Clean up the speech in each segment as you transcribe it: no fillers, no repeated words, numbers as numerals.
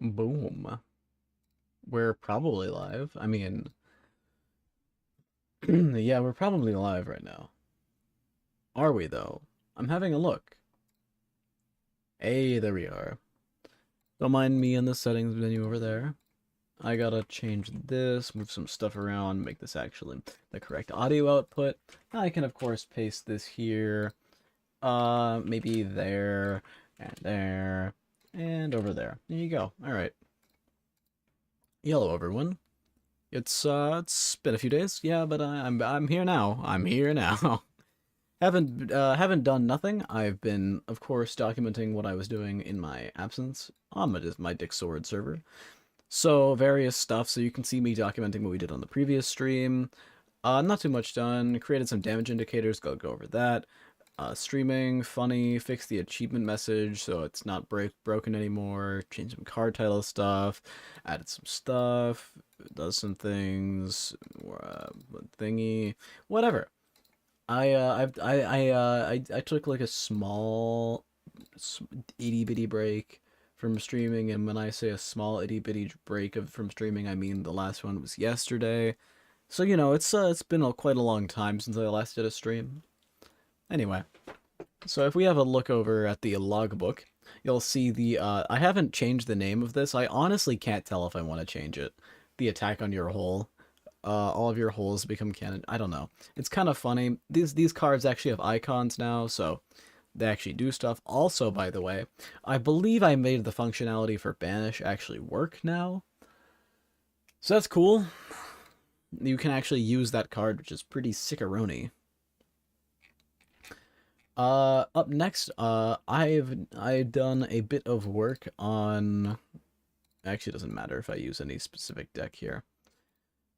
Boom. We're probably live. I mean, yeah, we're probably live right now. Are we, though? I'm having a look. Hey, there we are. Don't mind me in the settings menu over there. I gotta change this, move some stuff around, make this actually the correct audio output. I can, of course, paste this here. Maybe there, and over there. There you go. All right. Hello, everyone. It's been a few days, yeah, but I'm here now. I'm here now. Haven't done nothing. I've been, of course, documenting what I was doing in my absence on my Dick Sword server. So various stuff. So you can see me documenting what we did on the previous stream. Not too much done. Created some damage indicators. Go over that. Streaming, funny, fix the achievement message so it's not broken anymore, change some card title stuff, added some stuff, does some things, thingy, whatever. I took like a small itty bitty break from streaming, and when I say a small itty bitty break from streaming, I mean the last one was yesterday. So it's been quite a long time since I last did a stream. Anyway, so if we have a look over at the logbook, you'll see I haven't changed the name of this. I honestly can't tell if I want to change it. The attack on your hole. All of your holes become canon. I don't know. It's kind of funny. These cards actually have icons now, so they actually do stuff. Also, by the way, I believe I made the functionality for banish actually work now. So that's cool. You can actually use that card, which is pretty sickaroni. Up next, I've done a bit of work on. Actually, it doesn't matter if I use any specific deck here.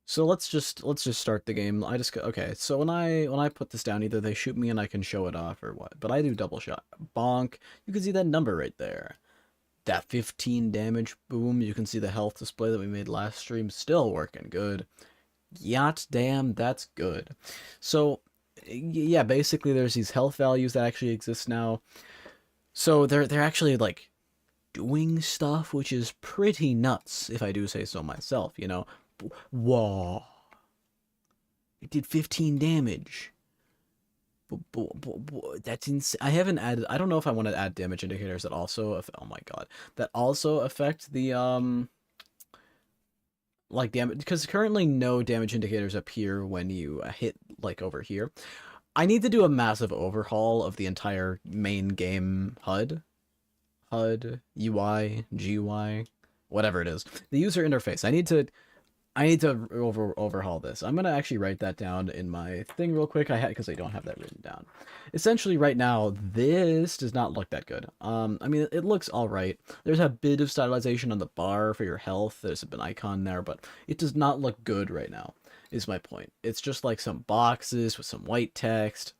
So let's just start the game. Okay. So when I put this down, either they shoot me and I can show it off or what. But I do double shot. Bonk. You can see that number right there. That 15 damage. Boom. You can see the health display that we made last stream. Still working good. Yacht damn, that's good. So yeah, basically there's these health values that actually exist now. So they're actually like doing stuff, which is pretty nuts, if I do say so myself, you know. Whoa. It did 15 damage. That's insane. I haven't added. I don't know if I want to add damage indicators that also. Oh my god, that also affect the like damage, because currently no damage indicators appear when you hit like over here. I need to do a massive overhaul of the entire main game HUD, UI, GUI, whatever it is. The user interface. I need to overhaul this. I'm gonna actually write that down in my thing real quick. I had because I don't have that written down. Essentially, right now, this does not look that good. I mean, it looks all right. There's a bit of stylization on the bar for your health. There's an icon there, but it does not look good right now. Is my point. It's just like some boxes with some white text.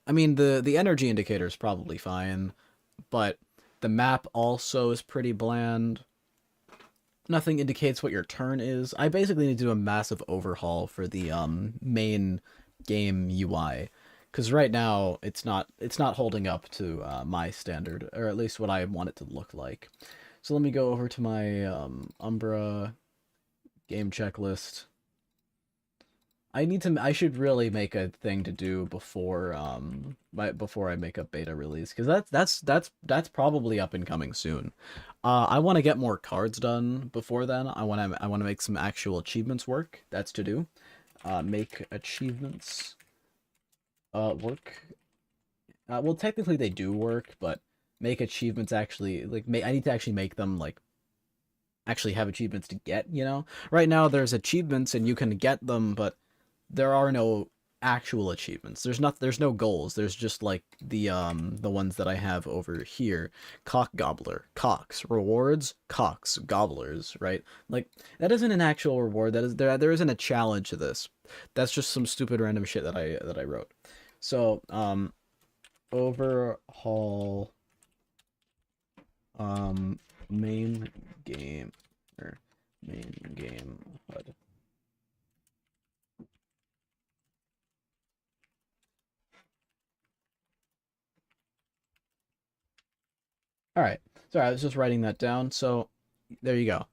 I mean, the energy indicator is probably fine, but the map also is pretty bland. Nothing indicates what your turn is. I basically need to do a massive overhaul for the main game UI, because right now it's not holding up to my standard, or at least what I want it to look like. So let me go over to my Umbra game checklist. I should really make a thing to do before I make a beta release, because that's probably up and coming soon. I want to get more cards done before then. I want to make some actual achievements work. That's to do. Make achievements work. Well, technically they do work, but make achievements actually I need to actually make them like actually have achievements to get. Right now there's achievements and you can get them, but there are no actual achievements. There's no goals. There's just like the ones that I have over here. Cock gobbler, cocks, rewards, cocks, gobblers, right? Like that isn't an actual reward. There isn't a challenge to this. That's just some stupid random shit that I wrote. So, overhaul um main game or main game HUD. All right. Sorry, I was just writing that down. So, There you go.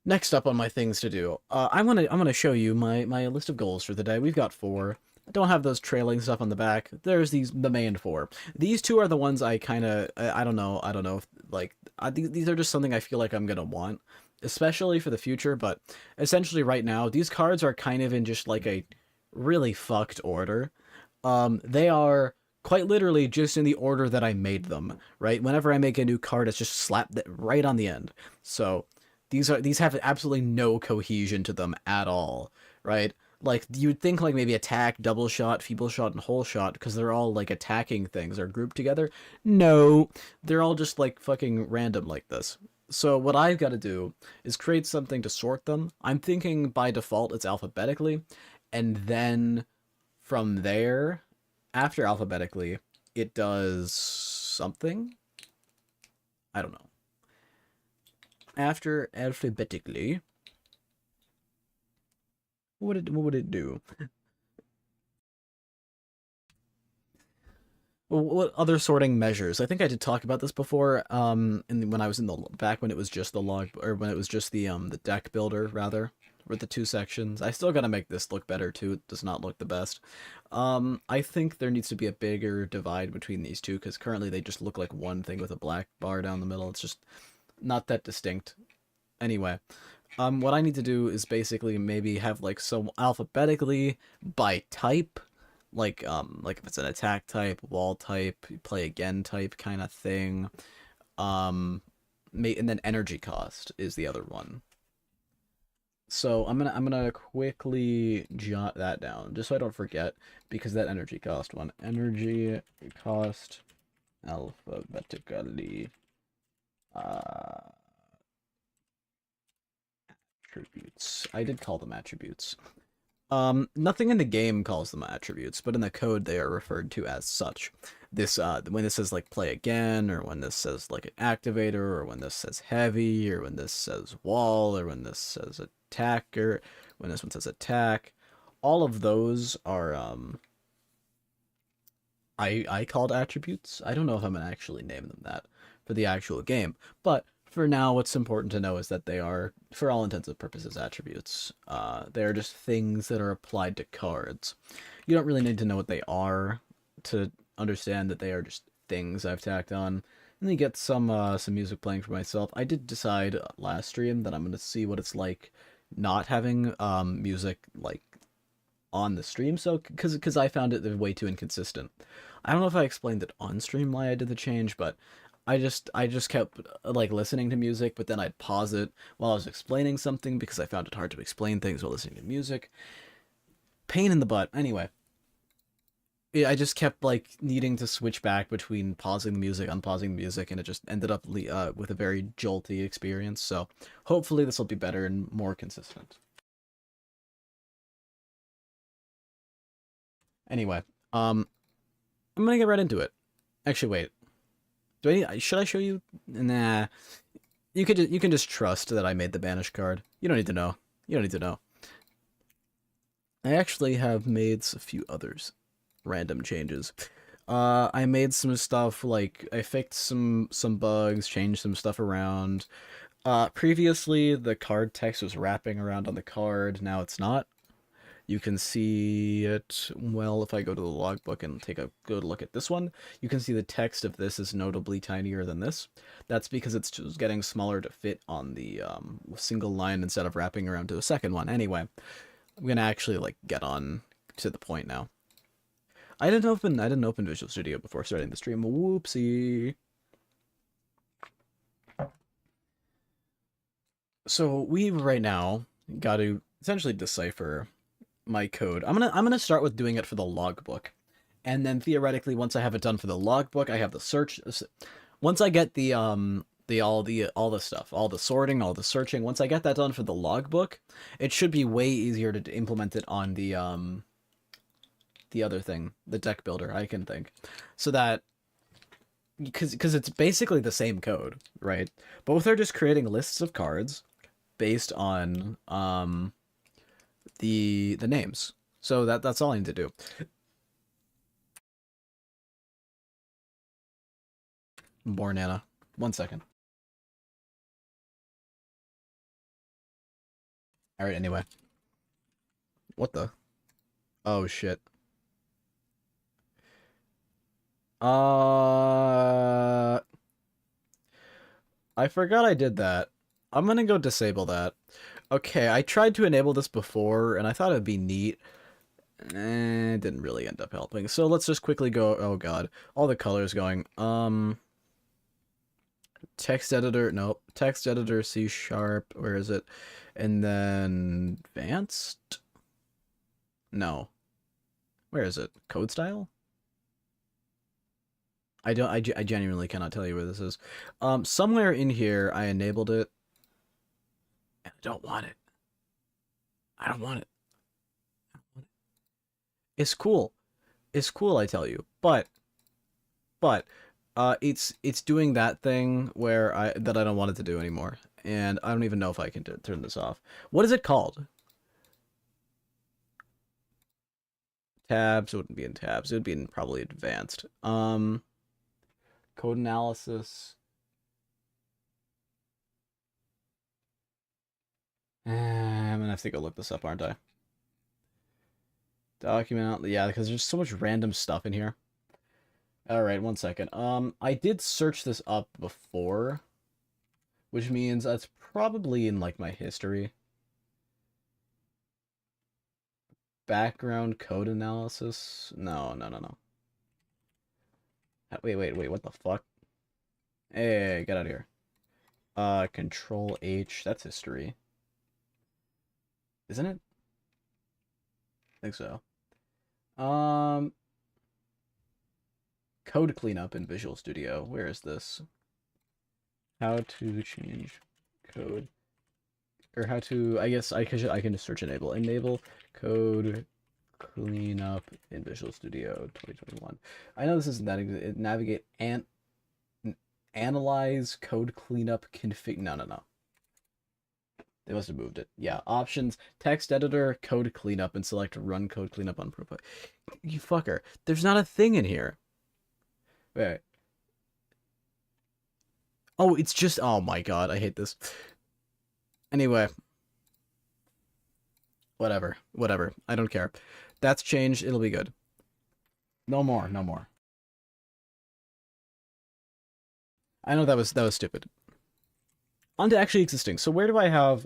Next up on my things to do, I'm gonna show you my list of goals for the day. We've got four. I don't have those trailing stuff on the back. There's the main four. These two are the ones I kind of I don't know if like these are just something I feel like I'm gonna want, especially for the future. But essentially, right now, these cards are kind of in just like a really fucked order. They are quite literally just in the order that I made them, right? Whenever I make a new card, it's just slapped right on the end. So these have absolutely no cohesion to them at all, right? Like you'd think like maybe attack, double shot, feeble shot, and whole shot because they're all like attacking things are grouped together. No, they're all just like fucking random like this. So what I've got to do is create something to sort them. I'm thinking by default it's alphabetically, and then from there, after alphabetically, it does something. I don't know. After alphabetically, what would it do? Well, what other sorting measures? I think I did talk about this before. When I was in the back when it was just the log, or when it was just the deck builder rather, with the two sections. I still gotta make this look better too. It does not look the best. I think there needs to be a bigger divide between these two because currently they just look like one thing with a black bar down the middle. It's just not that distinct. Anyway, what I need to do is basically maybe have like some alphabetically by type, like if it's an attack type, wall type, play again type kind of thing. Um, and then energy cost is the other one. So I'm gonna quickly jot that down just so I don't forget because that energy cost one. Energy cost alphabetically uh attributes. I did call them attributes. Nothing in the game calls them attributes, but in the code they are referred to as such. This when this says like play again, or when this says like an activator, or when this says heavy, or when this says wall, or when this says attacker, when this one says attack, all of those are I called attributes. I don't know if I'm gonna actually name them that for the actual game, but for now, what's important to know is that they are, for all intents and purposes, attributes. They are just things that are applied to cards. You don't really need to know what they are to understand that they are just things I've tacked on. And then you get some music playing for myself. I did decide last stream that I'm gonna see what it's like not having music like on the stream, so because I found it way too inconsistent. I don't know if I explained it on stream why I did the change, but I just kept like listening to music, but then I'd pause it while I was explaining something because I found it hard to explain things while listening to music. Pain in the butt. Anyway, yeah, I just kept like needing to switch back between pausing the music, unpausing the music, and it just ended up with a very jolty experience. So hopefully this will be better and more consistent. Anyway, I'm gonna get right into it. Actually, wait. Should I show you? Nah. You can just trust that I made the banish card. You don't need to know. You don't need to know. I actually have made a few others random changes. I made some stuff like I fixed some bugs, changed some stuff around. Previously the card text was wrapping around on the card. Now it's not. You can see it, well, if I go to the logbook and take a good look at this one, you can see the text of this is notably tinier than this. That's because it's just getting smaller to fit on the single line instead of wrapping around to a second one. Anyway, I'm gonna actually like get on to the point now. I didn't open Visual Studio before starting the stream. Whoopsie. So we right now got to essentially decipher my code. I'm gonna start with doing it for the logbook, and then theoretically, once I have it done for the logbook, I have the search. Once I get the all the stuff, all the sorting, all the searching. Once I get that done for the logbook, it should be way easier to implement it on the other thing, the deck builder. I can think, so that because it's basically the same code, right? Both are just creating lists of cards based on the names. So that's all I need to do. Born Anna. 1 second. Alright, anyway. What the? Oh, shit. I forgot I did that. I'm gonna go disable that. Okay, I tried to enable this before, and I thought it'd be neat. It didn't really end up helping. So let's just quickly go. Oh god, all the colors going. Text editor. Nope. Text editor. C sharp. Where is it? And then advanced. No. Where is it? Code style. I don't. I genuinely cannot tell you where this is. Somewhere in here I enabled it. And I don't want it. I don't want it. It's cool. It's cool, I tell you. But it's doing that thing where I don't want it to do anymore, and I don't even know if I can turn this off. What is it called? Tabs. It wouldn't be in tabs. It would be in probably advanced. Code analysis. I'm gonna have to go look this up, aren't I? Document. Yeah, because there's so much random stuff in here. All right, one second. I did search this up before, which means that's probably in like my history. Background code analysis. No, no, no, no. Wait. What the fuck? Hey, get out of here. Control H. That's history, isn't it? I think so. Um, Code cleanup in Visual Studio. Where is this? How to change code, or how to? I guess I can just search enable. Enable code cleanup in Visual Studio 2021. I know this isn't that. Navigate and analyze code cleanup config. No, no, no. They must have moved it. Yeah, options, text editor, code cleanup, and select run code cleanup on profile. You fucker. There's not a thing in here. Wait. Oh, it's just. Oh my god, I hate this. Anyway. Whatever. Whatever. I don't care. That's changed. It'll be good. No more. No more. I know that was stupid. On to actually existing. So where do I have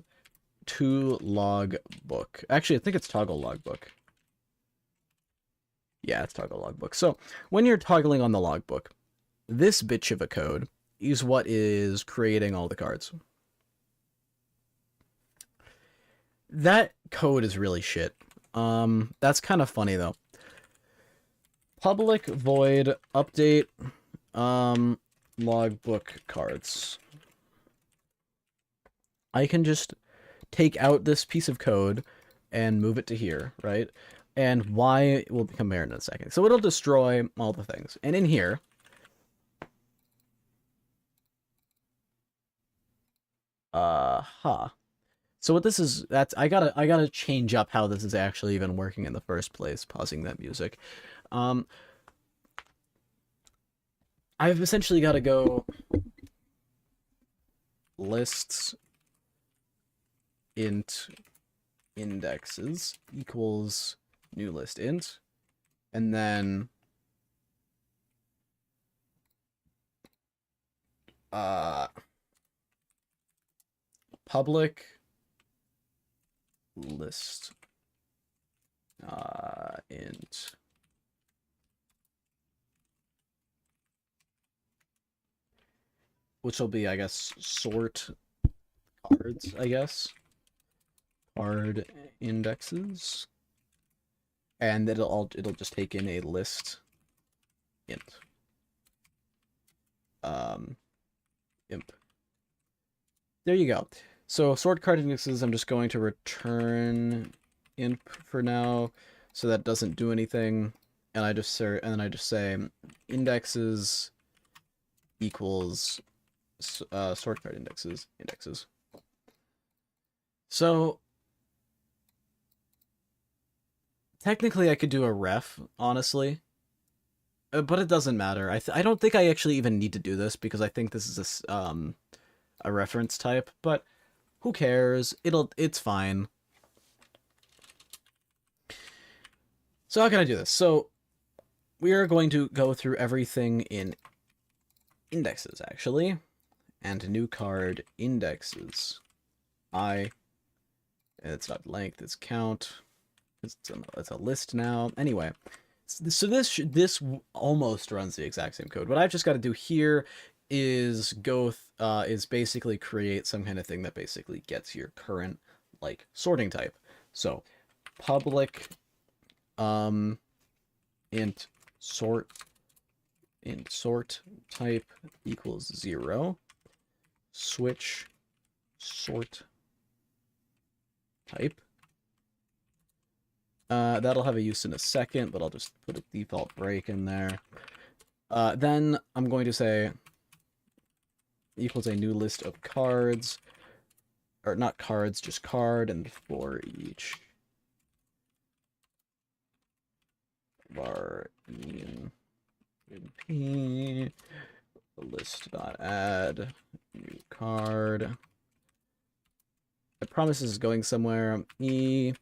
to logbook? Actually, I think it's toggle logbook. Yeah, it's toggle logbook. So when you're toggling on the logbook, this bitch of a code is what is creating all the cards. That code is really shit. That's kind of funny though. Public void update logbook cards. I can just take out this piece of code and move it to here, right? And Y will become there in a second. So it'll destroy all the things. And in here, So what this is, I gotta change up how this is actually even working in the first place, pausing that music. I've essentially got to go lists int indexes equals new list int, and then public list int which will be, I guess, sort cards, I guess. Card indexes. And it'll just take in a list int. Imp. There you go. So sort card indexes, I'm just going to return imp for now, so that doesn't do anything. And then I just say indexes equals sort card indexes. So technically I could do a ref, honestly, but it doesn't matter. I don't think I actually even need to do this because I think this is a reference type, but who cares? It's fine. So how can I do this? So we are going to go through everything in indexes, actually. And new card indexes. It's not length, it's count. It's a list now. Anyway, so this almost runs the exact same code. What I've just got to do here is is basically create some kind of thing that basically gets your current like sorting type. So public int sort type equals 0. Switch sort type. That'll have a use in a second, but I'll just put a default break in there. Then I'm going to say equals a new list of cards, or not cards, just card, and for each var in p list.add new card. I promise this is going somewhere. So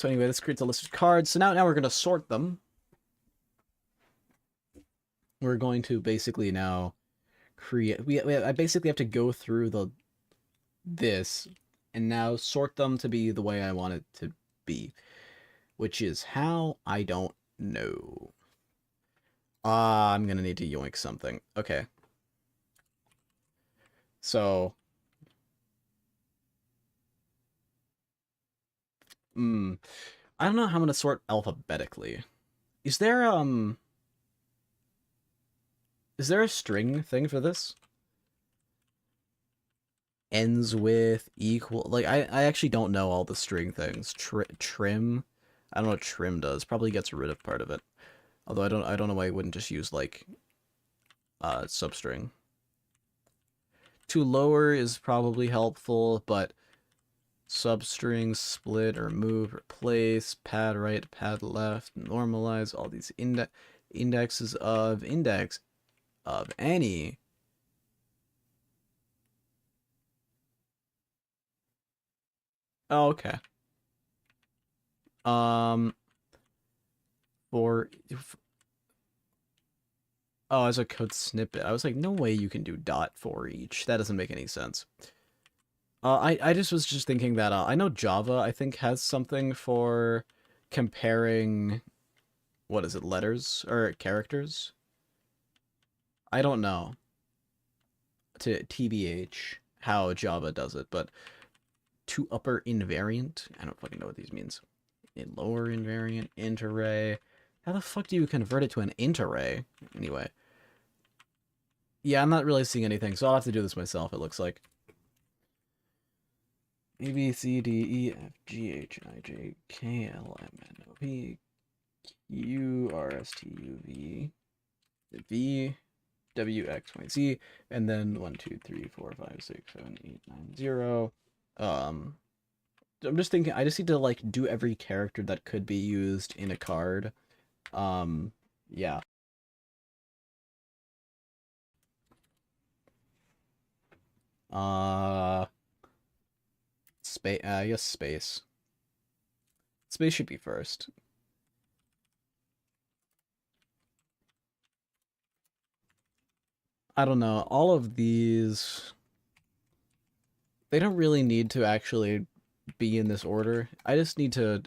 anyway, this creates a list of cards. So now we're going to sort them. We're going to basically now create. I basically have to go through this and now sort them to be the way I want it to be, which is how I don't know. I'm gonna need to yoink something. Okay. So. I don't know how I'm gonna sort alphabetically. Is there a string thing for this? Ends with equal. Like I actually don't know all the string things. Trim. I don't know what trim does. Probably gets rid of part of it. Although I don't know why I wouldn't just use like substring. To lower is probably helpful, but substring, split, or move, replace, pad right, pad left, normalize, all these indexes of index of any. Oh, okay. For oh, as a code snippet. I was like, no way you can do dot for each. That doesn't make any sense. I just was just thinking that I know Java, I think, has something for comparing, what is it, letters or characters? I don't know to TBH how Java does it, but to upper invariant, I don't fucking know what these means. In lower invariant, int array. How the fuck do you convert it to an int array? Anyway. Yeah, I'm not really seeing anything, so I'll have to do this myself, it looks like. A, B, C, D, E, F, G, H, I, J, K, L, M, N, O, P, Q, R, S, T, U, V, V, W, X, Y, Z, and then 1, 2, 3, 4, 5, 6, 7, 8, 9, 0. I'm just thinking, I just need to, like, do every character that could be used in a card. Yeah. Space, I guess space. Space should be first. I don't know, all of these, they don't really need to actually be in this order. I just need to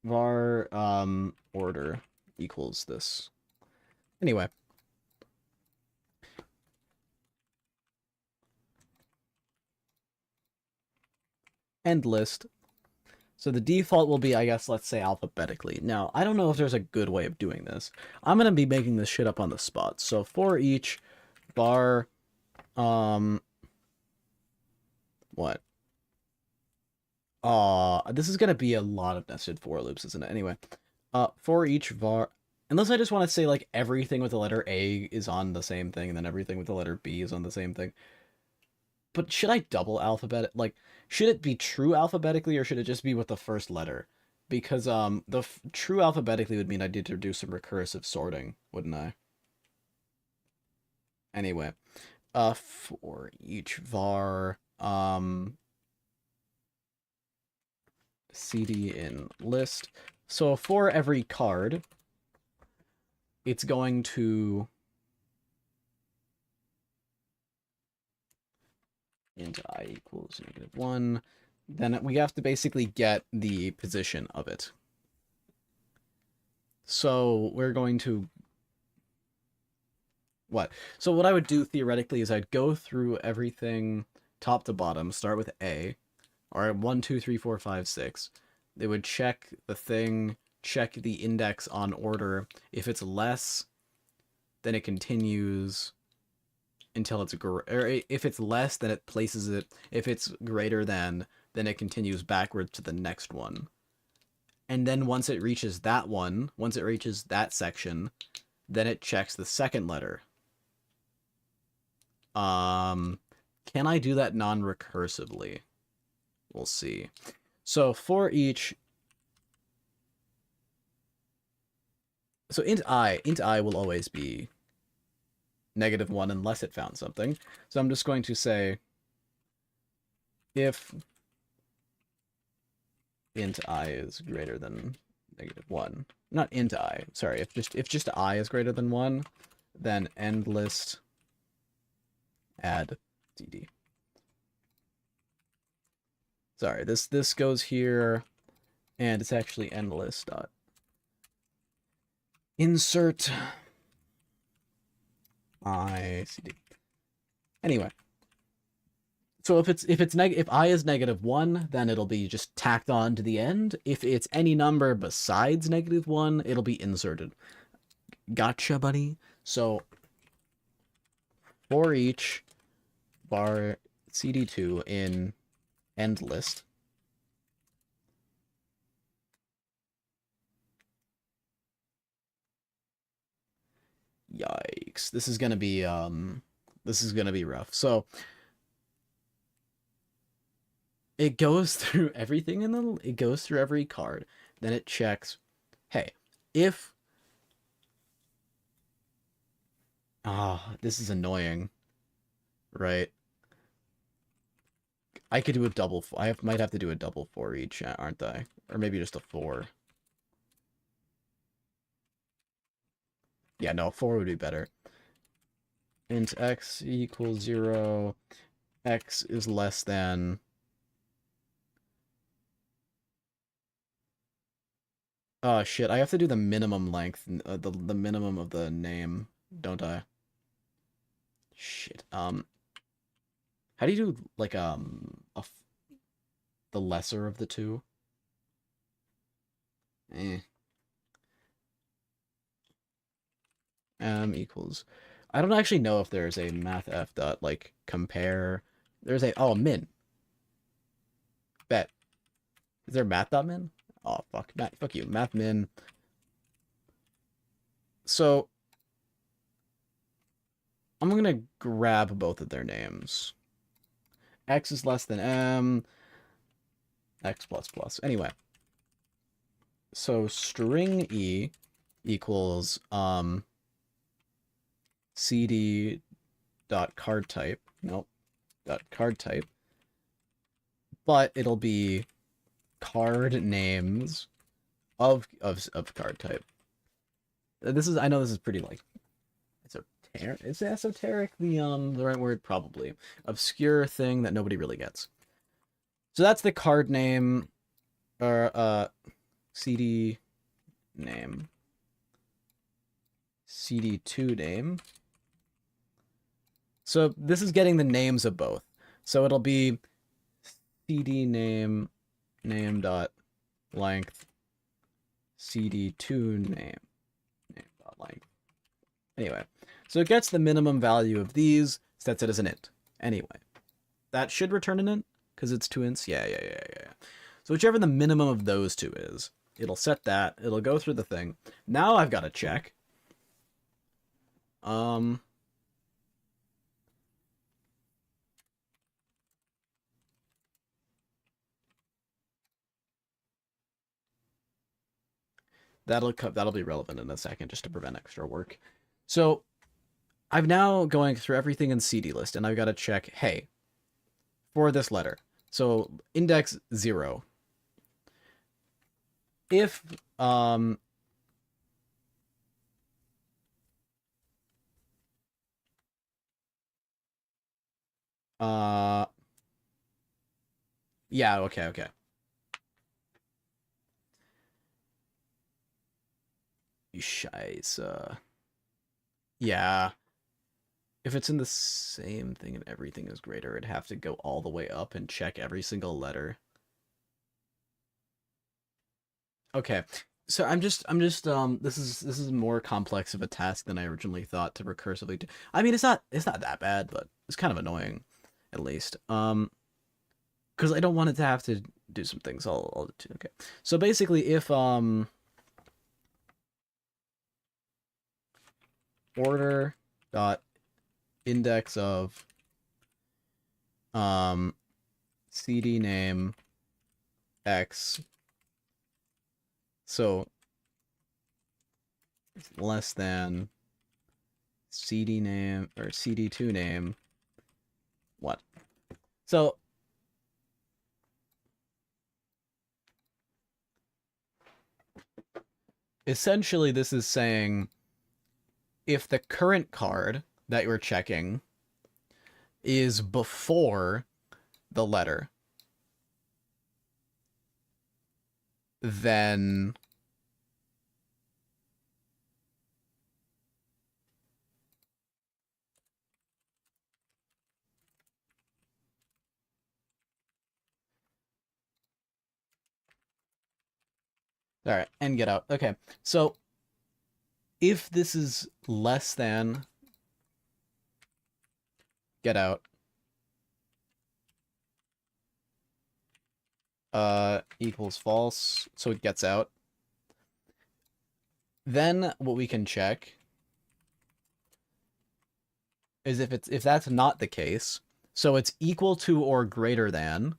var order equals this. Anyway. End list. So the default will be, I guess, let's say alphabetically. Now, I don't know if there's a good way of doing this. I'm going to be making this shit up on the spot. So for each var, what? This is going to be a lot of nested for loops, isn't it? Anyway, for each var, unless I just want to say, like, everything with the letter A is on the same thing, and then everything with the letter B is on the same thing. But should I double alphabet? Like, should it be true alphabetically, or should it just be with the first letter? Because true alphabetically would mean I need to do some recursive sorting, wouldn't I? Anyway, for each var, cd in list, So for every card, it's going to int I equals -1. Then we have to basically get the position of it. So we're going to what? So what I would do theoretically is I'd go through everything top to bottom, start with A, or 1, 2, 3, 4, 5, 6. They would check the thing, check the index on order. If it's less, then it continues until it's or if it's less, then it places it. If it's greater than, then it continues backwards to the next one. And then once it reaches that one, once it reaches that section, then it checks the second letter. Can I do that non-recursively? We'll see. So for each, so int I will always be -1 unless it found something. So I'm just going to say if int I is greater than -1, not int I, sorry, if just I is greater than 1, then end list add cd. Sorry, this goes here, and it's actually end list dot insert I cd. Anyway, so if I is -1, then it'll be just tacked on to the end. If it's any number besides -1, it'll be inserted. Gotcha, buddy. So for each var cd2 in end list, yikes, this is gonna be rough. So it goes through everything it goes through every card, then it checks, hey, if this is annoying, right? I could do a double. Might have to do a double for each, aren't I? Or maybe just a 4. Yeah, no, 4 would be better. Int x equals 0. X is less than. Oh shit! I have to do the minimum length, the minimum of the name, don't I? Shit. How do you do like the lesser of the two? Eh. Equals. I don't actually know if there's a mathf dot like compare. There's a min. Bet. Is there math dot min? Oh fuck. Fuck you. Math min. So I'm gonna grab both of their names. X is less than m. X plus plus. Anyway. So string e equals cd dot card type. Nope. Dot card type. But it'll be card names of card type. I know this is pretty like esoteric. Is esoteric the right word? Probably. Obscure thing that nobody really gets. So that's the card name or CD name. CD2 name. So this is getting the names of both. So it'll be CD name dot length CD2 name dot length. Anyway, so it gets the minimum value of these, sets it as an int. Anyway, that should return an int because it's 2 ints. Yeah. So whichever the minimum of those two is, it'll set that. It'll go through the thing. Now I've got to check. That'll be relevant in a second just to prevent extra work. So I'm now going through everything in CD list, and I've got to check, hey, for this letter. So index 0. if um uh yeah, okay, okay. Scheiße. Yeah. If it's in the same thing and everything is greater, it'd have to go all the way up and check every single letter. Okay. So this is more complex of a task than I originally thought to recursively do. I mean, it's not that bad, but it's kind of annoying at least. Because I don't want it to have to do some things. I'll okay. So basically if order dot index of um cd name x, so less than cd name or cd2 name what? So essentially this is saying if the current card that you're checking is before the letter, then all right, and get out. Okay, so if this is less than get out, equals false, so it gets out. Then what we can check is if that's not the case, so it's equal to or greater than.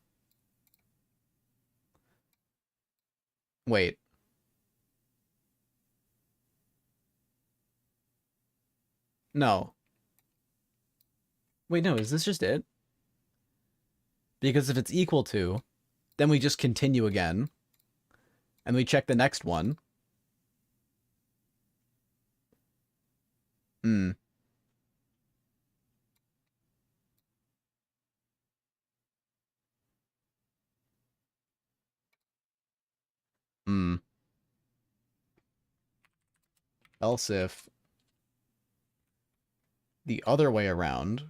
Wait. No. Wait, no, is this just it? Because if it's equal to, then we just continue again, and we check the next one. Hmm. Hmm. Else if the other way around.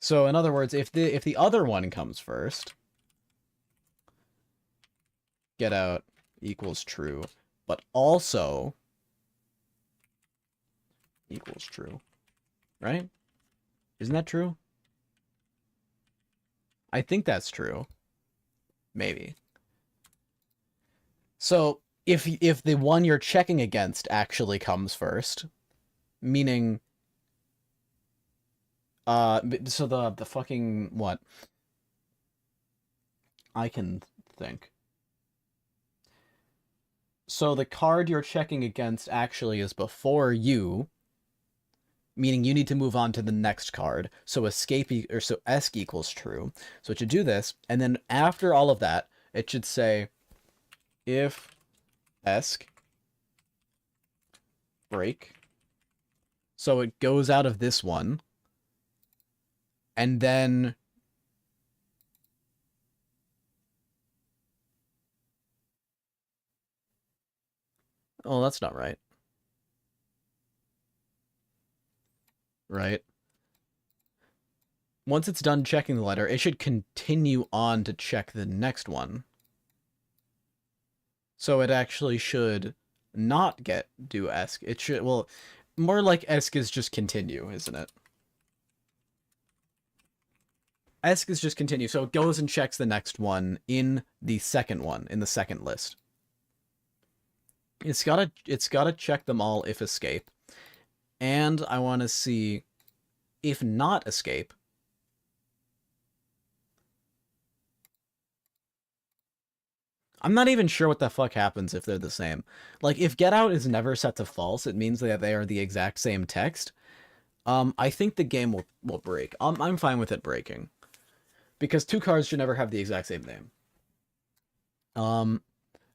So in other words, if the other one comes first, get out equals true, but also equals true, right? Isn't that true? I think that's true. Maybe. So if the one you're checking against actually comes first, meaning so the fucking what? I can think. So the card you're checking against actually is before you, meaning you need to move on to the next card. So or so esc equals true. So it should do this, and then after all of that, it should say if esc break. So it goes out of this one, and then oh, that's not right. Right? Once it's done checking the letter, it should continue on to check the next one. So it actually should not do esc. It should, well, more like esc is just continue, isn't it? Esc is just continue, so it goes and checks the next one in the second one, in the second list. It's gotta check them all if escape. And I want to see if not escape. I'm not even sure what the fuck happens if they're the same. Like, if get out is never set to false, it means that they are the exact same text. I think the game will break. I'm fine with it breaking. Because two cards should never have the exact same name. Um.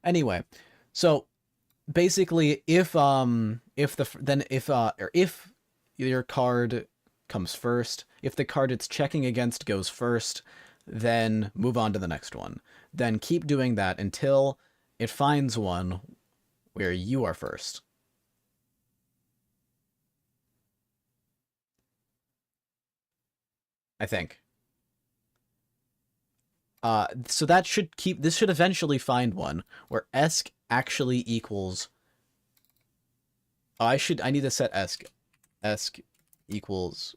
Anyway, so basically, if the then if or if your card comes first, if the card it's checking against goes first, then move on to the next one. Then keep doing that until it finds one where you are first. I think. So that should keep. This should eventually find one where esc actually equals. Oh, I need to set esc. Esc equals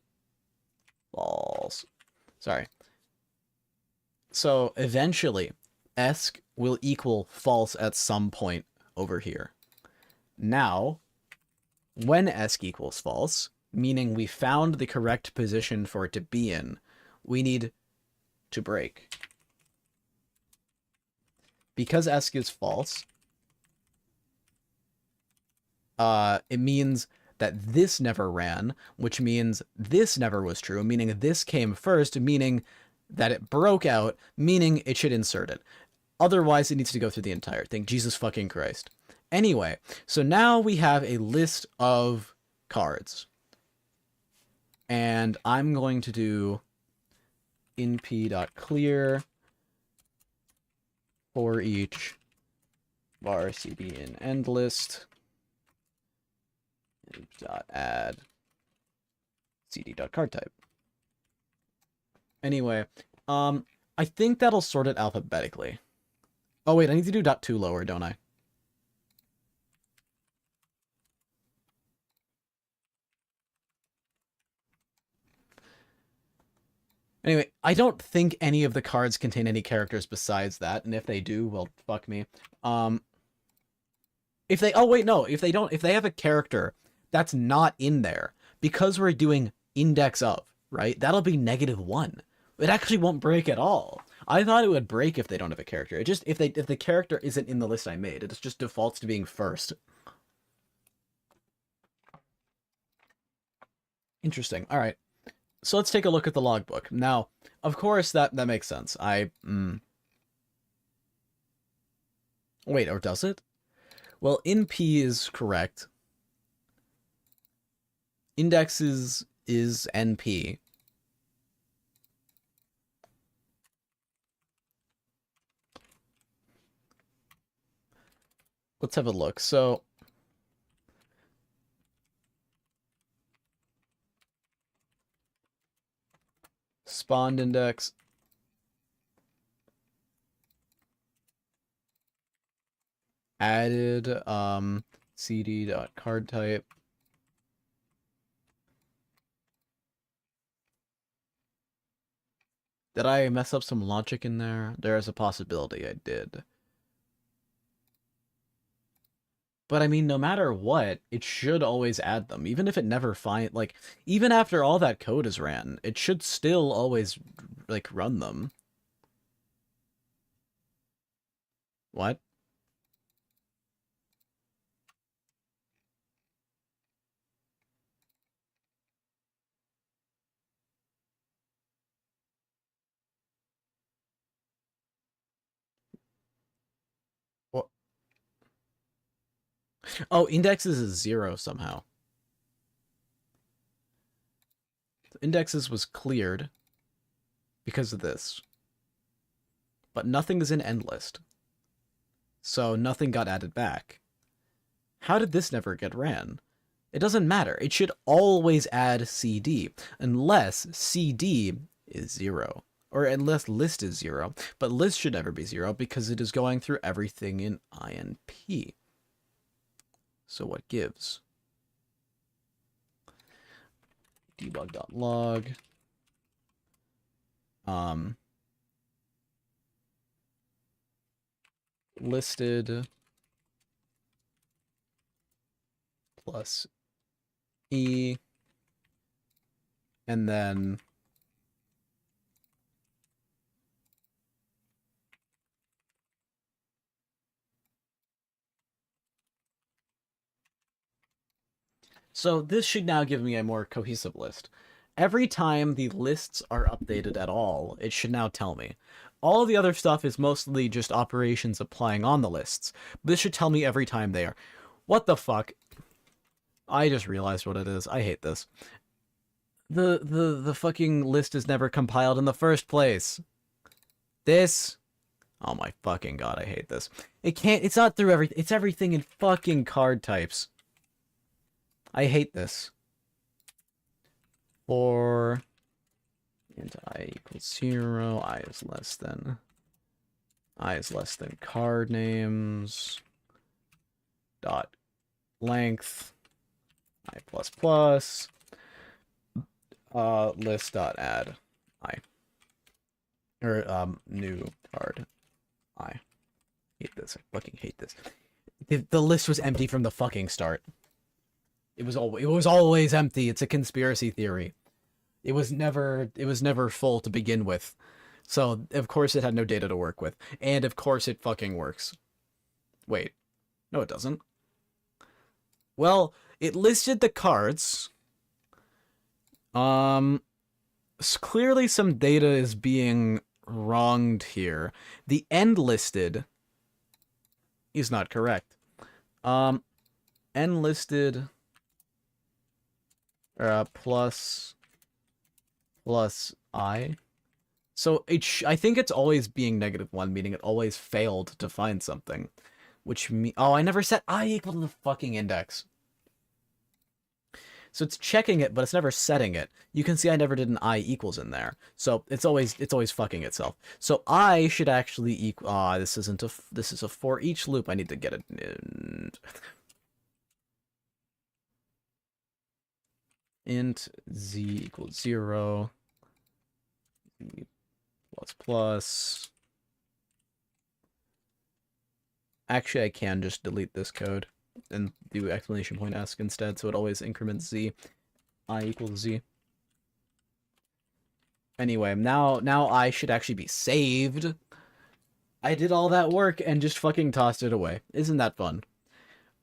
false. Sorry. So eventually, esc will equal false at some point over here. Now, when esc equals false, meaning we found the correct position for it to be in, we need to break. Because esc is false, it means that this never ran, which means this never was true, meaning this came first, meaning that it broke out, meaning it should insert it. Otherwise, it needs to go through the entire thing. Jesus fucking Christ. Anyway, so now we have a list of cards. And I'm going to do np.clear for each var cd in end list dot add cd.card type. Anyway, I think that'll sort it alphabetically. Oh wait, I need to do .2 lower, don't I? Anyway, I don't think any of the cards contain any characters besides that, and if they do, well, fuck me. If they, oh wait, no, if they don't, if they have a character that's not in there, because we're doing index of, right, that'll be -1. It actually won't break at all. I thought it would break if they don't have a character. It just, if the character isn't in the list I made, it just defaults to being first. Interesting. All right. So let's take a look at the logbook. Now, of course, that makes sense. Wait, or does it? Well, NP is correct. Index is NP. Let's have a look. So, spawned index. Added cd.card type. Did I mess up some logic in there? There is a possibility I did. But I mean, no matter what, it should always add them. Even if it never like, even after all that code is ran, it should still always, like, run them. What? What? Oh, indexes is 0 somehow. Indexes was cleared because of this. But nothing is in end list. So nothing got added back. How did this never get ran? It doesn't matter. It should always add CD, unless CD is 0. Or unless list is 0. But list should never be 0 because it is going through everything in INP. So what gives? Debug.log. Listed plus E, and then so this should now give me a more cohesive list. Every time the lists are updated at all, it should now tell me, All of the other stuff is mostly just operations applying on the lists. This should tell me every time they are. What the fuck? I just realized what it is. I hate this. The fucking list is never compiled in the first place. This... Oh my fucking god, I hate this. It's not through everything. It's everything in fucking card types. I hate this. For int I equals 0, I is less than card names dot length I plus plus list dot add I, or new card I. Hate this. I fucking hate this. The list was empty from the fucking start. It was always empty. It's a conspiracy theory. It was never full to begin with. So, of course it had no data to work with. And of course it fucking works. Wait. No, it doesn't. Well, it listed the cards. Clearly some data is being wronged here. The end listed is not correct. End listed plus I. So I think it's always being -1, meaning it always failed to find something. Which oh, I never set I equal to the fucking index. So it's checking it, but it's never setting it. You can see I never did an I equals in there. So it's always fucking itself. So I should actually equal this is a for each loop. I need to get it in. Int z equals 0. Z plus plus. Actually, I can just delete this code and do exclamation point ask instead, so it always increments z. I equals z. Anyway, now I should actually be saved. I did all that work and just fucking tossed it away. Isn't that fun?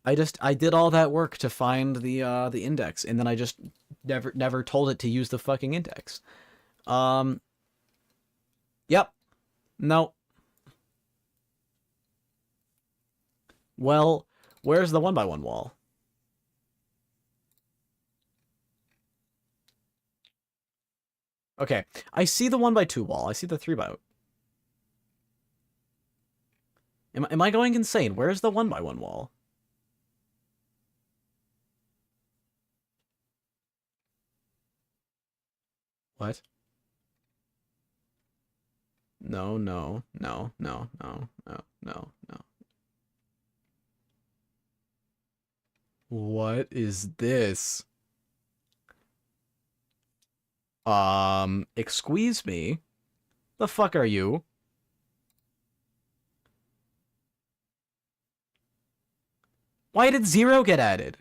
I did all that work to find the index, and then I just never told it to use the fucking index. Yep. No. Well, where's the 1x1 wall? Okay, I see the 1x2 wall. I see the 3x. Am I going insane? Where's the 1x1 wall? What? No, no, no, no, no, no, no, no. What is this? Excuse me? The fuck are you? Why did 0 get added?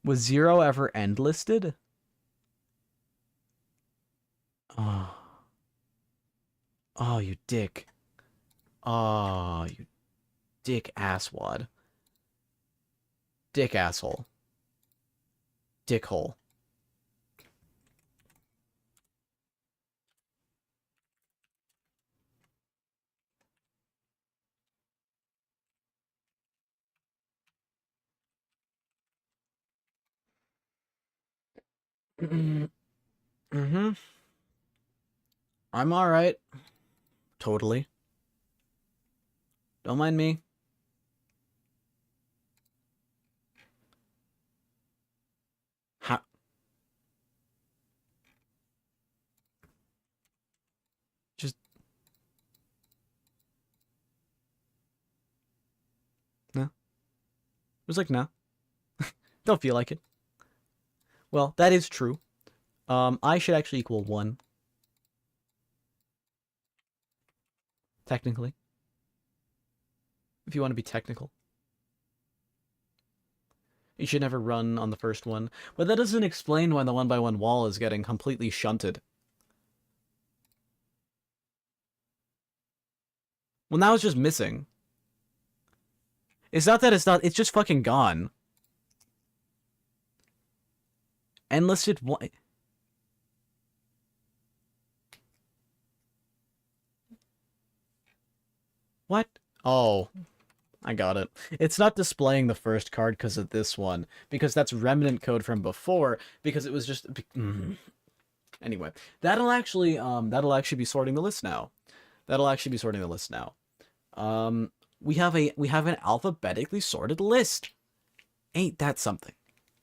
Was 0 ever end listed? Oh. Oh, you dick. Oh, you dick asswad. Dick asshole. Dickhole. Mm-hmm. I'm alright. Totally. Don't mind me. How? Just... No. It was like, no. Don't feel like it. Well, that is true. I should actually equal 1. Technically. If you want to be technical. You should never run on the first one. But that doesn't explain why the 1x1 wall is getting completely shunted. Well, now it's just missing. It's not that it's not... It's just fucking gone. Enlisted... What? Oh, I got it. It's not displaying the first card because of this one, because that's remnant code from before, because it was just... Anyway, that'll actually be sorting the list now. That'll actually be sorting the list now. We have an alphabetically sorted list. Ain't that something?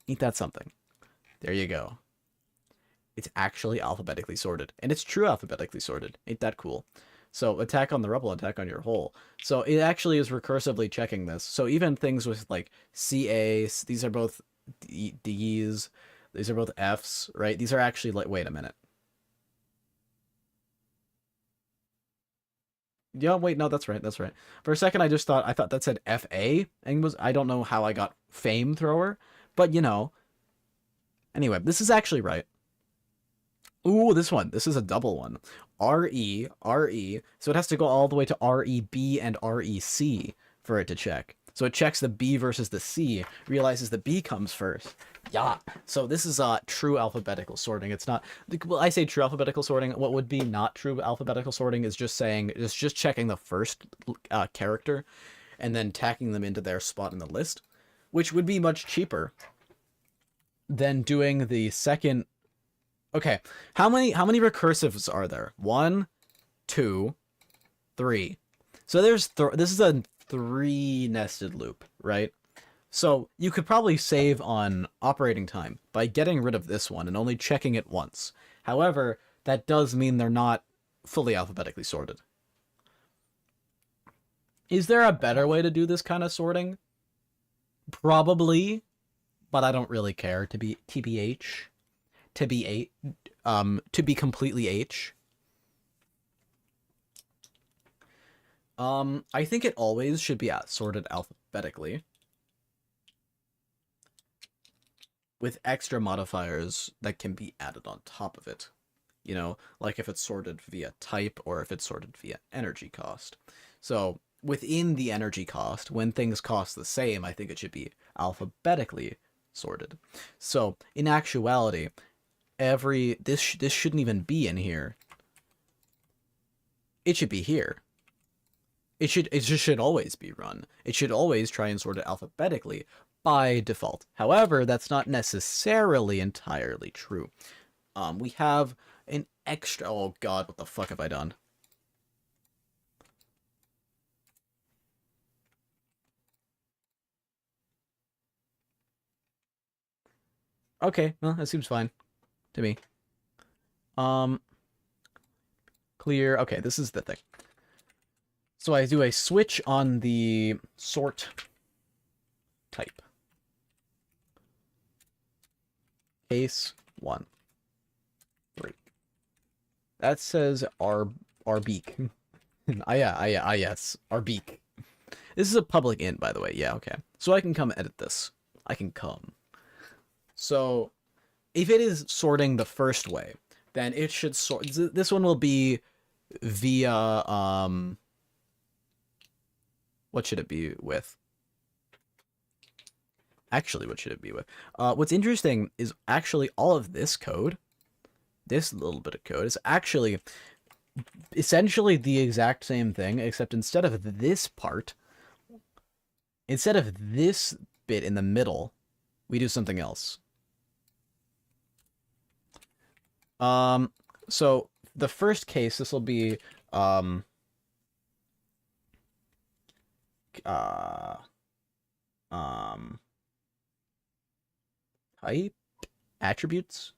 Ain't that something? There you go. It's actually alphabetically sorted, and it's true alphabetically sorted. Ain't that cool? So attack on the rubble, attack on your hole. So it actually is recursively checking this. So even things with like CA, these are both D's, these are both F's, right? These are actually like, wait a minute. Yeah, wait, no, that's right, that's right. For a second, I thought that said FA, and I don't know how I got fame thrower, but you know. Anyway, this is actually right. Ooh, this is a double one. RE, RE. So it has to go all the way to REB and REC for it to check. So it checks the B versus the C, realizes the B comes first. Yeah. So this is true alphabetical sorting. It's not, well, I say true alphabetical sorting. What would be not true alphabetical sorting is just saying, it's just checking the first character and then tacking them into their spot in the list, which would be much cheaper than doing the second. Okay, how many recursives are there? 1, 2, 3. So there's this is a 3 nested loop, right? So you could probably save on operating time by getting rid of this one and only checking it once. However, that does mean they're not fully alphabetically sorted. Is there a better way to do this kind of sorting? Probably, but I don't really care, to be TBH. To be completely H. I think it always should be sorted alphabetically, with extra modifiers that can be added on top of it. You know, like if it's sorted via type or if it's sorted via energy cost. So within the energy cost, when things cost the same, I think it should be alphabetically sorted. So in actuality, this shouldn't even be in here. It should be here. It just should always be run. It should always try and sort it alphabetically by default. However, that's not necessarily entirely true. We have an extra... Oh god, what the fuck have I done? Okay, well, that seems fine to me. Clear. Okay, this is the thing. So I do a switch on the sort type. Case 1. 3. That says Arbeek. Yes. Arbeek. This is a public int, by the way. Yeah, okay. So I can come edit this. I can come. So if it is sorting the first way, then it should sort... This one will be via... What should it be with? Actually, what should it be with? What's interesting is actually all of this code, this little bit of code, is actually essentially the exact same thing, except instead of this part, instead of this bit in the middle, we do something else. So the first case, this will be, type attributes.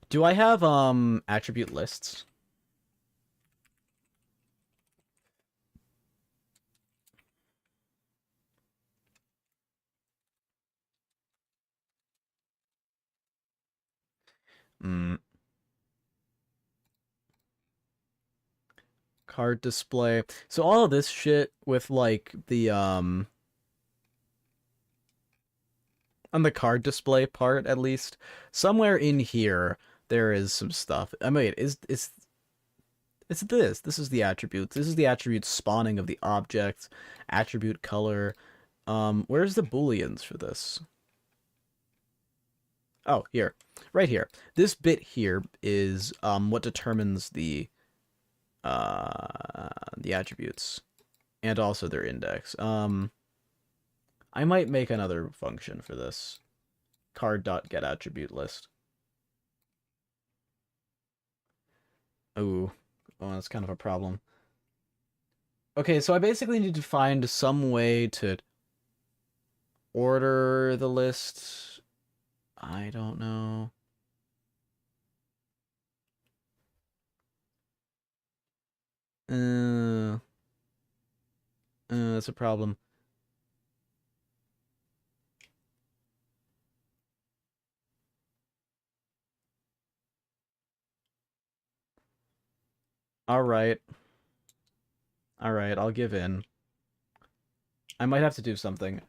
Do I have attribute lists? Card display. So all of this shit with like the on the card display part, at least somewhere in here there is some stuff. I mean, it's this. This is the attributes. This is the attribute spawning of the object, attribute color. Where's the booleans for this? Oh, here. Right here. This bit here is what determines the attributes and also their index. I might make another function for this. Card.getAttributeList. Ooh. Oh, that's kind of a problem. Okay, so I basically need to find some way to order the list. I don't know. Uh, that's a problem. All right. All right, I'll give in. I might have to do something.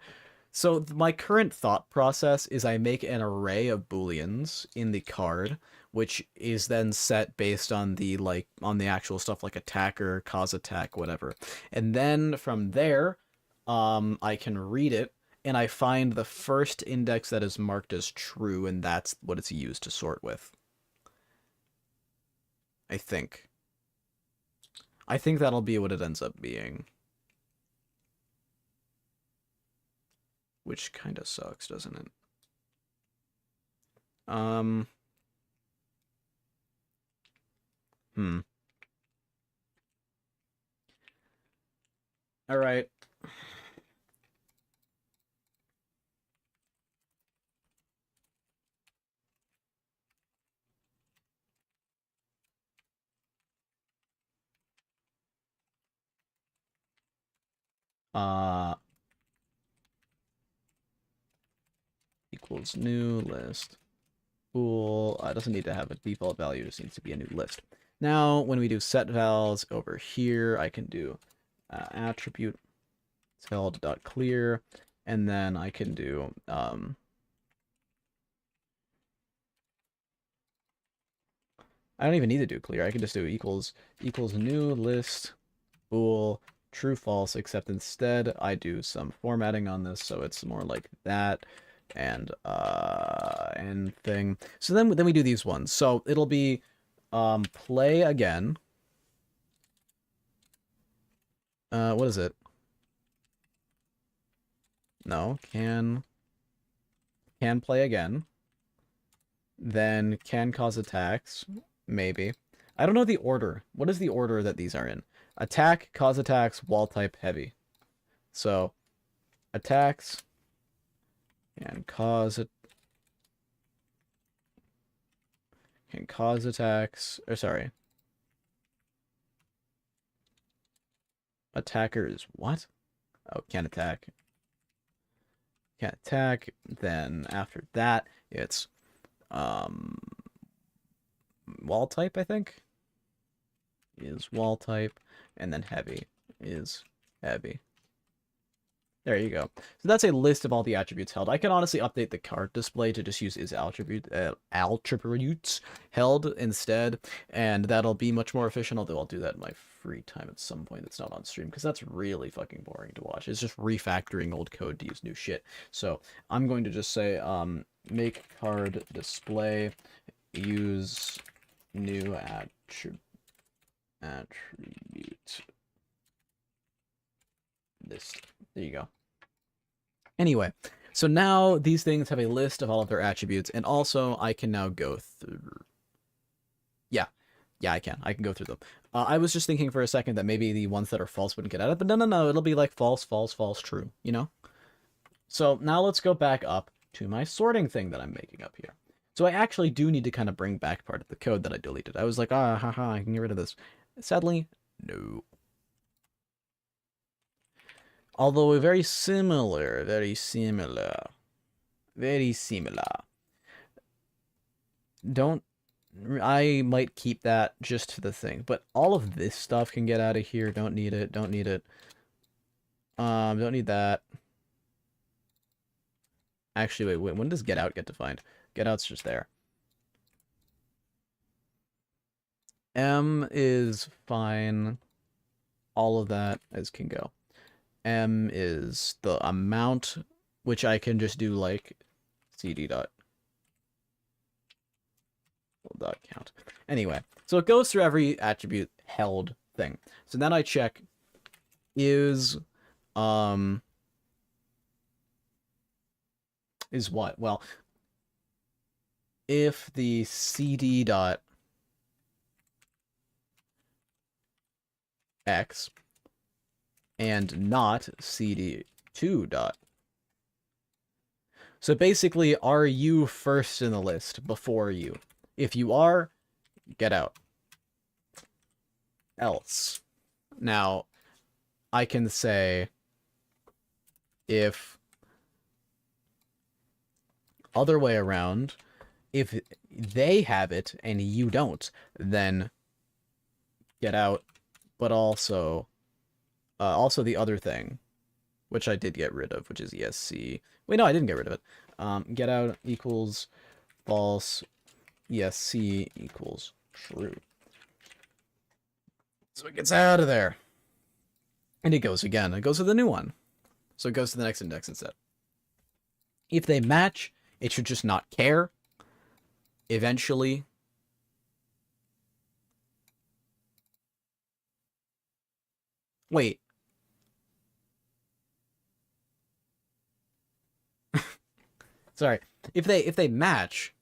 So my current thought process is I make an array of booleans in the card, which is then set based on the on the actual stuff like attacker, cause attack, whatever. And then from there, I can read it and I find the first index that is marked as true, and that's what it's used to sort with. I think. I think that'll be what it ends up being. Which kind of sucks, doesn't it? Um, hmm. All right. Uh, equals new list. Cool. It doesn't need to have a default value, it just needs to be a new list. Now, when we do set vals over here, I can do attribute held.clear, and then I can do I don't even need to do clear. I can just do equals new list bool true false, except instead I do some formatting on this so it's more like that and thing. So then we do these ones. So it'll be play again. What is it? No, can play again. Then can cause attacks, maybe. I don't know the order. What is the order that these are in? Attack, cause attacks, wall type, heavy. So attacks and cause attacks, or sorry. Attackers, what? Oh, can attack. Can attack. Then after that, it's um wall type, I think. Is wall type, and then heavy is heavy. There you go. So that's a list of all the attributes held. I can honestly update the card display to just use is attributes held instead, and that'll be much more efficient, although I'll do that in my free time at some point that's not on stream, because that's really fucking boring to watch. It's just refactoring old code to use new shit. So I'm going to just say, make card display, use new attribute list. There you go. Anyway, so now these things have a list of all of their attributes, and also I can now go through. Yeah, I can. I can go through them. I was just thinking for a second that maybe the ones that are false wouldn't get added, but no, it'll be like false, false, false, true, you know? So now let's go back up to my sorting thing that I'm making up here. So I actually do need to kind of bring back part of the code that I deleted. I was like, haha, I can get rid of this. Sadly, no. Although very similar, very similar. Very similar. Don't... I might keep that just for the thing. But all of this stuff can get out of here. Don't need it. Don't need it. Don't need that. Actually, wait. When does get out get defined? Get out's just there. M is fine. All of that as can go. M is the amount, which I can just do like cd dot dot count. Anyway, so it goes through every attribute held thing. So then I check is what? Well, if the cd dot x and not cd2 dot. So basically, are you first in the list before you? If you are, get out. Else. Now, I can say if other way around, if they have it and you don't, then get out, but also the other thing, which I did get rid of, which is ESC. Wait, no, I didn't get rid of it. Get out equals false, ESC equals true. So it gets out of there. And it goes again. It goes to the new one. So it goes to the next index instead. If they match, it should just not care. Eventually. Wait. Sorry. If they match,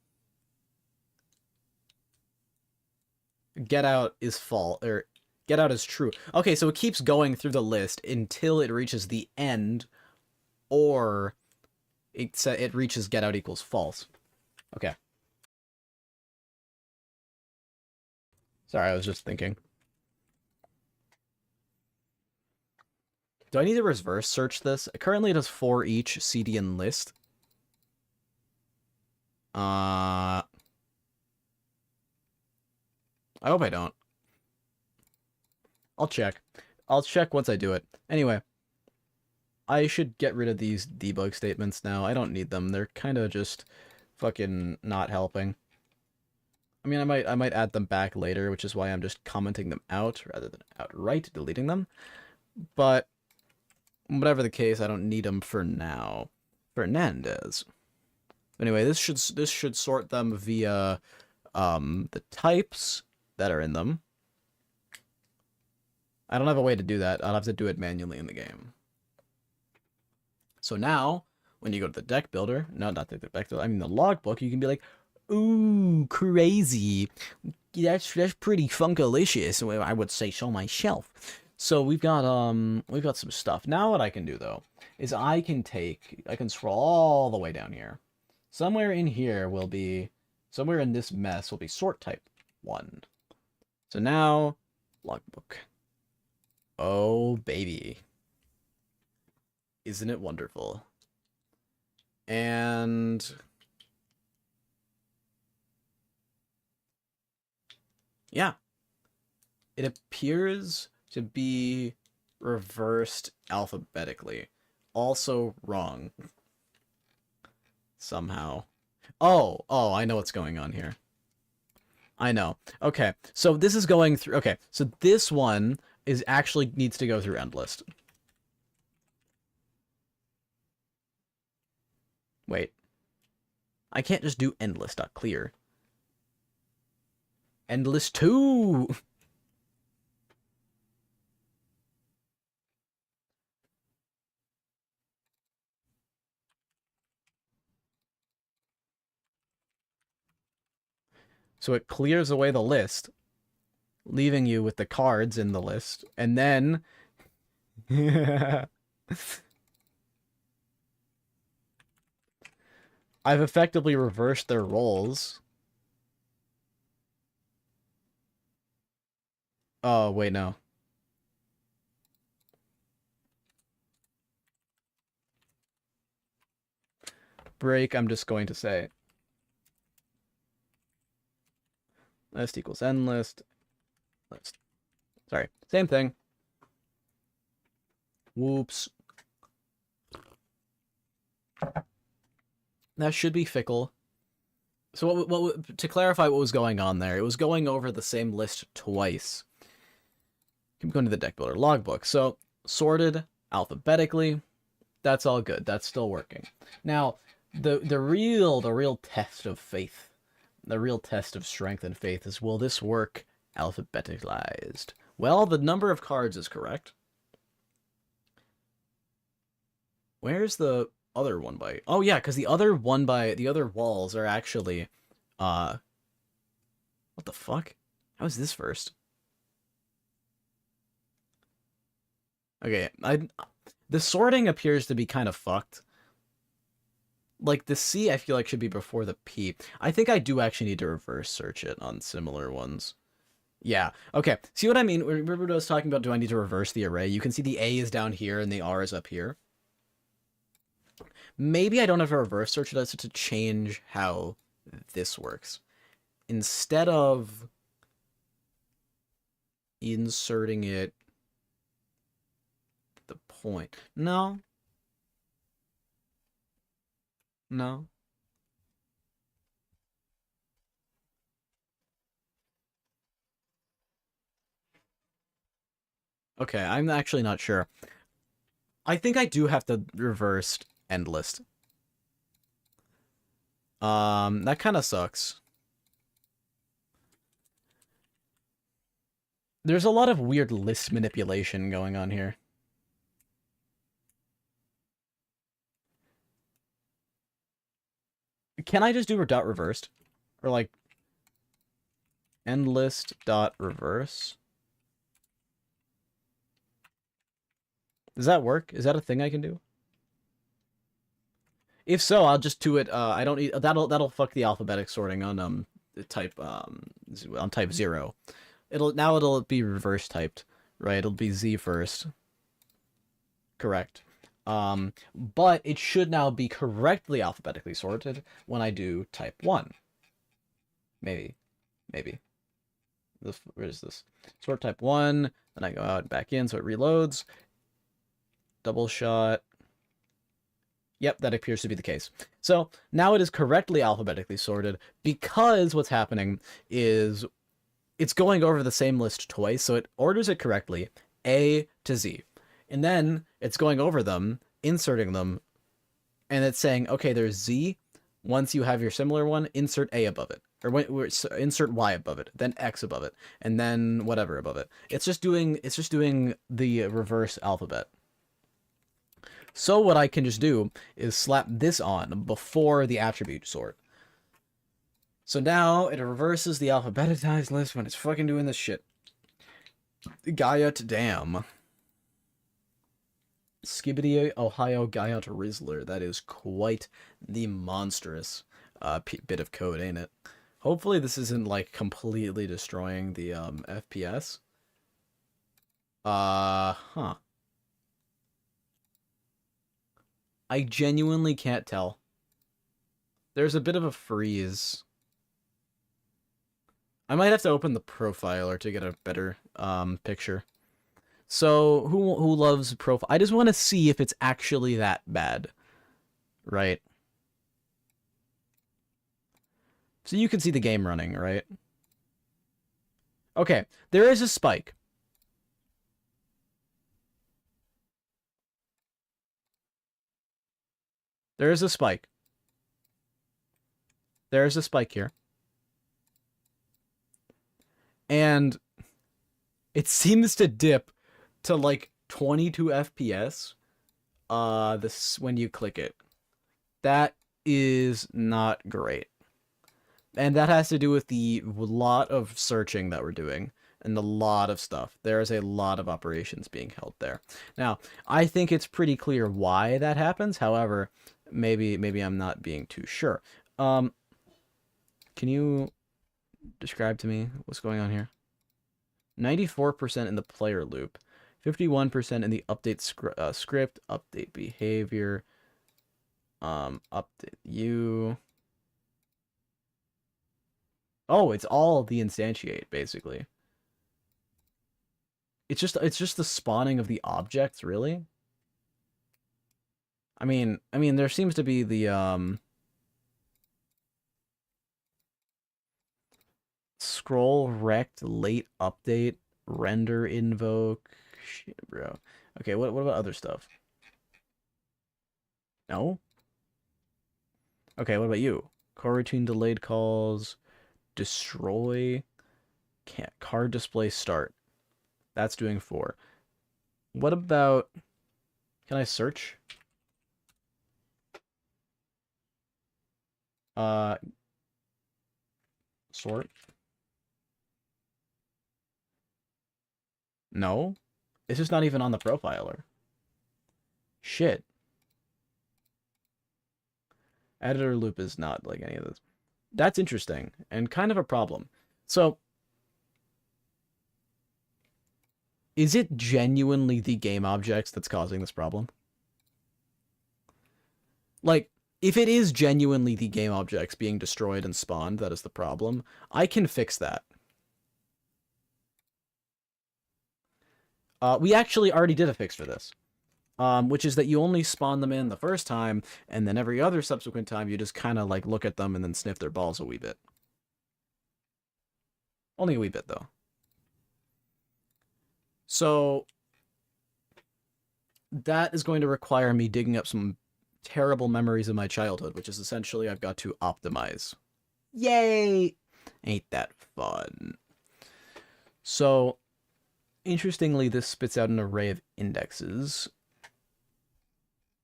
get out is false, or get out is true. Okay, so it keeps going through the list until it reaches the end, or it reaches get out equals false. Okay. Sorry, I was just thinking. Do I need to reverse search this? Currently it does for each CD and list. I hope I don't. I'll check. I'll check once I do it. Anyway, I should get rid of these debug statements now. I don't need them. They're kind of just fucking not helping. I mean, I might add them back later, which is why I'm just commenting them out rather than outright deleting them. But whatever the case, I don't need them for now. Fernandez. Anyway, this should sort them via the types that are in them. I don't have a way to do that. I'll have to do it manually in the game. So now, when you go to the deck builder, no, not the deck builder, I mean the logbook, you can be like, ooh, crazy. That's pretty funkalicious. I would say so myself. So we've got some stuff. Now what I can do though is I can scroll all the way down here. Somewhere in here will be, somewhere in this mess will be sort type 1. So now, logbook. Oh, baby. Isn't it wonderful? And yeah, it appears to be reversed alphabetically. Also wrong. Somehow. Oh, I know what's going on here. I know. Okay, so this is going through... Okay, so this one is actually needs to go through endlist. Wait. I can't just do endless.clear. Endless 2! So it clears away the list, leaving you with the cards in the list, and then... I've effectively reversed their roles. Oh, wait, no. Break, I'm just going to say list equals end list. Sorry, same thing. Whoops. That should be fickle. So what to clarify what was going on there, it was going over the same list twice. Keep going to the deck builder logbook. So sorted alphabetically. That's all good. That's still working. Now, the real test of faith The real test of strength and faith is, will this work alphabetized? Well, the number of cards is correct. Where's the other one by? Oh yeah, because the other walls are actually, uh, what the fuck? How is this first? Okay, the sorting appears to be kind of fucked. Like, the C, I feel like, should be before the P. I think I do actually need to reverse search it on similar ones. Yeah, okay. See what I mean? Remember what I was talking about, do I need to reverse the array? You can see the A is down here and the R is up here. Maybe I don't have to reverse search it to change how this works. Instead of inserting it the point. No. No. Okay, I'm actually not sure. I think I do have to reverse end list. That kind of sucks. There's a lot of weird list manipulation going on here. Can I just do dot reversed? Or like end list dot reverse? Does that work? Is that a thing I can do? If so, I'll just do it. I don't need that'll fuck the alphabetic sorting on type on type 0. It'll be reverse typed, right? It'll be Z first. Correct. But it should now be correctly alphabetically sorted when I do type 1. Maybe. Where is this? Sort type 1, then I go out and back in so it reloads. Double shot. Yep, that appears to be the case. So now it is correctly alphabetically sorted because what's happening is it's going over the same list twice, so it orders it correctly, A to Z. And then it's going over them, inserting them, and it's saying, okay, there's Z. Once you have your similar one, insert A above it. Or insert Y above it, then X above it, and then whatever above it. It's just doing the reverse alphabet. So what I can just do is slap this on before the attribute sort. So now it reverses the alphabetized list when it's fucking doing this shit. Guyot damn. Skibbity Ohio Guyot Rizzler. That is quite the monstrous bit of code, ain't it? Hopefully this isn't like completely destroying the FPS. Huh. I genuinely can't tell. There's a bit of a freeze. I might have to open the profiler to get a better picture. So, who loves profile? I just want to see if it's actually that bad. Right? So you can see the game running, right? Okay, there is a spike. There is a spike. There is a spike here. And it seems to dip to like 22 FPS this when you click it. That is not great. And that has to do with the lot of searching that we're doing and the lot of stuff. There is a lot of operations being held there. Now, I think it's pretty clear why that happens. However, maybe I'm not being too sure. Can you describe to me what's going on here? 94% in the player loop, 51% in the update script, update behavior, update you. Oh, it's all the instantiate basically. It's just the spawning of the objects, really. I mean, there seems to be the scroll rect late update render invoke. Shit, bro. Okay, what about other stuff? No. Okay, what about you? Coroutine delayed calls. destroy, can't, card display start. That's doing 4. What about, can I search? Uh, sort? No? It's just not even on the profiler. Shit. Editor loop is not like any of this. That's interesting and kind of a problem. So, is it genuinely the game objects that's causing this problem? Like, if it is genuinely the game objects being destroyed and spawned that is the problem, I can fix that. We actually already did a fix for this. Which is that you only spawn them in the first time, and then every other subsequent time you just kind of like look at them and then sniff their balls a wee bit. Only a wee bit, though. So that is going to require me digging up some terrible memories of my childhood, which is essentially I've got to optimize. Yay! Ain't that fun. So, interestingly, this spits out an array of indexes.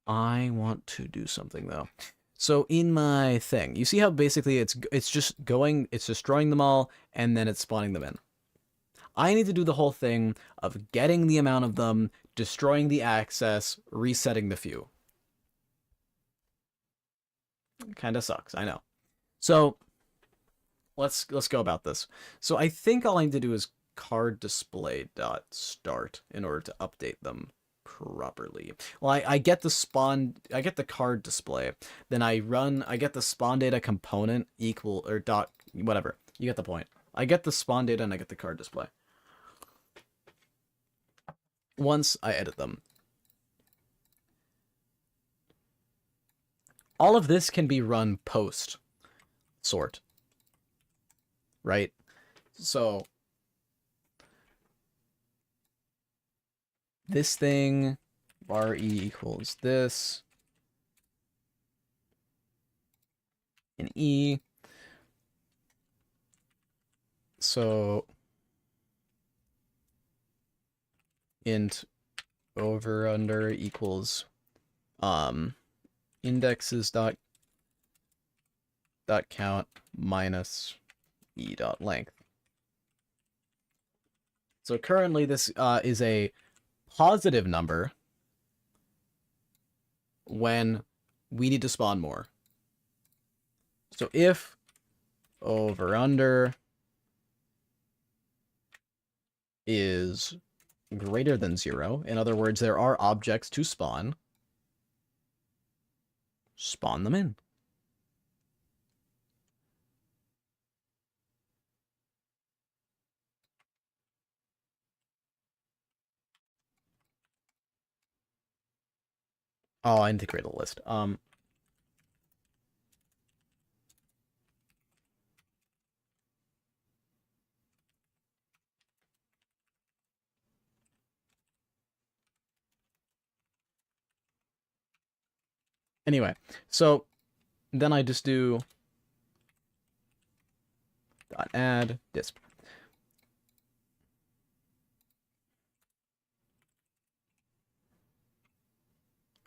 I want to do something, though. So in my thing, you see how basically it's just going, it's destroying them all, and then it's spawning them in. I need to do the whole thing of getting the amount of them, destroying the access, resetting the few. Kind of sucks, I know. So let's go about this. So I think all I need to do is card display dot start in order to update them properly. Well, I get the spawn, I get the card display, then I get the spawn data component equal, or dot, whatever. You get the point. I get the spawn data and I get the card display. Once I edit them. All of this can be run post sort. Right? So this thing, var e equals this, in e. So int over under equals indexes dot count minus e dot length. So currently this is a positive number when we need to spawn more. So if over under is greater than 0, in other words, there are objects to spawn, spawn them in. Oh, I need to create a list. Anyway, so then I just do dot add disp.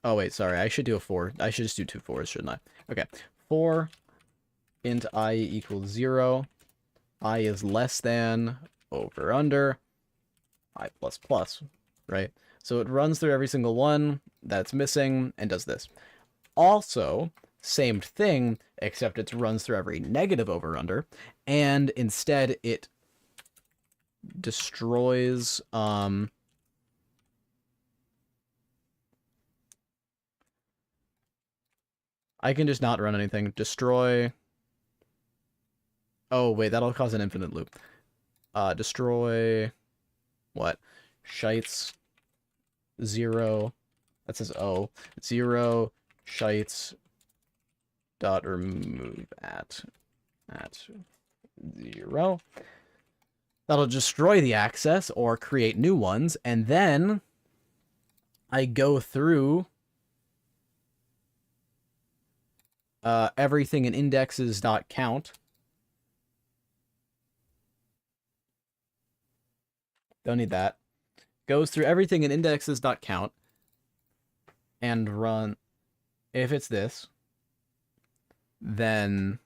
Oh wait, sorry, I should do a 4. I should just do 2 4s, shouldn't I? Okay, 4 int I equals 0. I is less than over under I plus plus, right? So it runs through every single one that's missing and does this. Also, same thing, except it runs through every negative over under, and instead it destroys I can just not run anything. Destroy. Oh wait, that'll cause an infinite loop. Destroy what? Shites 0. That says O. 0 shites dot remove at 0. That'll destroy the access or create new ones, and then I go through everything in indexes dot count Don't need that. Goes through everything in indexes.count and run. If it's this, then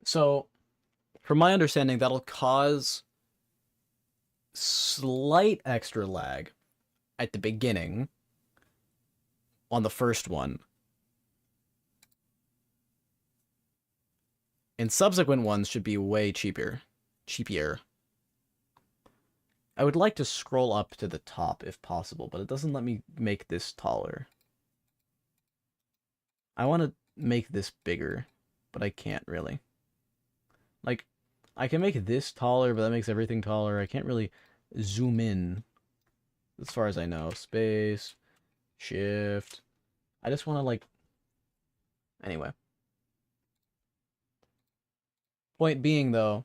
so from my understanding, that'll cause slight extra lag at the beginning on the first one. And subsequent ones should be way cheaper. Cheapier. I would like to scroll up to the top if possible, but it doesn't let me make this taller. I want to make this bigger, but I can't really. Like, I can make this taller, but that makes everything taller. I can't really zoom in, as far as I know. Space, shift. I just want to, like... Anyway. Point being, though...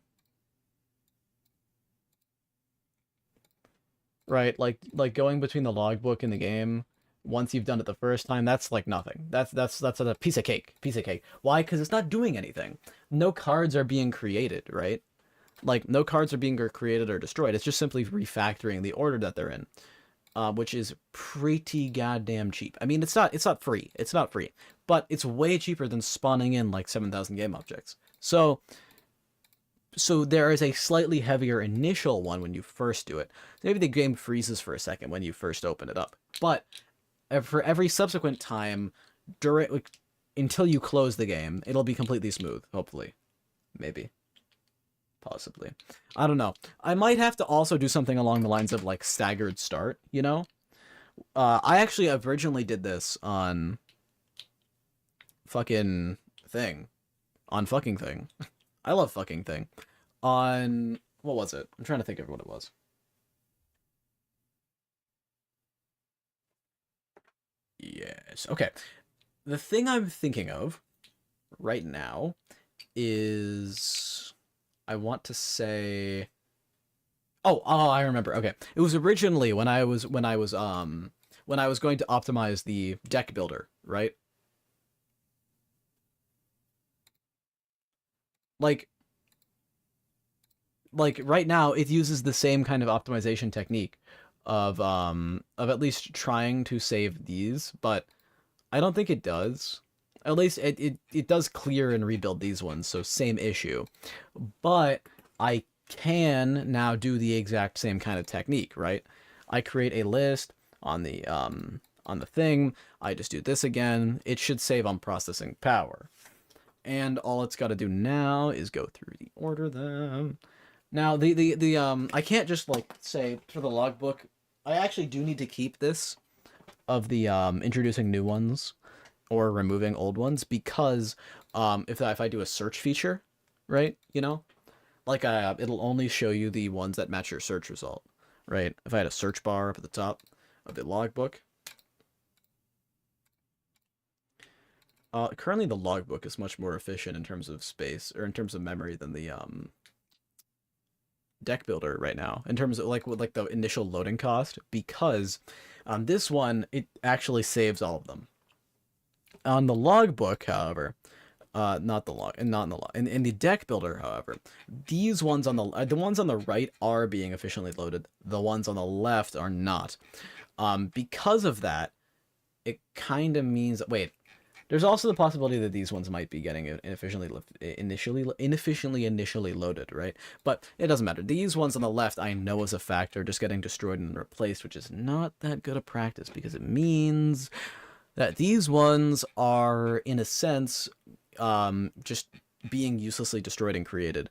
Right, like going between the logbook and the game, once you've done it the first time, that's like nothing. That's a piece of cake. Piece of cake. Why? Because it's not doing anything. No cards are being created, right? Like, no cards are being created or destroyed. It's just simply refactoring the order that they're in, which is pretty goddamn cheap. I mean, it's not free. It's not free, but it's way cheaper than spawning in like 7,000 game objects. So there is a slightly heavier initial one when you first do it. Maybe the game freezes for a second when you first open it up, but for every subsequent time, until you close the game, it'll be completely smooth. Hopefully, maybe. Possibly. I don't know. I might have to also do something along the lines of, like, staggered start, you know? I actually originally did this on fucking thing. On fucking thing. I love fucking thing. On... What was it? I'm trying to think of what it was. Yes. Okay. The thing I'm thinking of right now is... I want to say... Oh, I remember. Okay. It was originally when I was going to optimize the deck builder, right? Like right now it uses the same kind of optimization technique of at least trying to save these, but I don't think it does. At least it does clear and rebuild these ones, so same issue. But I can now do the exact same kind of technique, right? I create a list on the thing, I just do this again, it should save on processing power. And all it's got to do now is go through the order them. Now I can't just like say for the logbook, I actually do need to keep this of the introducing new ones or removing old ones, because if I do a search feature, right, you know, like it'll only show you the ones that match your search result, right? If I had a search bar up at the top of the logbook, currently the logbook is much more efficient in terms of space or in terms of memory than the deck builder right now, in terms of like the initial loading cost, because this one it actually saves all of them. On the logbook, however, not the log, and not in the log. In the deck builder, however, these ones on the ones on the right are being efficiently loaded. The ones on the left are not. Because of that, it kind of means wait. There's also the possibility that these ones might be getting inefficiently initially loaded, right? But it doesn't matter. These ones on the left, I know is a factor, just getting destroyed and replaced, which is not that good a practice, because it means that these ones are, in a sense, just being uselessly destroyed and created.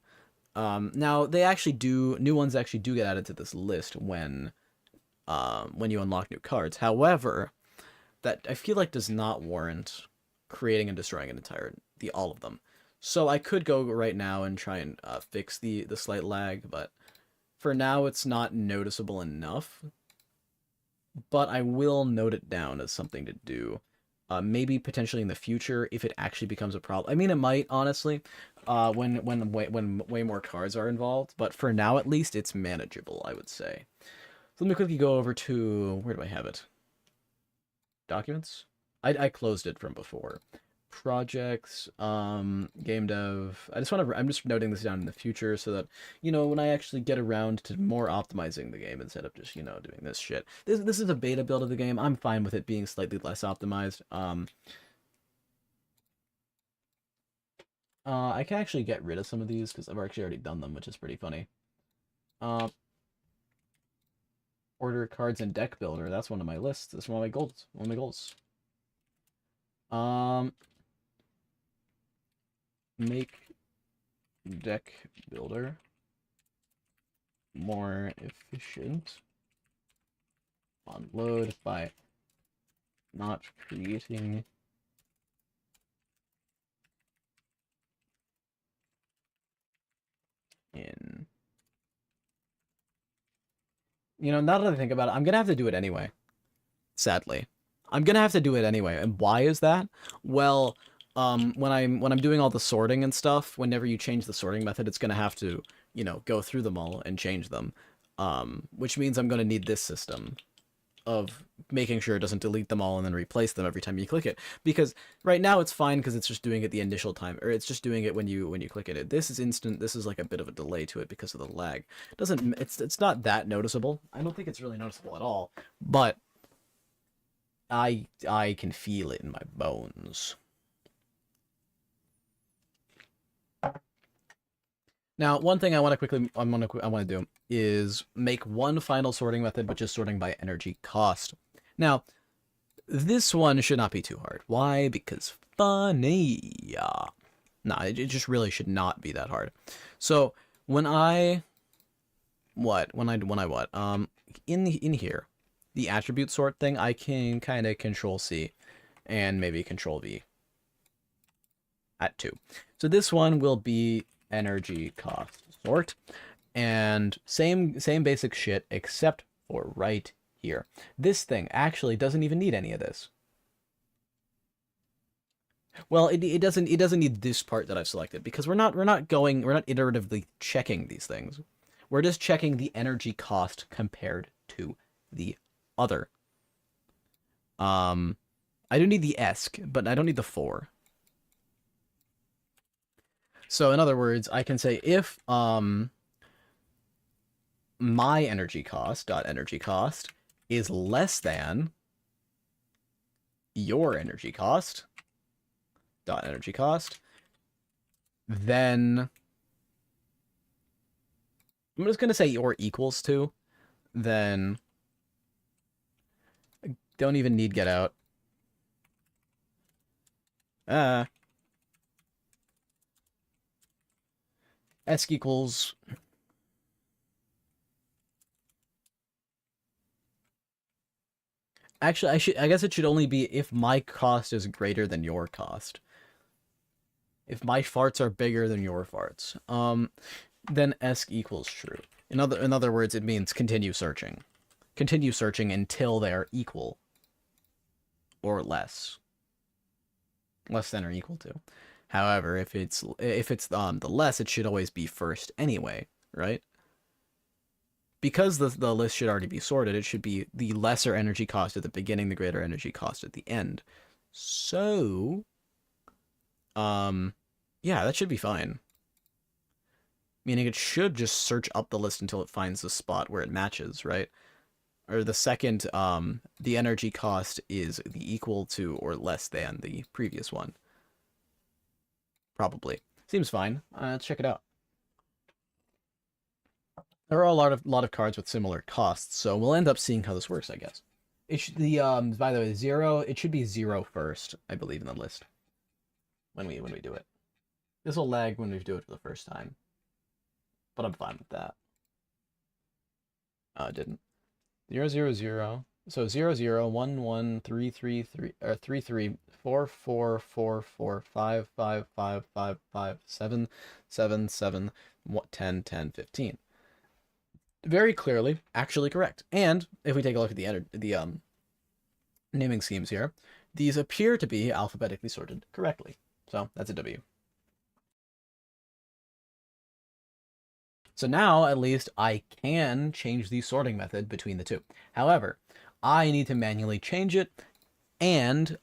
Now, new ones actually do get added to this list when you unlock new cards. However, that I feel like does not warrant creating and destroying all of them. So I could go right now and try and fix the slight lag, but for now it's not noticeable enough. But I will note it down as something to do. Maybe potentially in the future if it actually becomes a problem. I mean, it might honestly, when way more cards are involved. But for now, at least, it's manageable, I would say. So let me quickly go over to where do I have it? Documents. I closed it from before. Projects, game dev. I'm just noting this down in the future so that, when I actually get around to more optimizing the game instead of just, doing this shit. This is a beta build of the game. I'm fine with it being slightly less optimized. I can actually get rid of some of these because I've actually already done them, which is pretty funny. Uh, order cards and deck builder. That's one of my lists. That's one of my goals. One of my goals. Make deck builder more efficient on load by not creating in. Now that I think about it, I'm gonna have to do it anyway. Sadly, I'm gonna have to do it anyway. And why is that? Well, when I'm doing all the sorting and stuff, whenever you change the sorting method, it's gonna have to, go through them all and change them. Which means I'm gonna need this system of making sure it doesn't delete them all and then replace them every time you click it. Because right now it's fine because it's just doing it the initial time, or it's just doing it when you click it. This is instant. This is like a bit of a delay to it because of the lag. It's not that noticeable. I don't think it's really noticeable at all. But I can feel it in my bones. Now, one thing I want to do is make one final sorting method, which is sorting by energy cost. Now, this one should not be too hard. Why? Because funny. Nah, it just really should not be that hard. So when I in here, the attribute sort thing, I can kind of Control C and maybe Control V at 2. So this one will be energy cost sort, and same basic shit except for right here. This thing actually doesn't even need any of this. Well, it doesn't need this part that I've selected because we're not iteratively checking these things. We're just checking the energy cost compared to the other. I do need the esc, but I don't need the for. So in other words, I can say if my energy cost is less than your energy cost, then I'm just going to say your equals to, then don't even need get out. Esc equals actually I guess it should only be if my cost is greater than your cost. If my farts are bigger than your farts. Then esc equals true. In other words, it means continue searching. Continue searching until they are equal or less. Less than or equal to. However, if it's the less, it should always be first anyway, right? Because the list should already be sorted, it should be the lesser energy cost at the beginning, the greater energy cost at the end. So, yeah, that should be fine. Meaning it should just search up the list until it finds the spot where it matches, right? Or the second, the energy cost is the equal to or less than the previous one. Probably. Seems fine. Let's check it out. There are a lot of cards with similar costs, so we'll end up seeing how this works, I guess. It should, by the way, 0, it should be 0 first, I believe, in the list. When we do it. This will lag when we do it for the first time. But I'm fine with that. It didn't. 0, 0, 0. So 0, 0, 1, 1, 3, 3, 3, or 3, 3, 4, 4, 4, 4, 5, 5, 5, 5, 5, 7, 7, 7, 10, 10, 15. Very clearly, actually correct. And if we take a look at the naming schemes here, these appear to be alphabetically sorted correctly. So that's a W. So now, at least, I can change the sorting method between the two. However, I need to manually change it, and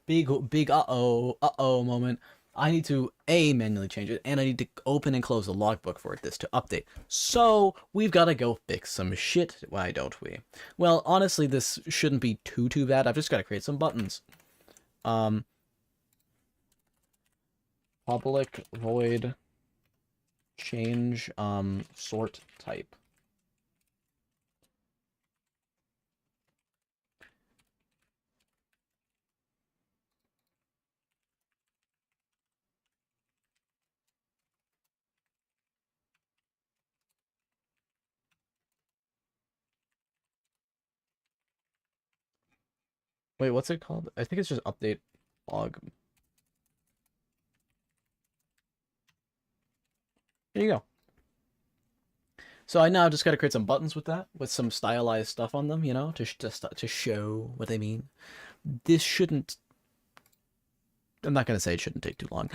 big uh-oh moment. I need to manually change it, and I need to open and close the logbook for this to update. So we've got to go fix some shit. Why don't we? Well, honestly, this shouldn't be too bad. I've just got to create some buttons. Public void change sort type. Wait, what's it called? I think it's just update log. There you go. So I now just got to create some buttons with that, with some stylized stuff on them, you know, to show what I mean. This shouldn't. I'm not gonna say it shouldn't take too long.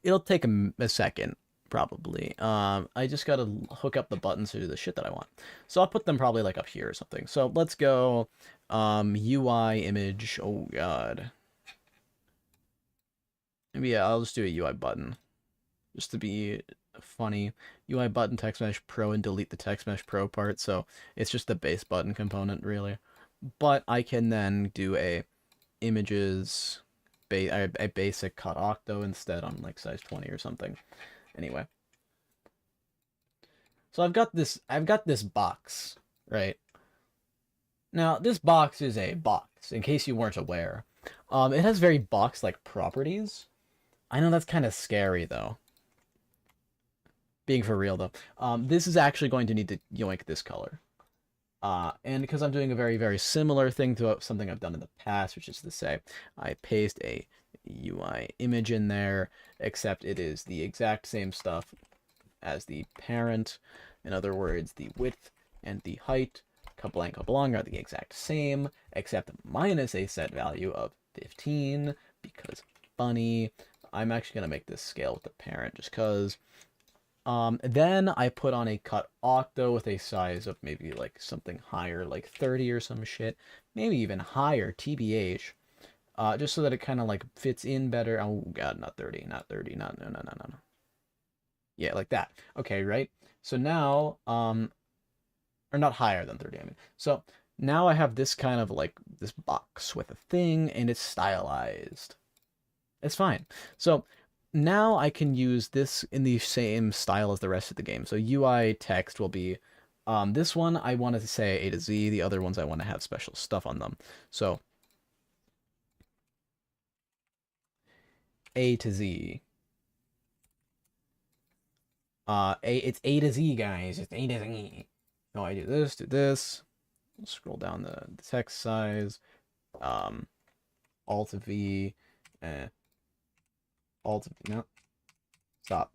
It'll take a second probably. I just gotta hook up the buttons to do the shit that I want. So I'll put them probably like up here or something. So let's go, UI image. Oh god. Maybe yeah, I'll just do a UI button, just to be funny. UI button text mesh pro and delete the text mesh pro part. So it's just the base button component really. But I can then do a images a basic cut octo instead on like size 20 or something. Anyway. So I've got this box, right? Now, this box is a box, in case you weren't aware. It has very box-like properties. I know that's kind of scary, though. Being for real, though. This is actually going to need to yoink this color. And because I'm doing a very similar thing to something I've done in the past, which is to say, I paste a UI image in there, except it is the exact same stuff as the parent. In other words, the width and the height, kablang are the exact same, except minus a set value of 15, because funny. I'm actually going to make this scale with the parent, just because. Then I put on a cut octo with a size of maybe like something higher, like 30 or some shit, maybe even higher, TBH, just so that it kind of like fits in better. Oh god, not 30, no. Yeah, like that. Okay, right? So now, or not higher than 30, I mean. So now I have this kind of like this box with a thing, and it's stylized. It's fine. So now I can use this in the same style as the rest of the game. So UI text will be, this one I want to say A to Z, the other ones I want to have special stuff on them. So A to Z. It's A to Z, guys. It's A to Z. No, I do this. Scroll down the text size. Alt V. Alt V. No. Stop.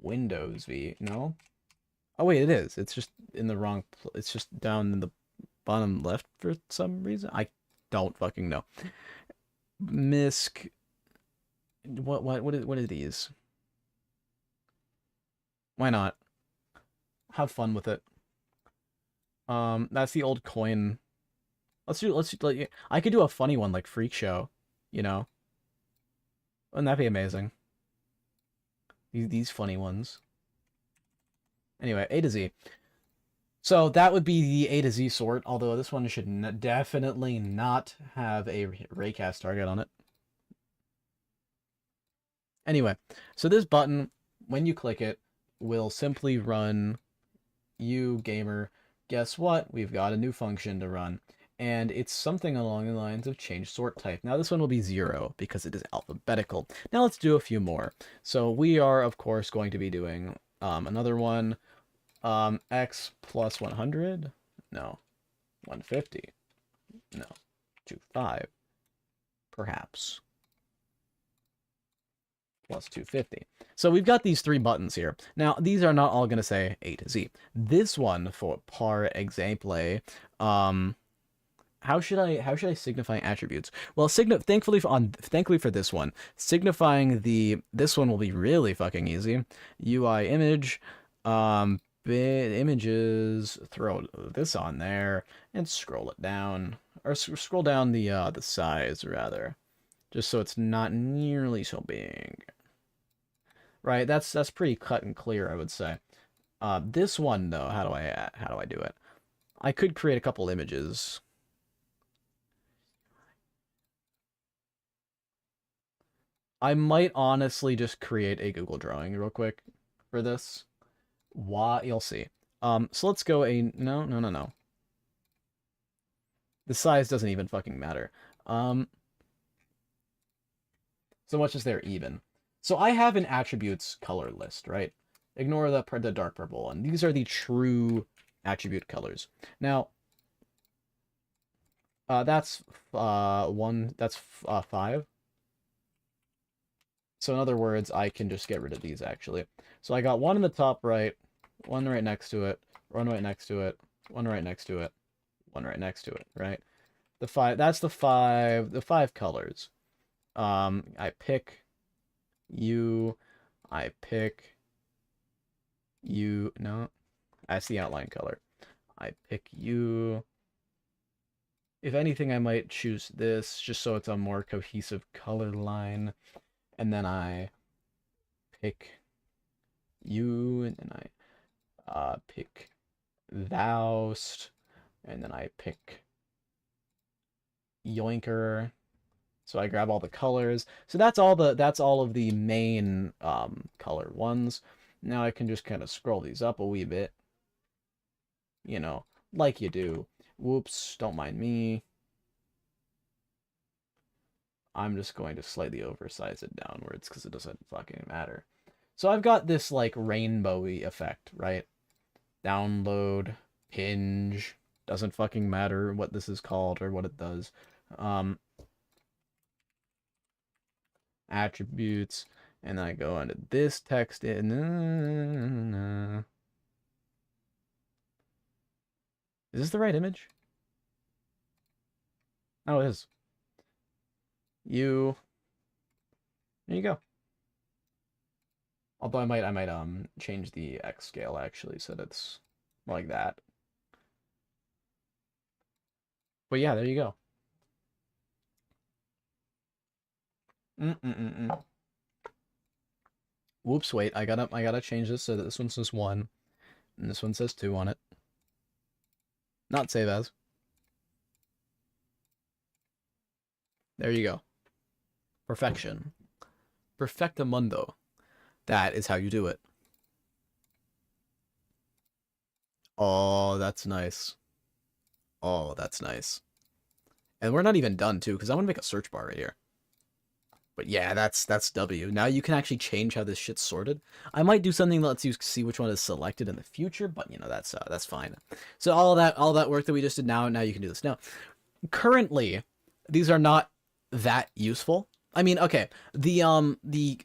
Windows V. No. Oh wait, it is. It's just in the wrong. It's just down in the bottom left for some reason. I don't fucking know. Misc. What are these? Why not? Have fun with it. That's the old coin. Like, I could do a funny one like Freak Show, you know? Wouldn't that be amazing? These funny ones. Anyway, A to Z. So that would be the A to Z sort, although this one should definitely not have a raycast target on it. Anyway, so this button, when you click it, will simply run you gamer. Guess what? We've got a new function to run. And it's something along the lines of change sort type. Now this one will be 0 because it is alphabetical. Now let's do a few more. So we are, of course, going to be doing another one. X plus 100? No. 150? No. 25? Perhaps. Plus 250. So we've got these three buttons here. Now, these are not all going to say A to Z. This one, for par exemple, how should I signify attributes? Well, thankfully for this one, signifying this one will be really fucking easy. UI image, images, throw this on there and scroll it down, or scroll down the size rather, just so it's not nearly so big. Right, that's pretty cut and clear, I would say. This one though, how do I do it? I could create a couple images. I might honestly just create a Google drawing real quick for this. Why, you'll see. So let's go no. The size doesn't even fucking matter. So much as they're even. So I have an attributes color list, right? Ignore the dark purple, and these are the true attribute colors. Now, that's one. That's 5. So in other words, I can just get rid of these actually. So I got one in the top right, one right next to it, one right next to it, one right next to it, one right next to it, right? The 5, that's the five colors. I pick you, I pick you, no, that's the outline color. I pick you. If anything, I might choose this just so it's a more cohesive color line. And then I pick you, and then I pick Thoust, and then I pick Yoinker. So I grab all the colors. So that's all of the main color ones. Now I can just kind of scroll these up a wee bit, you know, like you do. Whoops, don't mind me. I'm just going to slightly oversize it downwards because it doesn't fucking matter. So I've got this like rainbowy effect, right? Download, hinge, doesn't fucking matter what this is called or what it does. Attributes, and then I go into this text in. Is this the right image? Oh, it is. There you go. Although I might change the X scale actually so that it's like that. But yeah, there you go. Whoops, wait, I gotta change this so that this one says 1 and this one says 2 on it. Not save as. There you go. Perfection. Perfectamundo. That is how you do it. Oh, that's nice. Oh, that's nice. And we're not even done, too, because I want to make a search bar right here. But yeah, that's W. Now you can actually change how this shit's sorted. I might do something that lets you see which one is selected in the future, but, you know, that's fine. So all that work that we just did now you can do this. Now, currently, these are not that useful. I mean, okay, the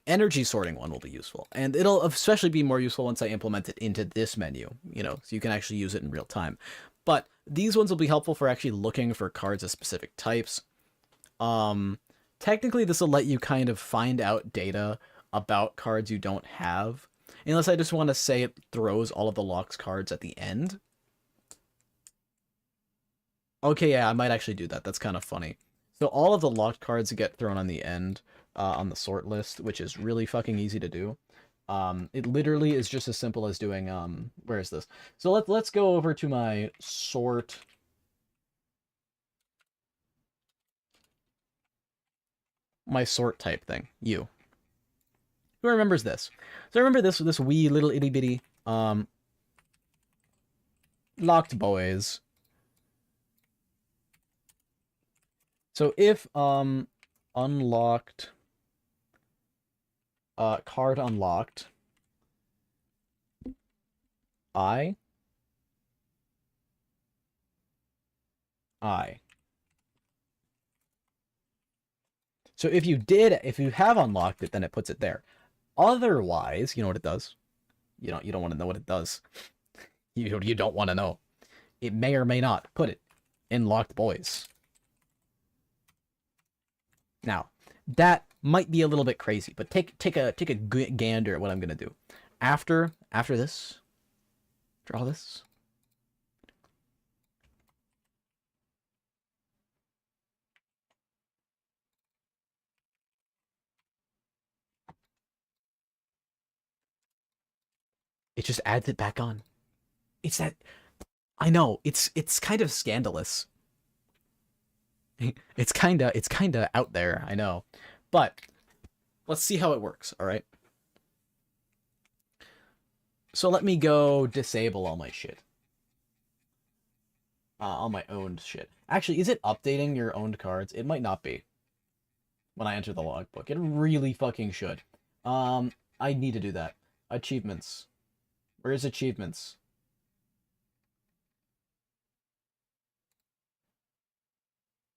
energy sorting one will be useful, and it'll especially be more useful once I implement it into this menu, you know, so you can actually use it in real time. But these ones will be helpful for actually looking for cards of specific types. Technically, this will let you kind of find out data about cards you don't have, unless I just want to say it throws all of the locked cards at the end. Okay, yeah, I might actually do that. That's kind of funny. So all of the locked cards get thrown on the end on the sort list, which is really fucking easy to do. It literally is just as simple as doing where is this? So let's go over to my sort. My sort type thing. You. Who remembers this? So I remember this wee little itty bitty locked boys. So if unlocked card unlocked I So if you have unlocked it, then it puts it there. Otherwise, you know what it does? You don't want to know what it does. You don't want to know. It may or may not put it in Locked Boys. Now, that might be a little bit crazy, but take a gander at what I'm gonna do. After this, draw this. It just adds it back on. It's that I know, it's kind of scandalous. It's kinda out there, I know. But let's see how it works, alright? So let me go disable all my shit. All my owned shit. Actually, is it updating your owned cards? It might not be. When I enter the logbook. It really fucking should. I need to do that. Achievements. Where's achievements?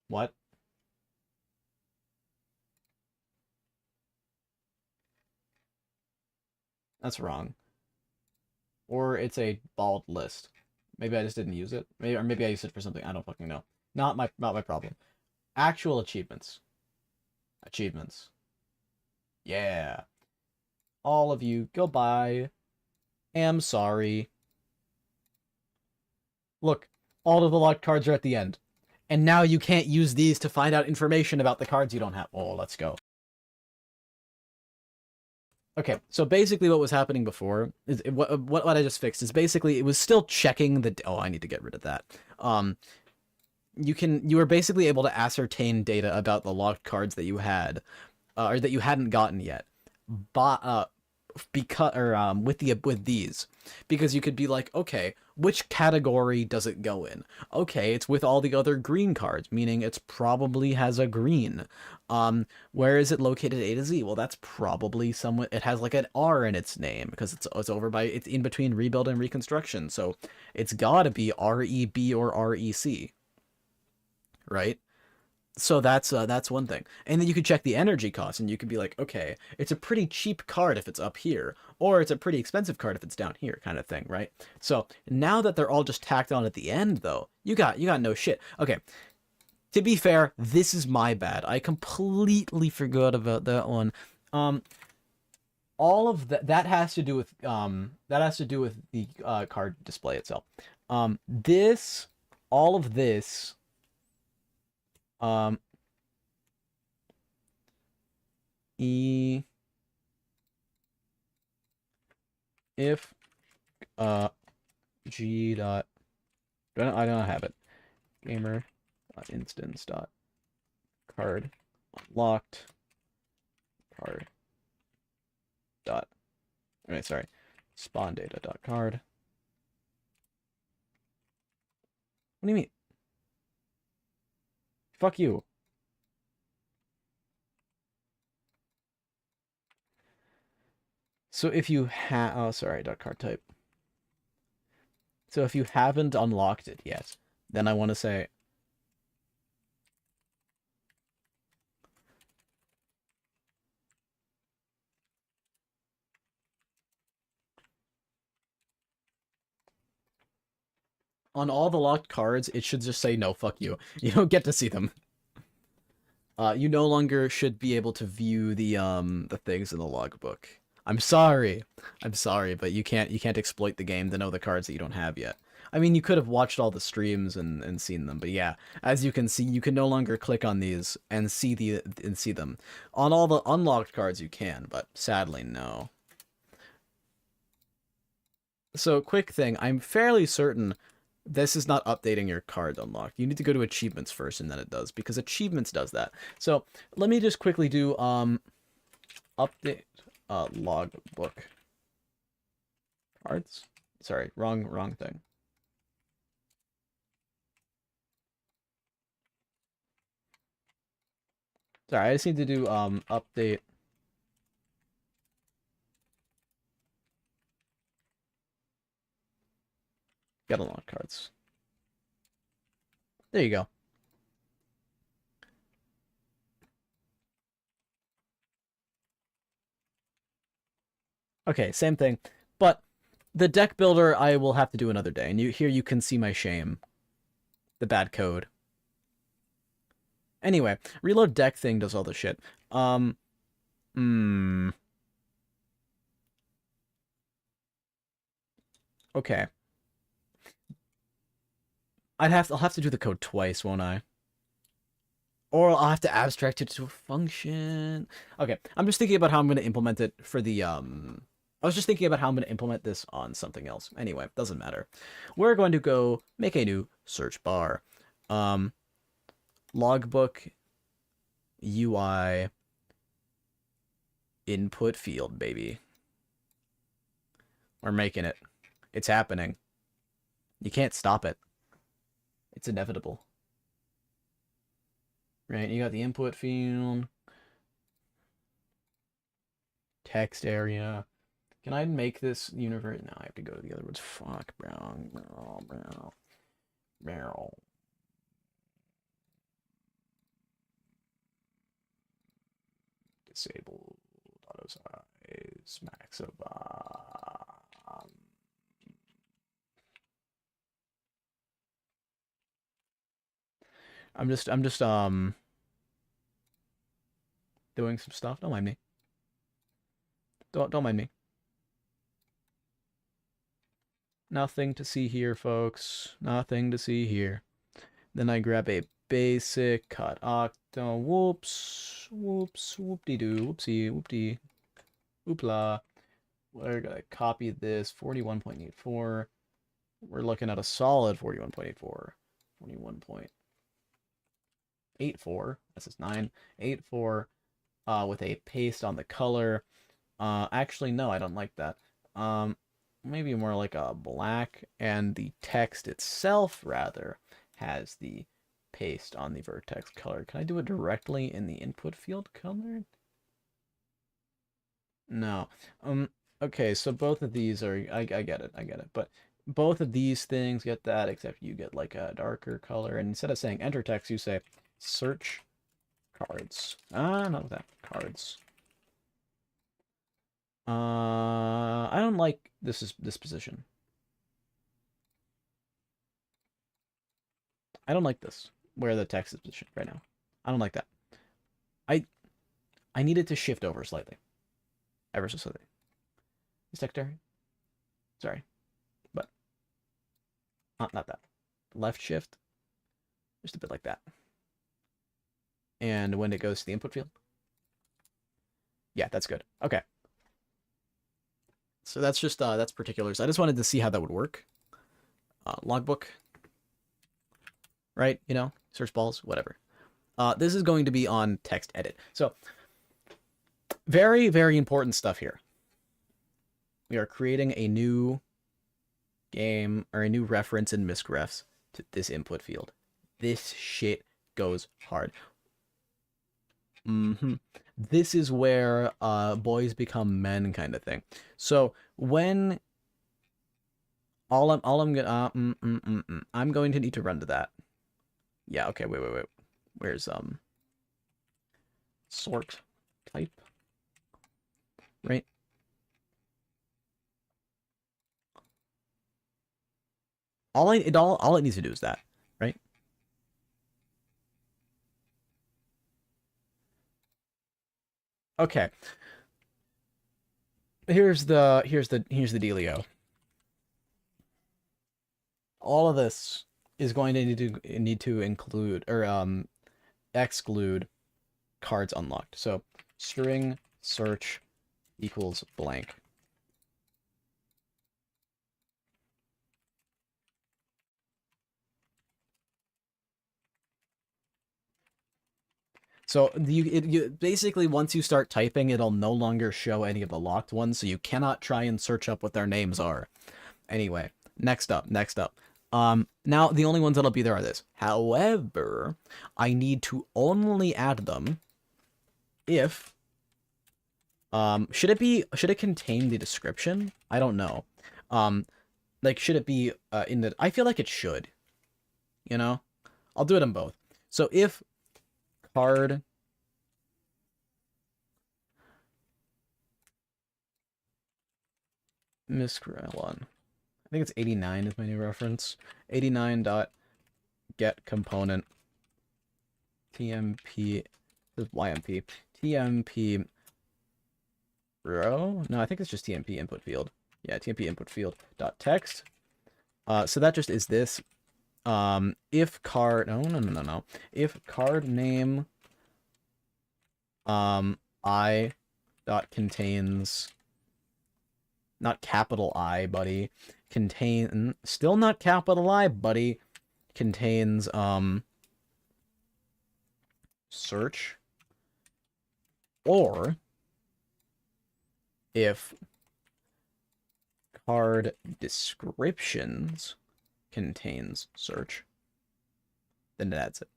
What? That's wrong. Or it's a bald list. Maybe I just didn't use it. Maybe I used it for something. I don't fucking know. Not my problem. Actual achievements. Achievements. Yeah. All of you, goodbye. Am sorry. Look, all of the locked cards are at the end. And now you can't use these to find out information about the cards you don't have. Oh, let's go. Okay, so basically what was happening before is what I just fixed is basically it was still checking the I need to get rid of that. You were basically able to ascertain data about the locked cards that you had or that you hadn't gotten yet. But with these, because you could be like, okay, which category does it go in? Okay, it's with all the other green cards, meaning it's probably has a green. Where is it located A to Z? Well, that's probably somewhat. It has like an R in its name because it's in between rebuild and reconstruction, so it's gotta be REB or REC, right? So that's one thing. And then you could check the energy cost and you could be like, okay, it's a pretty cheap card if it's up here, or it's a pretty expensive card if it's down here, kind of thing, right? So now that they're all just tacked on at the end though, you got no shit. Okay. To be fair, this is my bad. I completely forgot about that one. All of that has to do with the card display itself. This all of this Um, if G dot I don't have it. Gamer instance dot card unlocked card dot sorry, spawn data dot card. What do you mean? Fuck you. So if you sorry, dot card type. So if you haven't unlocked it yet, then I want to say on all the locked cards, it should just say no, fuck you. You don't get to see them. You no longer should be able to view the things in the logbook. I'm sorry, but you can't exploit the game to know the cards that you don't have yet. I mean, you could have watched all the streams and seen them, but yeah, as you can see, you can no longer click on these and see them. On all the unlocked cards, you can, but sadly, no. So, quick thing, I'm fairly certain this is not updating your card unlocked. You need to go to achievements first, and then it does, because achievements does that. So let me just quickly do update logbook cards. Sorry, wrong thing. Sorry, I just need to do update. Get unlock cards. There you go. Okay, same thing. But the deck builder I will have to do another day. And here you can see my shame. the bad code. Anyway, reload deck thing does all the shit. Hmm. Okay. I'll have to do the code twice, won't I? Or I'll have to abstract it to a function. Okay, I'm just thinking about how I'm going to implement it for the I was just thinking about how I'm going to implement this on something else. Anyway, doesn't matter. We're going to go make a new search bar. Um logbook UI input field, baby. We're making it. It's happening. You can't stop it. It's inevitable. Right, you got the input field, text area. Can I make this universe? No, I have to go to the other ones. Fuck, bro. Disabled auto size max of I'm just doing some stuff. Don't mind me. Don't mind me. Nothing to see here, folks. Nothing to see here. Then I grab a basic cut octo. Whoops. Whoops. Whoop-de-doo. Whoopsie. Whoop-de. Oopla. We're gonna copy this 41.84. We're looking at a solid 41.84. 41.84. This is 9. 84 with a paste on the color. Actually, no, I don't like that. Maybe more like a black, and the text itself, rather, has the paste on the vertex color. Can I do it directly in the input field color? No. Okay, so both of these are, I get it, but both of these things get that, except you get like a darker color, and instead of saying enter text, you say search cards. Not that. Cards. I don't like this position. I don't like this, where the text is positioned right now. I don't like that. I I need it to shift over slightly. Ever so slightly. Secretary? Sorry. But not that. Left shift. Just a bit like that. And when it goes to the input field. Yeah, that's good. Okay. So that's just that's particulars. I just wanted to see how that would work. Logbook. Right? You know, search balls, whatever. This is going to be on text edit. So very, very important stuff here. We are creating a new game or a new reference in misgrefs to this input field. This shit goes hard. This is where boys become men kind of thing. So when all I'm gonna I'm going to need to run to that. Yeah, okay, wait. Where's sort type? Right? All it needs to do is that, right? Okay. Here's the dealio. All of this is going to need to include or exclude cards unlocked. So string search equals blank. So you basically, once you start typing, it'll no longer show any of the locked ones, so you cannot try and search up what their names are. Anyway, next up. Now the only ones that'll be there are this. However, I need to only add them if should it contain the description? I don't know. Like should it be in the I feel like it should. You know? I'll do it in both. So if card miscreant one. I think it's 89 is my new reference. 89 dot get component tmp, this is ymp, tmp row? No, I think it's just tmp input field. Yeah, tmp input field dot text. So that just is this. If card, no. If card name, I dot contains, not capital I, buddy, contain, still not capital I, buddy, contains, search, or if card descriptions contains search, then that's it.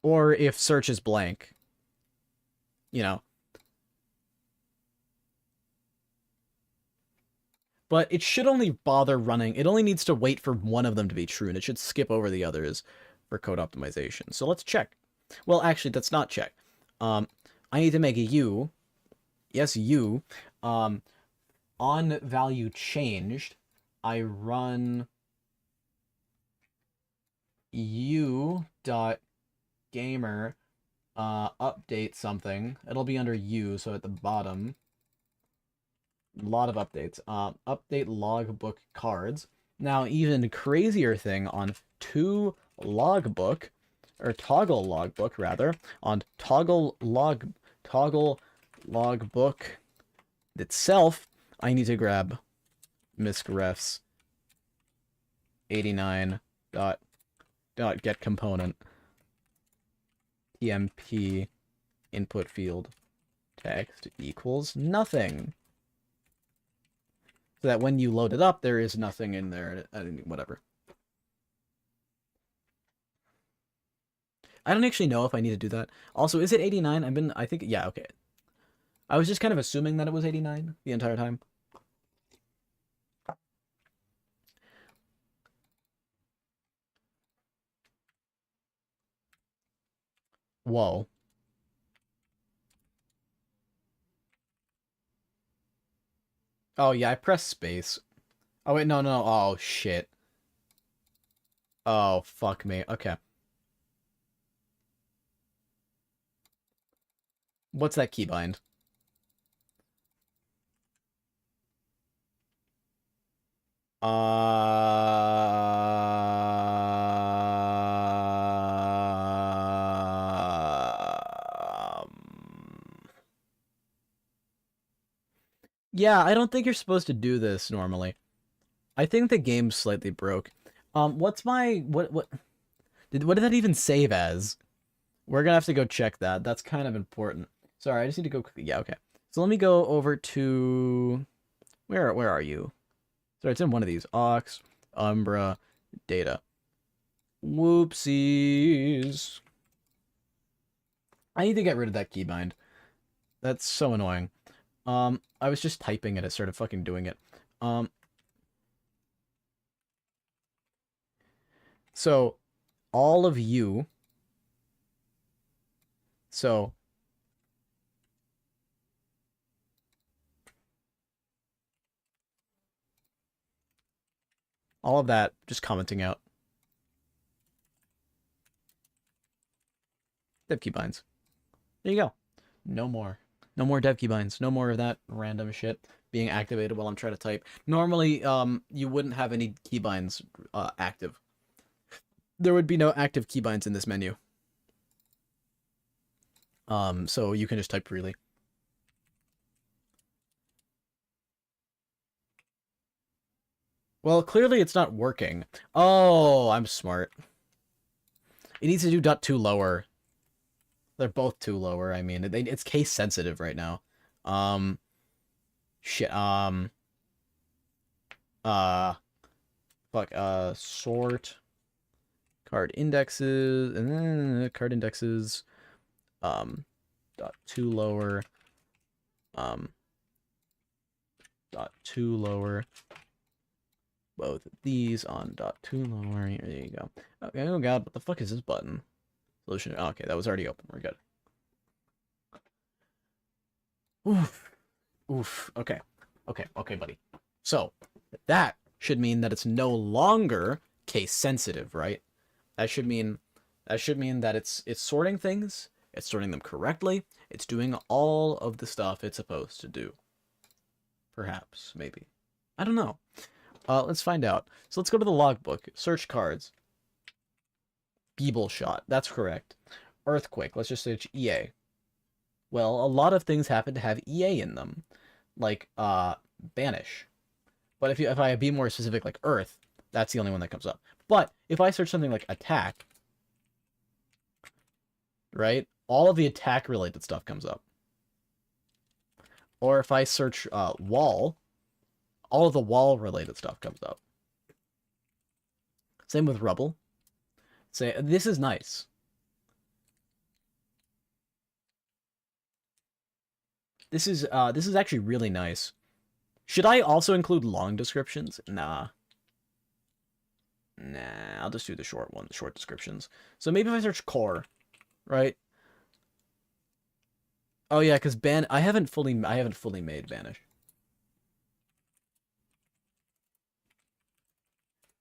Or if search is blank, you know. But it should only bother running. It only needs to wait for one of them to be true, and it should skip over the others for code optimization. So let's check. Well, actually, that's not check. I need to make a U. Yes, U. On value changed, I run U dot gamer update something. It'll be under U, so at the bottom. A lot of updates. Update logbook cards. Now, even crazier thing on toggle logbook rather, on toggle logbook itself, I need to grab miscrefs 89 dot get component tmp input field text equals nothing. So that when you load it up, there is nothing in there, whatever. I don't actually know if I need to do that. Also, is it 89? I think, yeah, okay. I was just kind of assuming that it was 89 the entire time. Whoa. Oh, yeah, I pressed space. Oh, wait, no. Oh, shit. Oh, fuck me. Okay. What's that keybind? Yeah, I don't think you're supposed to do this normally. I think the game's slightly broke. What's my what did that even save as? We're gonna have to go check that. That's kind of important. Sorry, I just need to go quickly. Yeah, okay. So let me go over to where are you? Sorry, it's in one of these. Aux, Umbra, data. Whoopsies. I need to get rid of that keybind. That's so annoying. I was just typing and it started fucking doing it. So all of you. So all of that just commenting out. Dev keybinds. There you go. No more. No more dev keybinds. No more of that random shit being activated while I'm trying to type. Normally, you wouldn't have any keybinds active. There would be no active keybinds in this menu. So you can just type freely. Well, clearly it's not working. Oh, I'm smart. It needs to do .2 lower. They're both too lower. I mean, it's case sensitive right now. Shit. Sort card indexes and then card indexes. .2 lower. .2 lower. Both these on .2 lower. There you go. Okay. Oh god, what the fuck is this button? Solution. Oh, okay, that was already open. We're good. Oof. Oof. Okay. Okay, buddy. So, that should mean that it's no longer case sensitive, right? That should mean that it's sorting things, it's sorting them correctly, it's doing all of the stuff it's supposed to do. Perhaps, maybe. I don't know. Let's find out. So let's go to the logbook. Search cards. Beeble shot. That's correct. Earthquake. Let's just search EA. Well, a lot of things happen to have EA in them, like banish. But if I be more specific, like Earth, that's the only one that comes up. But if I search something like attack, right, all of the attack related stuff comes up. Or if I search wall, all of the wall related stuff comes up. Same with rubble. Say this is nice. This is actually really nice. Should I also include long descriptions? Nah. Nah, I'll just do the short one, the short descriptions. So maybe if I search core, right? Oh yeah, because I haven't fully made banish.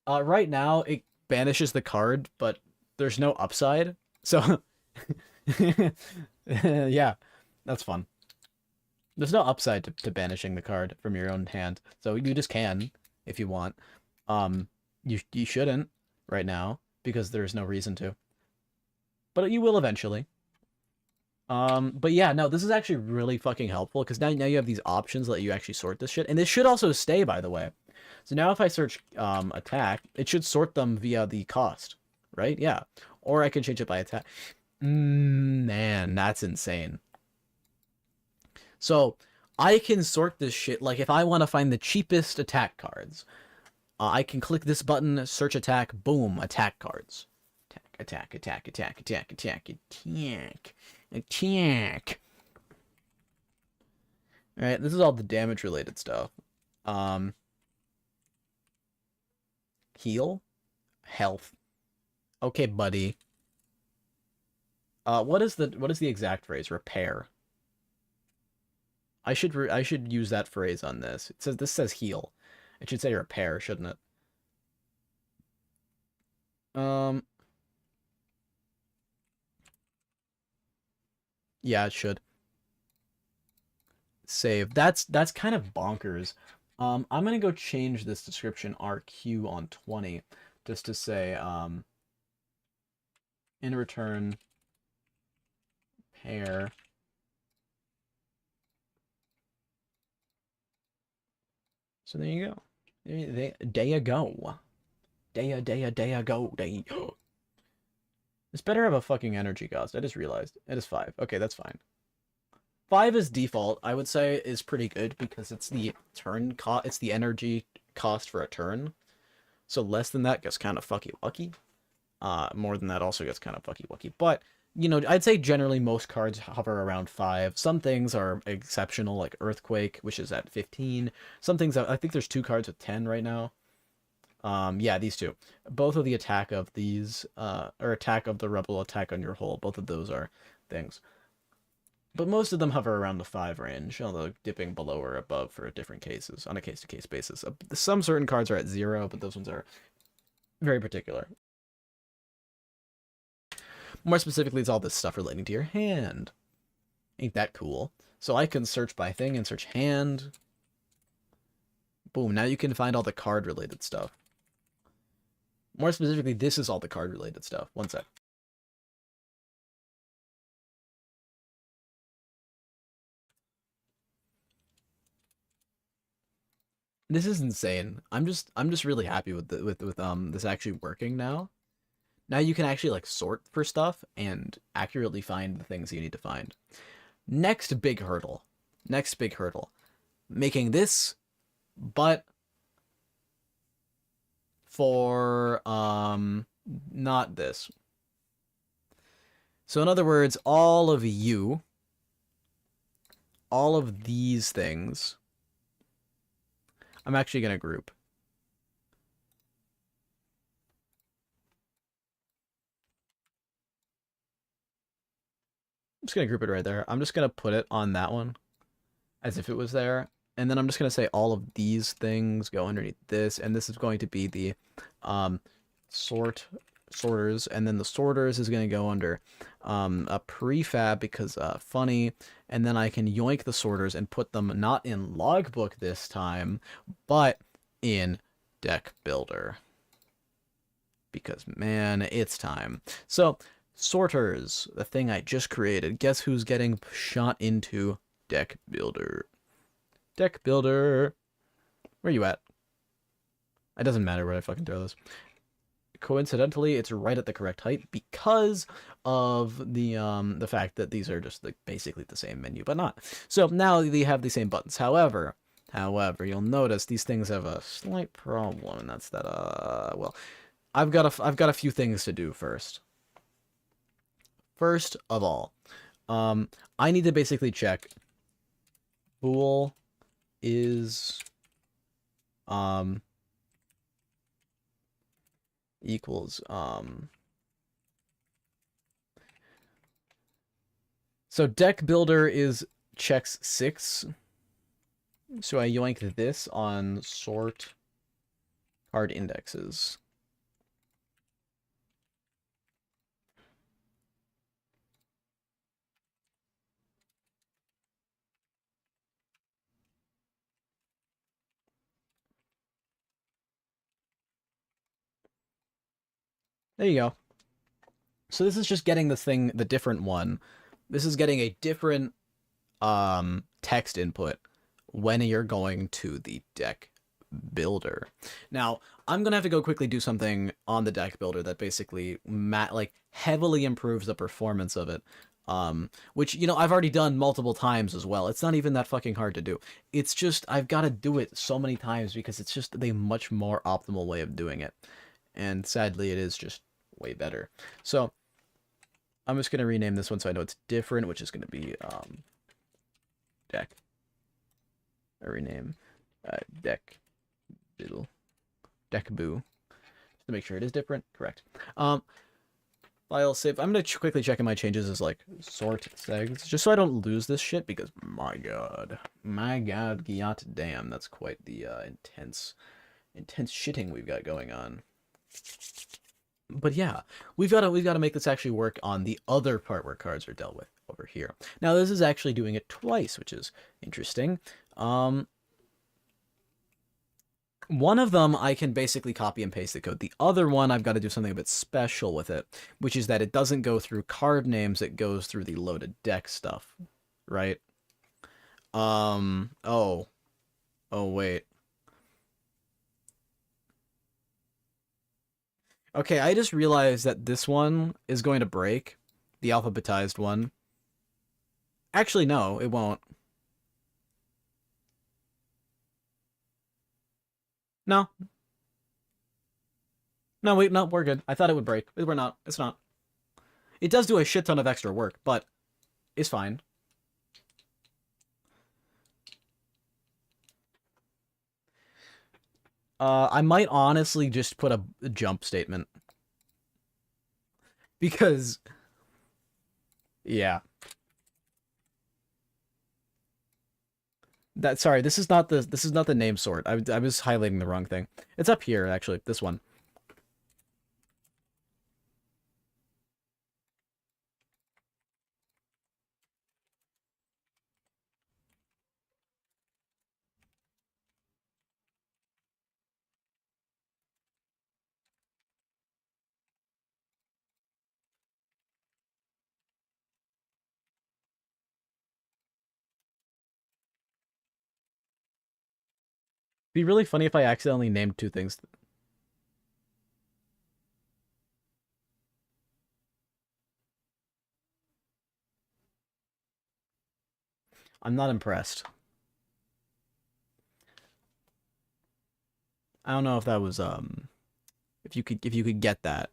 Right now it banishes the card, but there's no upside. So yeah, that's fun. There's no upside to banishing the card from your own hand. So you just can if you want. You shouldn't right now because there's no reason to. But you will eventually. But yeah, no, this is actually really fucking helpful because now you have these options that let you actually sort this shit. And this should also stay, by the way. So now if I search attack, it should sort them via the cost, right? Yeah. Or I can change it by attack. Man, that's insane. So I can sort this shit. Like if I want to find the cheapest attack cards, I can click this button, search attack, boom, attack cards. Attack, attack, attack, attack, attack, attack, attack. All right, this is all the damage related stuff. Heal, health. Okay, buddy. What is the exact phrase? Repair. I should use that phrase on this. This says heal. It should say repair, shouldn't it? Yeah, it should. Save. That's kind of bonkers. I'm gonna go change this description RQ on 20 just to say in return pair. So there you go. There you go. There you go. Day. This better have a fucking energy cost. I just realized. It is 5. Okay, that's fine. 5 is default, I would say, is pretty good because it's the turn cost. It's the energy cost for a turn. So less than that gets kind of fucky wucky. More than that also gets kind of fucky wucky. But you know, I'd say generally most cards hover around 5. Some things are exceptional, like Earthquake, which is at 15. Some things I think there's 2 cards with 10 right now. Yeah, these two. Both of the attack of these, or attack of the rebel, attack on your hull. Both of those are things. But most of them hover around the 5 range, although dipping below or above for different cases, on a case-to-case basis. Some certain cards are at 0, but those ones are very particular. More specifically, it's all this stuff relating to your hand. Ain't that cool? So I can search by thing and search hand. Boom, now you can find all the card-related stuff. More specifically, this is all the card-related stuff. One sec. This is insane. I'm just really happy with this actually working now. Now you can actually like sort for stuff and accurately find the things you need to find. Next big hurdle. Next big hurdle. Making this, but for not this. So in other words, all of these things, I'm actually going to group. I'm just going to group it right there. I'm just going to put it on that one. as if it was there. And then I'm just going to say all of these things go underneath this, and this is going to be the um, sorters, and then the sorters is going to go under a prefab because funny, and then I can yoink the sorters and put them not in logbook this time, but in deck builder. Because, man, it's time. So, sorters, the thing I just created, guess who's getting shot into deck builder? Deck builder. Where you at? It doesn't matter where I fucking throw this. Coincidentally, it's right at the correct height because of the fact that these are just like basically the same menu, but not. So now they have the same buttons. However, you'll notice these things have a slight problem, and that's that well, I've got a few things to do first. First of all, I need to basically check bool is equals so deck builder is checks 6. So I yoink this on sort card indexes. There you go. So this is just getting the thing, the different one. This is getting a different text input when you're going to the deck builder. Now, I'm going to have to go quickly do something on the deck builder that basically like heavily improves the performance of it. Which, you know, I've already done multiple times as well. It's not even that fucking hard to do. It's just, I've got to do it so many times because it's just a much more optimal way of doing it. And sadly, it is just way better. So, I'm just going to rename this one so I know it's different, which is going to be, deck. I rename, deck, biddle, deck boo. Just to make sure it is different. Correct. File save. I'm going to quickly check in my changes as, like, sort segs, just so I don't lose this shit, because, my god, gyat damn, that's quite the, intense shitting we've got going on. But yeah, we've got to make this actually work on the other part where cards are dealt with over here. Now this is actually doing it twice, which is interesting. One of them I can basically copy and paste the code. The other one I've got to do something a bit special with it, which is that it doesn't go through card names, it goes through the loaded deck stuff, right? Oh wait. Okay, I just realized that this one is going to break, the alphabetized one. Actually, no, it won't. No. No, wait, no, we're good. I thought it would break. We're not. It's not. It does do a shit ton of extra work, but it's fine. I might honestly just put a jump statement. Because, yeah. Sorry, this is not the name sort. I was highlighting the wrong thing. It's up here, actually, this one. It'd be really funny if I accidentally named two things. I'm not impressed. I don't know if that was if you could get that.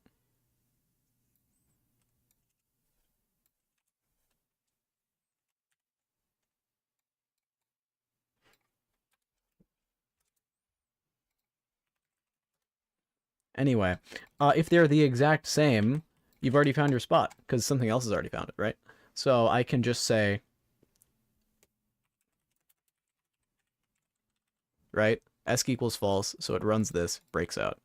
Anyway, if they're the exact same, you've already found your spot because something else has already found it, right? So I can just say right? Esc equals false, so it runs this, breaks out.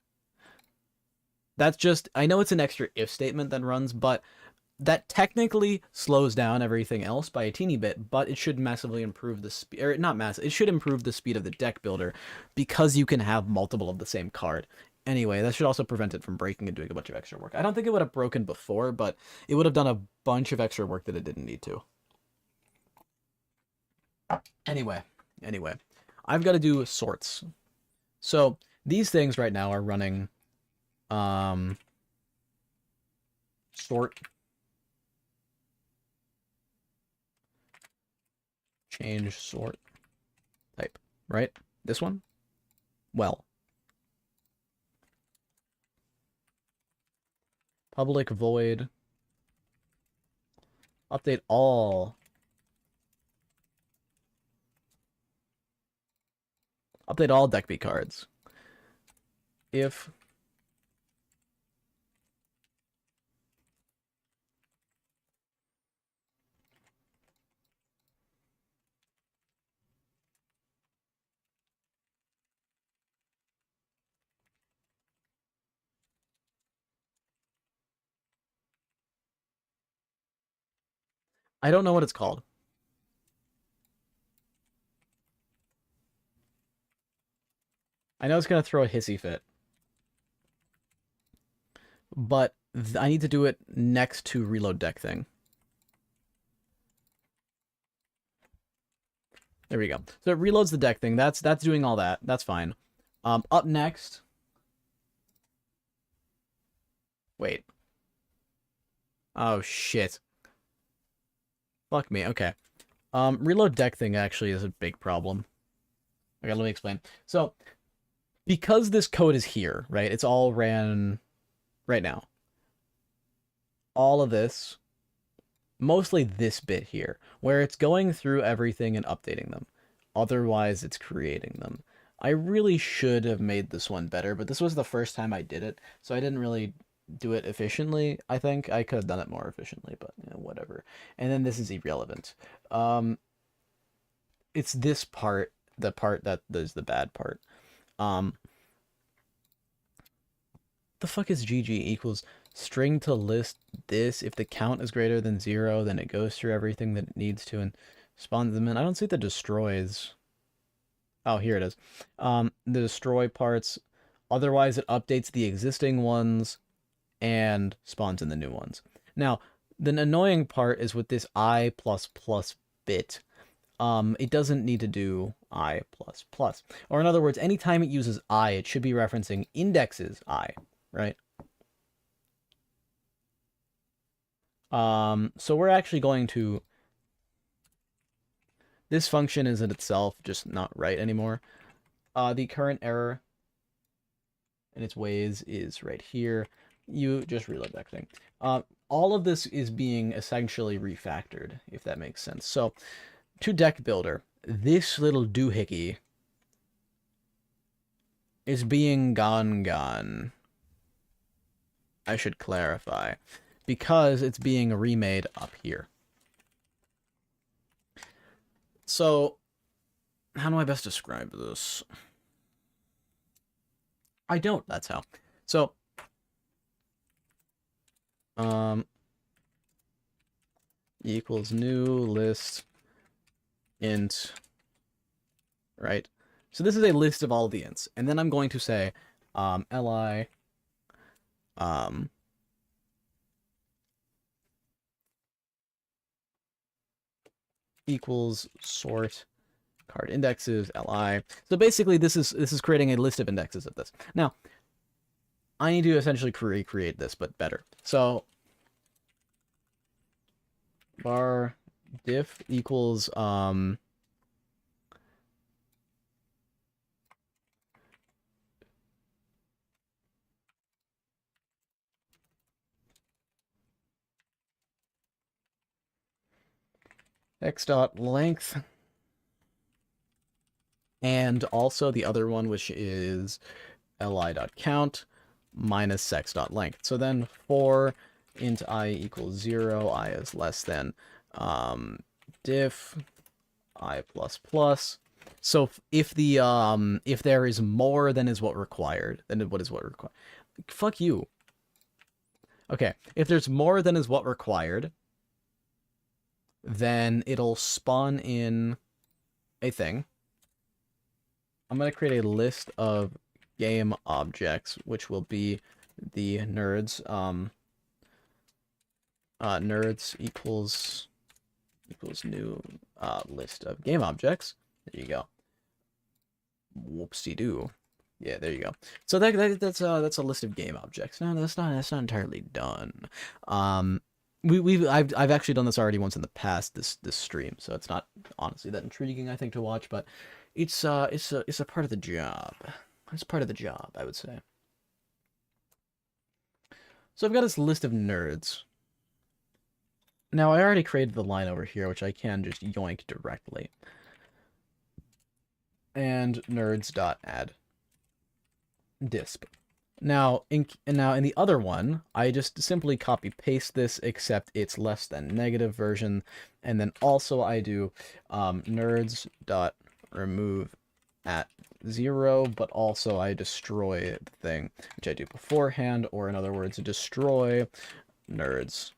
That's just, I know it's an extra if statement that runs, but that technically slows down everything else by a teeny bit, but it should massively improve the speed, or not massive, it should improve the speed of the deck builder because you can have multiple of the same card. Anyway, that should also prevent it from breaking and doing a bunch of extra work. I don't think it would have broken before, but it would have done a bunch of extra work that it didn't need to. Anyway, I've got to do sorts. So these things right now are running sort change sort type, right? This one? Well. Public void. Update all. Update all deck B cards. If I don't know what it's called. I know it's going to throw a hissy fit. But I need to do it next to reload deck thing. There we go. So it reloads the deck thing. That's doing all that. That's fine. Up next. Wait. Oh shit. Fuck me. Okay. Reload deck thing actually is a big problem. Okay, let me explain. So, because this code is here, right? It's all ran right now. All of this, mostly this bit here, where it's going through everything and updating them. Otherwise, it's creating them. I really should have made this one better, but this was the first time I did it, so I didn't really do it efficiently. I think I could have done it more efficiently, but you know, whatever. And then this is irrelevant. It's this part, the part that is the bad part. The fuck is GG equals string to list this. If the count is greater than 0, then it goes through everything that it needs to and spawns them in. I don't see the destroys. Oh, here it is. The destroy parts. Otherwise, it updates the existing ones and spawns in the new ones. Now, the annoying part is with this I++ bit. It doesn't need to do I++. Or in other words, anytime it uses I, it should be referencing indexes I, right? So we're actually going to... This function is in itself just not right anymore. The current error in its ways is right here. You just reload that thing. All of this is being essentially refactored, if that makes sense. So, to deck builder, this little doohickey is being gone. I should clarify. Because it's being remade up here. So, how do I best describe this? I don't, that's how. So, equals new list int, right? So this is a list of all the ints, and then I'm going to say li equals sort card indexes li. So basically this is creating a list of indexes of this. Now, I need to essentially recreate this, but better. So var diff equals x.length, and also the other one, which is li.count minus sex.length. So then for int I equals 0, I is less than diff I++, So if there is more than is what required, then what is what required. Fuck you. Okay, if there's more than is what required, then it'll spawn in a thing. I'm gonna create a list of game objects, which will be the nerds. Nerds equals new list of game objects. There you go. Whoopsie-doo. Yeah, there you go. So that's a list of game objects. No, that's not entirely done. I've actually done this already once in the past, this stream, so it's not honestly that intriguing, I think, to watch, but it's a part of the job. It's part of the job, I would say. So I've got this list of nerds. Now, I already created the line over here, which I can just yoink directly. And nerds.add disp. Now, in the other one, I just simply copy paste this, except it's less than negative version, and then also I do nerds.remove at 0, but also I destroy the thing, which I do beforehand, or in other words, destroy nerds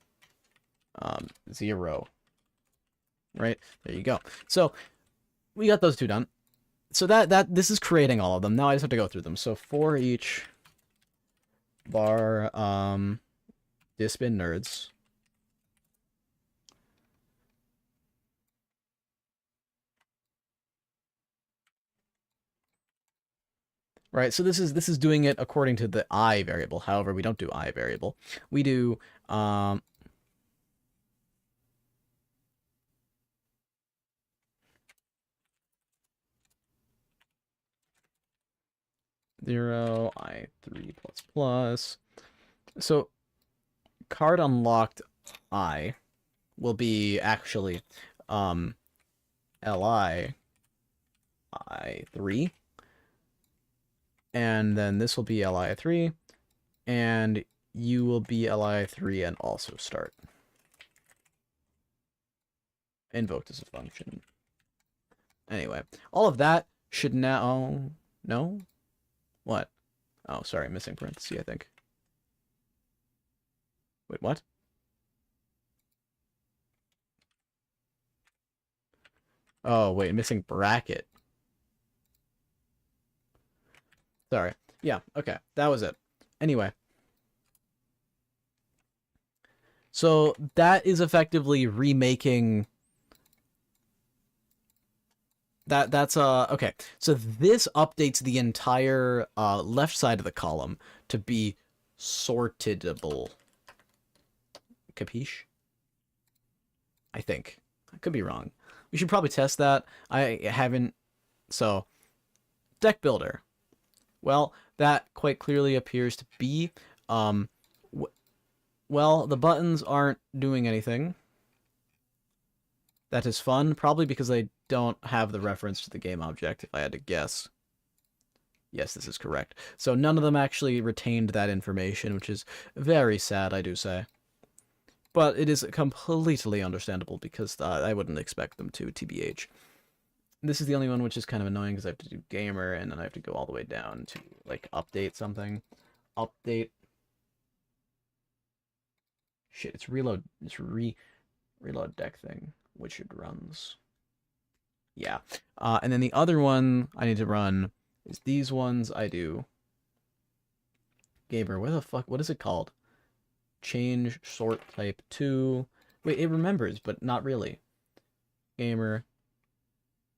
0. Right? There you go. So we got those two done. So this is creating all of them. Now I just have to go through them. So for each bar disp in nerds, right? So this is doing it according to the I variable. However, we don't do I variable. We do 0 I3 plus plus. So card unlocked I will be actually li I3, and then this will be li3, and you will be li3 and also start. Invoked as a function. Anyway, all of that should now... No? What? Oh, sorry, missing parenthesis, I think. Wait, what? Oh, wait, missing bracket. Sorry. Yeah, okay, that was it. Anyway. So, that is effectively remaking... That's okay. So this updates the entire left side of the column to be sortedable. Capiche? I think. I could be wrong. We should probably test that. I haven't. So, deck builder. Well, that quite clearly appears to be. Well, the buttons aren't doing anything. That is fun, probably because I don't have the reference to the game object, if I had to guess. Yes, this is correct. So none of them actually retained that information, which is very sad, I do say. But it is completely understandable, because I wouldn't expect them to, TBH. This is the only one which is kind of annoying, because I have to do gamer, and then I have to go all the way down to, like, update something. Update. Shit, it's reload. It's reload deck thing, which it runs. Yeah. And then the other one I need to run is these ones I do. Gamer, where the fuck, what is it called? Change sort type 2. Wait, it remembers, but not really. Gamer,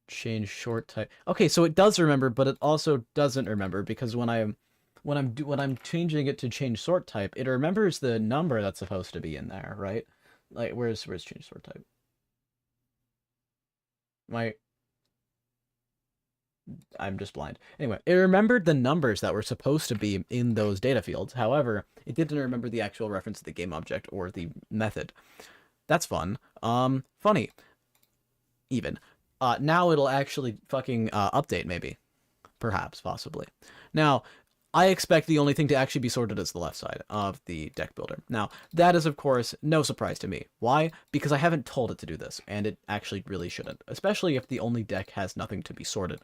change sort type. Okay, so it does remember, but it also doesn't remember, because when I'm changing it to change sort type, it remembers the number that's supposed to be in there, right? Like, where's change sort type? I'm just blind. Anyway, it remembered the numbers that were supposed to be in those data fields. However, it didn't remember the actual reference to the game object or the method. That's fun. Funny. Even. Now it'll actually fucking update, maybe. Perhaps, possibly. Now, I expect the only thing to actually be sorted is the left side of the deck builder. Now, that is, of course, no surprise to me. Why? Because I haven't told it to do this, and it actually really shouldn't, especially if the only deck has nothing to be sorted.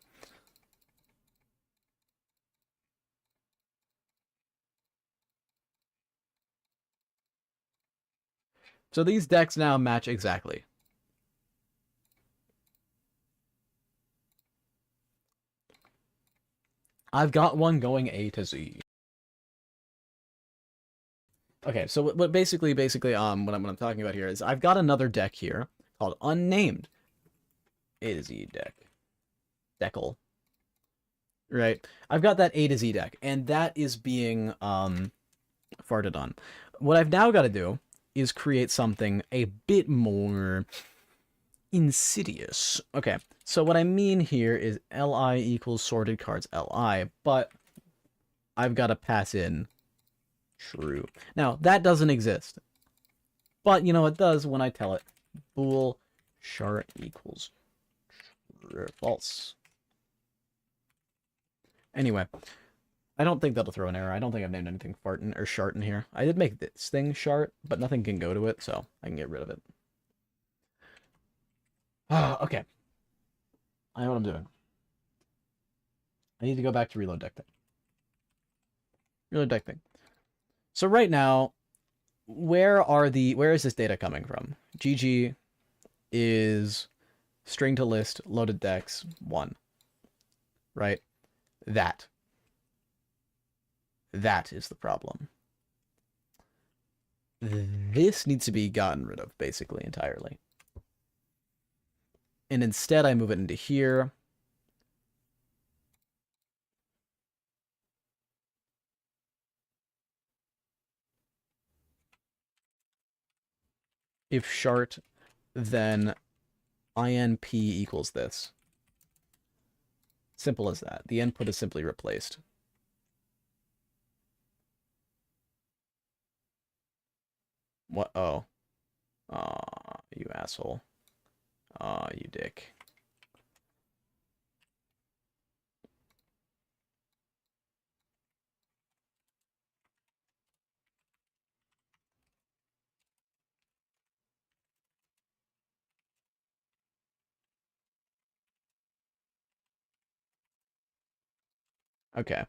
So these decks now match exactly. I've got one going A to Z. Okay, so what basically, what I'm talking about here is I've got another deck here called Unnamed A to Z deck. Deckle. Right? I've got that A to Z deck, and that is being, farted on. What I've now got to do is create something a bit more insidious. Okay, so what I mean here is Li equals sorted cards Li, but I've got to pass in true. Now, that doesn't exist. But, you know, it does when I tell it. Bool chart equals true, false. Anyway, I don't think that'll throw an error. I don't think I've named anything fartin or shart in here. I did make this thing shart, but nothing can go to it, so I can get rid of it. Okay. I know what I'm doing. I need to go back to reload deck thing. Reload deck thing. So right now, where is this data coming from? GG is string to list loaded decks 1. Right? That is the problem. This needs to be gotten rid of basically entirely. And instead I move it into here. If shart, then INP equals this. Simple as that. The input is simply replaced. What? Oh. Aw, you asshole. Aw, you dick. Okay.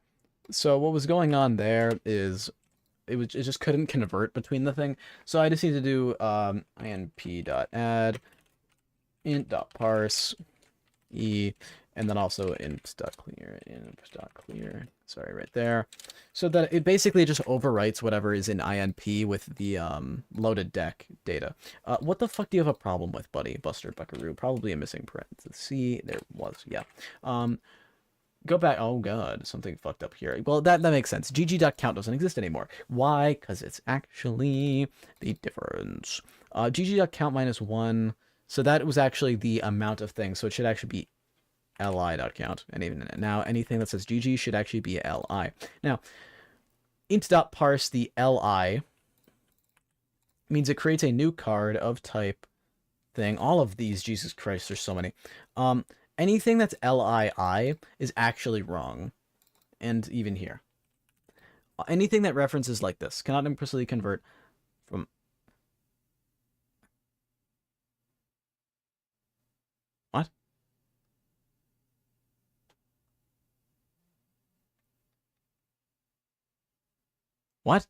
So what was going on there is it just couldn't convert between the thing. So I just need to do inp.add int.parse e, and then also inp.clear, sorry, right there. So that it basically just overwrites whatever is in INP with the loaded deck data. What the fuck do you have a problem with, buddy? Buster Buckaroo. Probably a missing parenthesis. See, there was, yeah. Go back. Oh god, something fucked up here. Well, that makes sense. gg.count doesn't exist anymore. Why? Because it's actually the difference. gg.count minus 1. So that was actually the amount of things. So it should actually be li.count. And even now, anything that says gg should actually be li. Now, int.parse the li means it creates a new card of type thing. All of these, Jesus Christ, there's so many. Anything that's LII is actually wrong. And even here. Anything that references like this cannot implicitly convert from... What? What?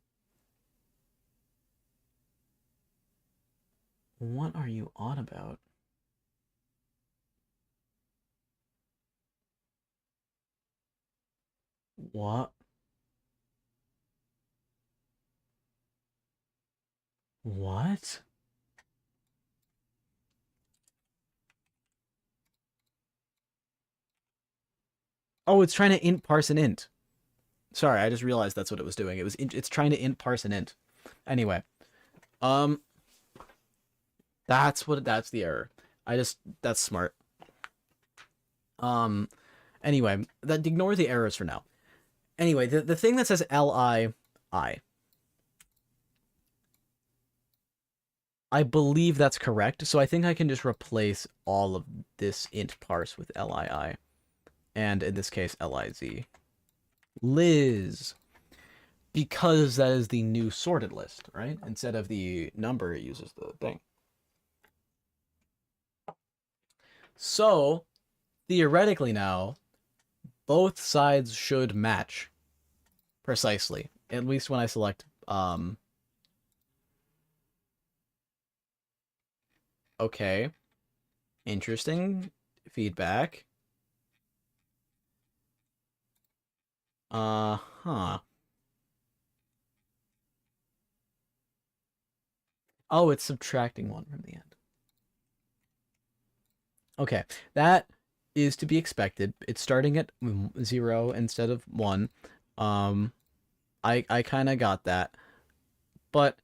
What are you on about? What? What? Oh, it's trying to int parse an int. Sorry, I just realized that's what it was doing. It's trying to int parse an int. Anyway, that's the error. That's smart. Anyway, ignore the errors for now. Anyway, the thing that says LI, I believe that's correct, so I think I can just replace all of this int parse with LII. And in this case, LIZ. Liz. Because that is the new sorted list, right? Instead of the number, it uses the thing. So, theoretically now, both sides should match precisely. At least when I select, okay, interesting feedback. Huh. Oh, it's subtracting one from the end. Okay, that is to be expected. It's starting at 0 instead of 1. Um, I kind of got that, but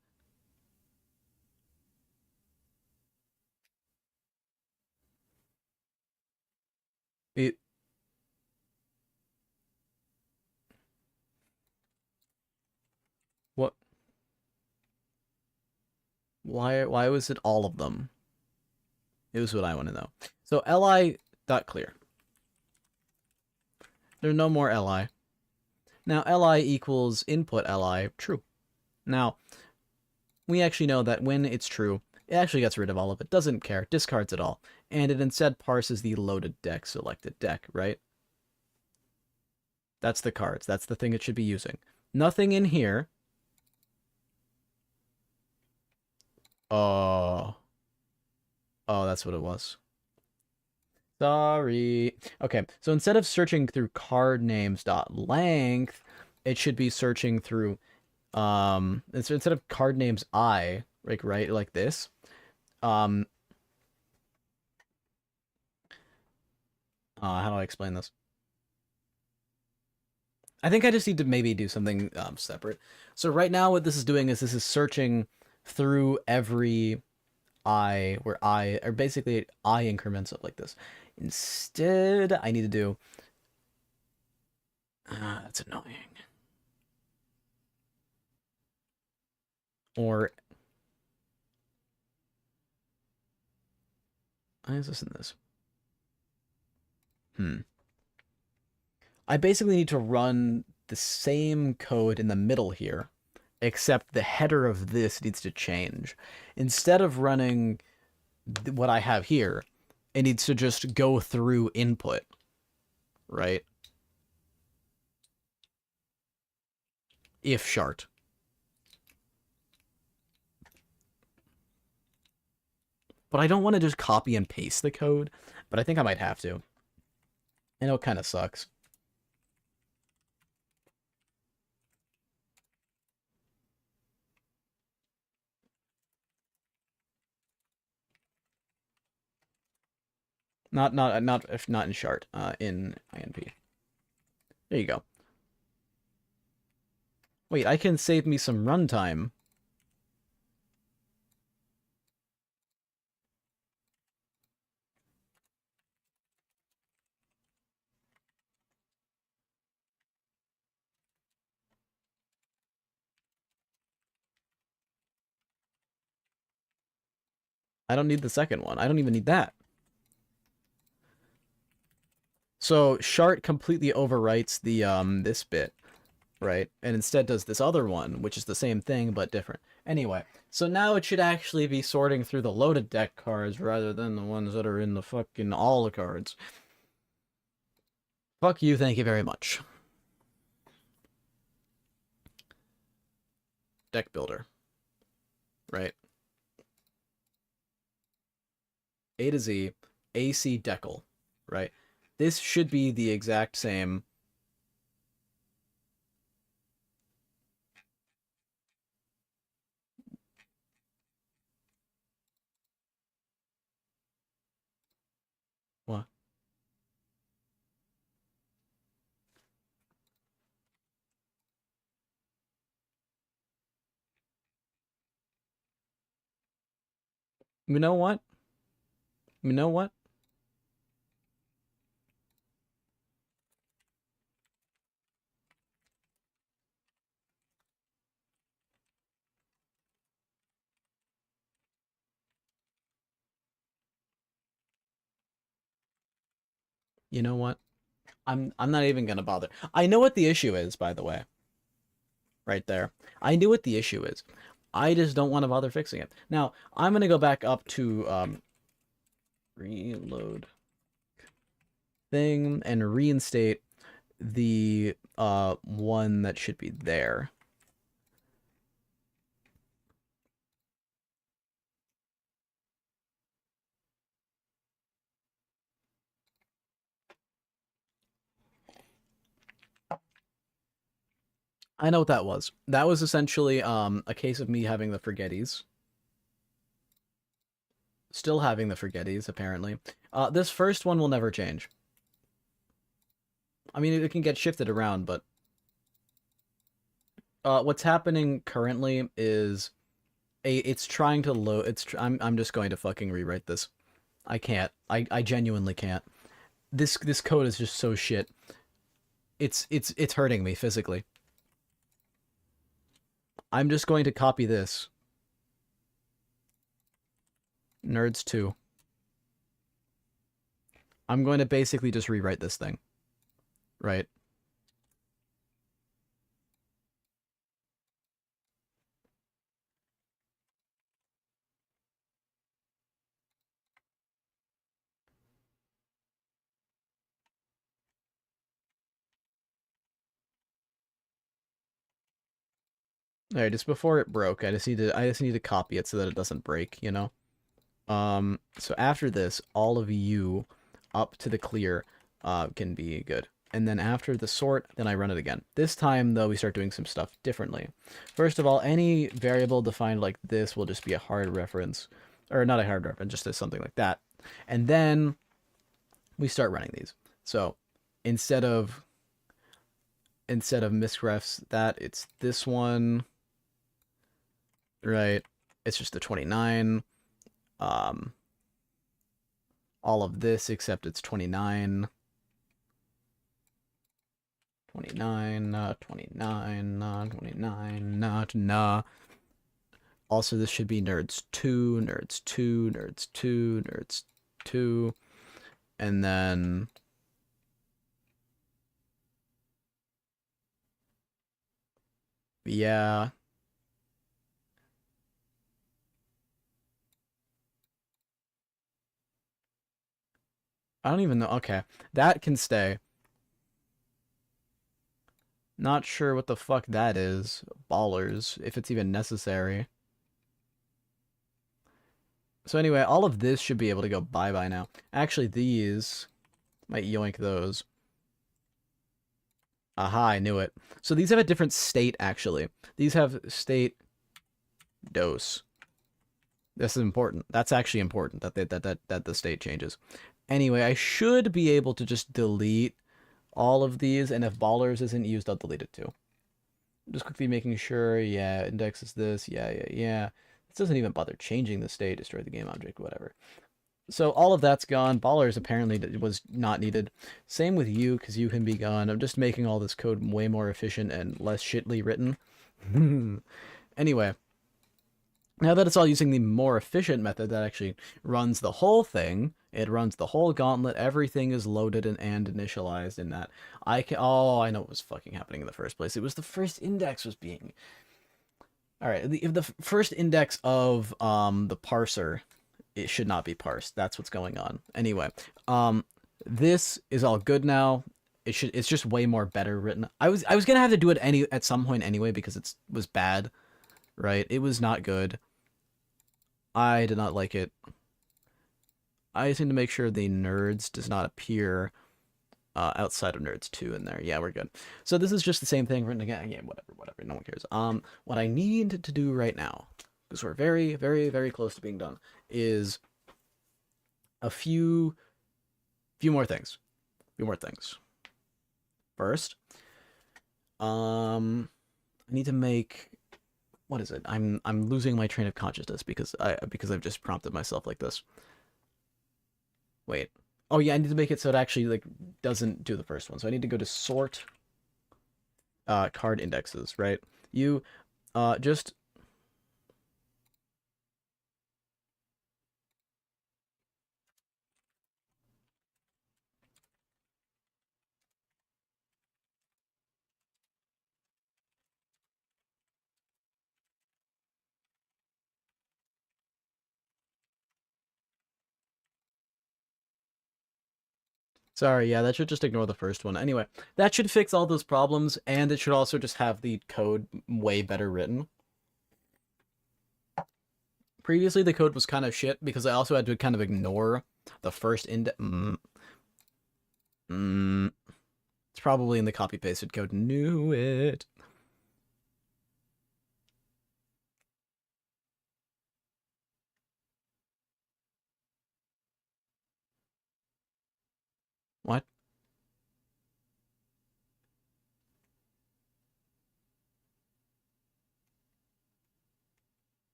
it what why was it all of them? It was what I want to know. So li dot clear. There's no more li. Now li equals input li true. Now we actually know that when it's true, it actually gets rid of all of it, doesn't care, discards it all, and it instead parses the loaded deck selected deck, right? That's the cards. That's the thing it should be using. Nothing in here. Oh. Oh, that's what it was. Sorry. Okay, so instead of searching through card names dot length, it should be searching through instead of card names like this. Um how do I explain this? I think I just need to maybe do something separate. So right now what this is doing is this is searching through every I where I or basically I increments up like this. Instead, I need to do that's annoying. Or why is this in this? Hmm. I basically need to run the same code in the middle here, except the header of this needs to change. Instead of running what I have here, it needs to just go through input, right? If shart. But I don't want to just copy and paste the code, but I think I might have to. I know it kind of sucks. Not if not in shart, in INP. There you go. Wait, I can save me some runtime. I don't need the second one. I don't even need that. So shart completely overwrites the this bit, right? And instead does this other one, which is the same thing but different. Anyway, so now it should actually be sorting through the loaded deck cards rather than the ones that are in the fucking all the cards. Fuck you, thank you very much. Deck builder, right? A to Z, AC Decal, right? This should be the exact same. What? You know what? You know what? You know what? I'm not even gonna bother. I know what the issue is, by the way, right there. I knew what the issue is. I just don't want to bother fixing it. Now, I'm gonna go back up to reload thing and reinstate the one that should be there. I know what that was. That was essentially a case of me having the forgetties. Still having the forgetties, apparently. This first one will never change. I mean, it can get shifted around, but what's happening currently is it's trying to load. I'm just going to fucking rewrite this. I can't. I genuinely can't. This code is just so shit. It's hurting me physically. I'm just going to copy this. Nerds 2. I'm going to basically just rewrite this thing. Right. Alright, just before it broke, I just need to copy it so that it doesn't break, you know? So after this, all of you up to the clear can be good. And then after the sort, then I run it again. This time, though, we start doing some stuff differently. First of all, any variable defined like this will just be a hard reference. Or not a hard reference, just as something like that. And then we start running these. So instead of misrefs that, it's this one, right? It's just the 29. All of this except it's 29. 29, 29, 29, not nah. Also, this should be nerds 2, nerds 2, nerds 2, nerds 2, and then yeah. I don't even know. Okay, that can stay. Not sure what the fuck that is. Ballers, if it's even necessary. So anyway, all of this should be able to go bye-bye now. Actually, these might yoink those. Aha, I knew it. So these have a different state, actually. These have state dose. This is important. That's actually important, that the state changes. Anyway, I should be able to just delete all of these, and if ballers isn't used, I'll delete it too. Just quickly making sure, yeah, index is this, yeah. This doesn't even bother changing the state, destroy the game object, whatever. So all of that's gone. Ballers apparently was not needed. Same with you, because you can be gone. I'm just making all this code way more efficient and less shitly written. Anyway, now that it's all using the more efficient method that actually runs the whole thing, it runs the whole gauntlet, everything is loaded and initialized in that. Oh, I know what was fucking happening in the first place. It was the first index was being... Alright, the first index of the parser, it should not be parsed. That's what's going on. Anyway, this is all good now. It's just way more better written. I was gonna have to do it at some point anyway because it was bad, right? It was not good. I did not like it. I just need to make sure the nerds does not appear outside of nerds 2 in there. Yeah, we're good. So this is just the same thing written again. Yeah, whatever. No one cares. What I need to do right now, because we're very, very, very close to being done, is a few more things. First, I need to make, what is it? I'm losing my train of consciousness because I've just prompted myself like this. Wait. Oh yeah, I need to make it so it actually like doesn't do the first one. So I need to go to sort card indexes, right? You just Sorry, yeah, that should just ignore the first one. Anyway, that should fix all those problems, and it should also just have the code way better written. Previously, the code was kind of shit because I also had to kind of ignore the first index. It's probably in the copy-pasted code. Knew it. What?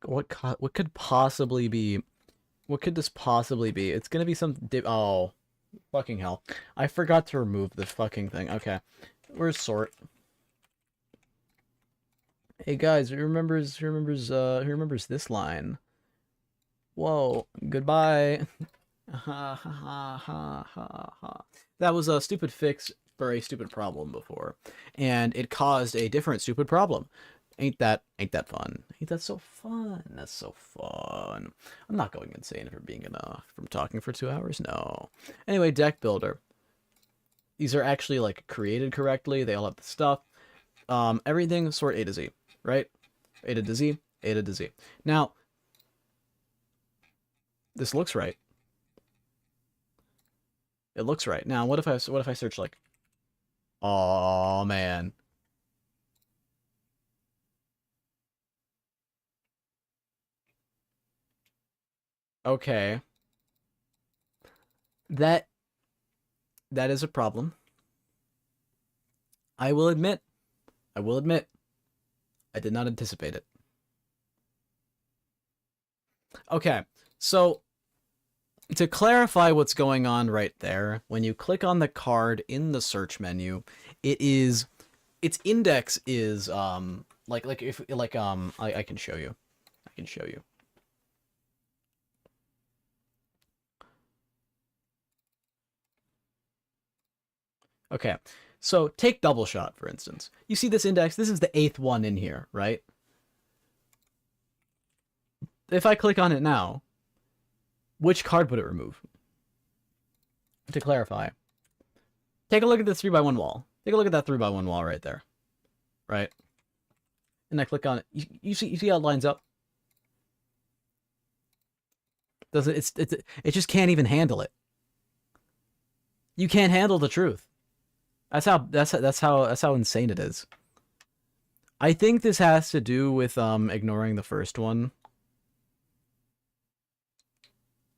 What could possibly be? What could this possibly be? It's gonna be some oh, fucking hell! I forgot to remove this fucking thing. Okay, where's sort? Hey guys, who remembers this line? Whoa, goodbye. Ha ha ha ha ha ha. That was a stupid fix for a stupid problem before, and it caused a different stupid problem. Ain't that fun? Ain't that so fun? That's so fun. I'm not going insane for being from talking for 2 hours. No. Anyway, deck builder. These are actually like created correctly. They all have the stuff. Everything sort A to Z, right? A to Z, A to Z. Now, this looks right. It looks right. Now, what if I search like, oh man, okay, that that is a problem. I will admit, I will admit, I did not anticipate it. Okay, so to clarify what's going on right there, when you click on the card in the search menu, it is its index is like if like I can show you. I can show you. Okay. So take double shot, for instance. You see this index, this is the 8th one in here, right? If I click on it now, which card would it remove? To clarify, take a look at this 3x1 wall. Take a look at that 3x1 wall right there. Right? And I click on it. You see how it lines up? Does it it just can't even handle it. You can't handle the truth. That's how insane it is. I think this has to do with ignoring the first one.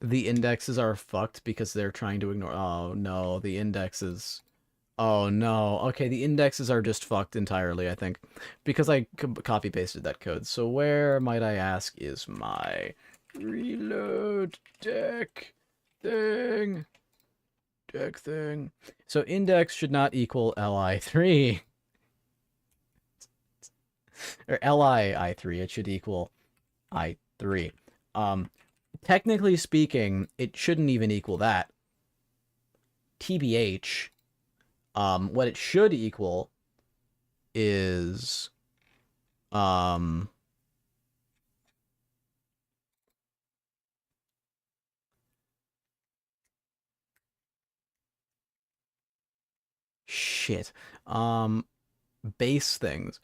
The indexes are fucked because they're trying to ignore. Oh no, the indexes. Oh no. Okay, the indexes are just fucked entirely, I think, because I copy pasted that code. So where, might I ask, is my reload deck thing? Deck thing. So index should not equal li3 or li3. It should equal i3. Technically speaking, it shouldn't even equal that. TBH. What it should equal is shit. Base things.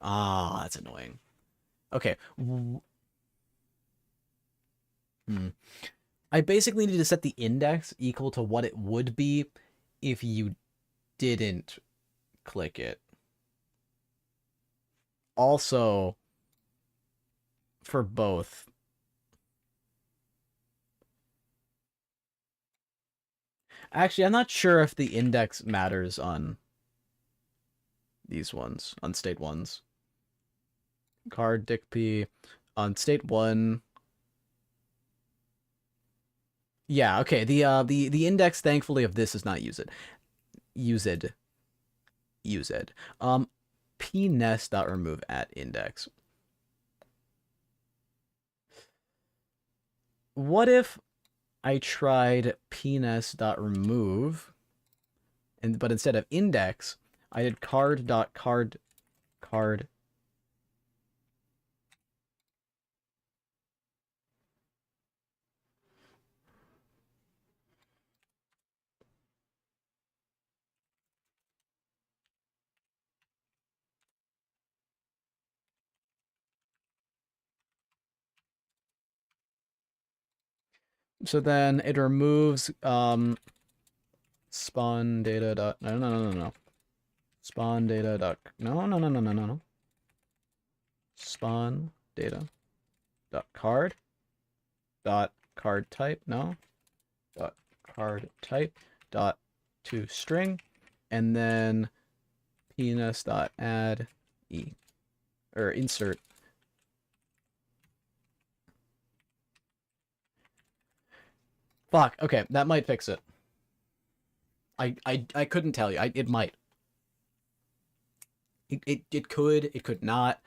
Ah, that's annoying. Okay. I basically need to set the index equal to what it would be if you didn't click it. Also, for both. Actually, I'm not sure if the index matters on these ones, on state ones. Card dick P on state 1. Yeah, okay. The index, thankfully, of this does not use it. used used. Um, pnest.remove at index. What if I tried pnest.remove, and but instead of index, I did card. So then it removes spawn data dot no spawn data dot no spawn data dot card type dot card type dot to string, and then penis dot add e or insert. Fuck. Okay, that might fix it. I couldn't tell you. It might. It could. It could not.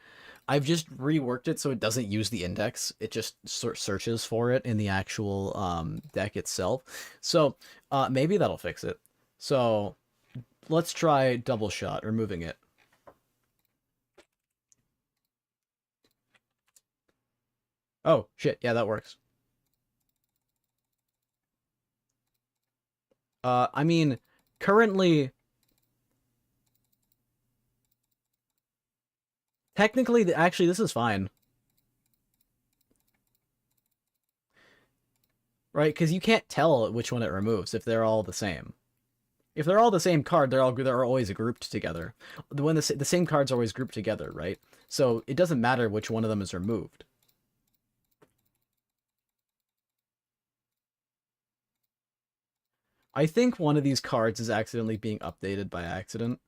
I've just reworked it so it doesn't use the index. It just searches for it in the actual deck itself. So maybe that'll fix it. So let's try double shot, removing it. Oh, shit. Yeah, that works. I mean, currently, technically, actually, this is fine. Right? Because you can't tell which one it removes if they're all the same. If they're all the same card, they're always grouped together. When the same cards are always grouped together, right? So it doesn't matter which one of them is removed. I think one of these cards is accidentally being updated by accident.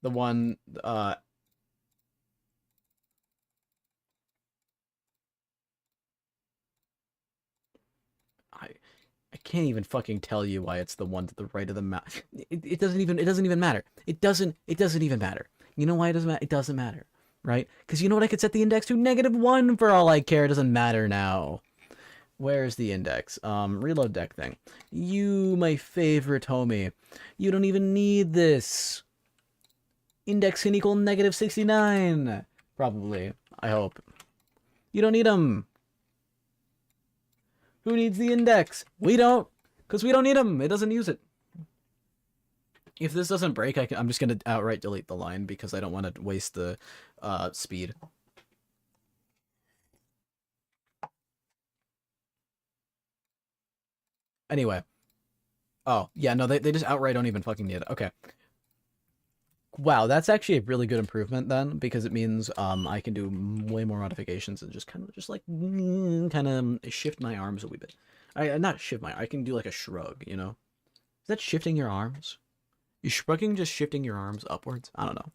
The one, I can't even fucking tell you why it's the one to the right of the map. It doesn't even matter. It doesn't even matter. You know why it doesn't matter? It doesn't matter, right? Because you know what I could set the index to? -1 for all I care. It doesn't matter now. Where's the index? Reload deck thing. You, my favorite homie. You don't even need this. Index can equal -69. Probably. I hope. You don't need them. Who needs the index? We don't. Because we don't need them. It doesn't use it. If this doesn't break, I'm just going to outright delete the line because I don't want to waste the speed. Anyway. Oh, yeah, no, they just outright don't even fucking need it. Okay. Wow, that's actually a really good improvement then, because it means I can do way more modifications and just kind of just like kind of shift my arms a wee bit. Not shift I can do like a shrug, you know? Is that shifting your arms? Is shrugging just shifting your arms upwards? I don't know.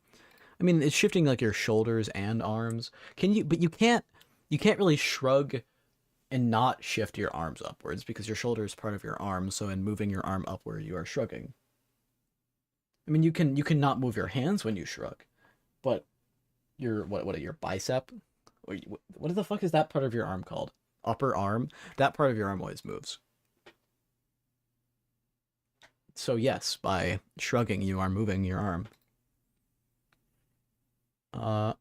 I mean, it's shifting like your shoulders and arms. But you can't really shrug and not shift your arms upwards because your shoulder is part of your arm, so in moving your arm upward, you are shrugging. I mean, you can not move your hands when you shrug, but your your bicep? What the fuck is that part of your arm called? Upper arm? That part of your arm always moves. So yes, by shrugging, you are moving your arm. Uh,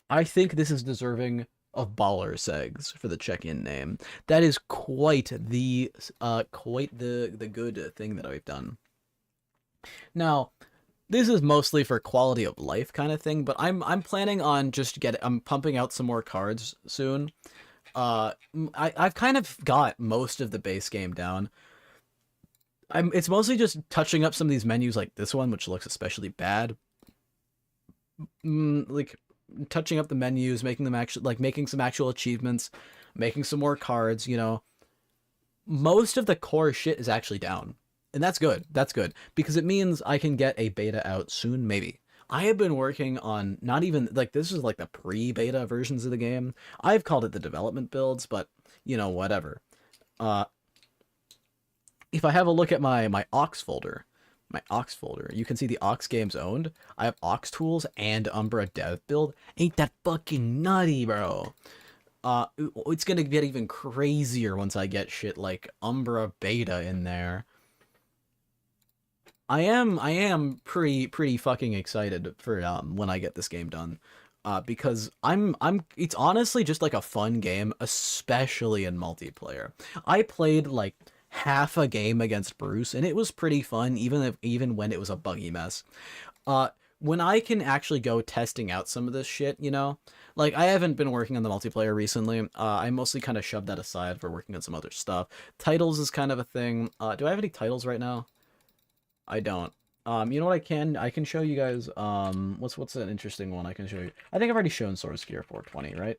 I think this is deserving of baller segs for the check-in name. That is quite the good thing that I've done. Now, this is mostly for quality of life kind of thing, but I'm planning on I'm pumping out some more cards soon. I've kind of got most of the base game down. It's mostly just touching up some of these menus like this one, which looks especially bad. Like touching up the menus, making them actually like making some actual achievements, making some more cards, you know. Most of the core shit is actually down. And that's good. That's good because it means I can get a beta out soon maybe. I have been working on not even like this is like the pre-beta versions of the game. I've called it the development builds, but you know, whatever. Uh if I have a look at my aux folder, you can see the aux games owned. I have aux tools and Umbra dev build. Ain't that fucking nutty, bro? It's gonna get even crazier once I get shit like Umbra beta in there. I am pretty fucking excited for when I get this game done. Because it's honestly just like a fun game, especially in multiplayer. I played like half a game against Bruce and it was pretty fun even when it was a buggy mess. Uh when I can actually go testing out some of this shit, you know, like I haven't been working on the multiplayer recently. I mostly kind of shoved that aside for working on some other stuff. Titles is kind of a thing. Do I have any titles right now? I don't. You know what I can show you guys, what's an interesting one I can show you? I think I've already shown Source Gear 420, right?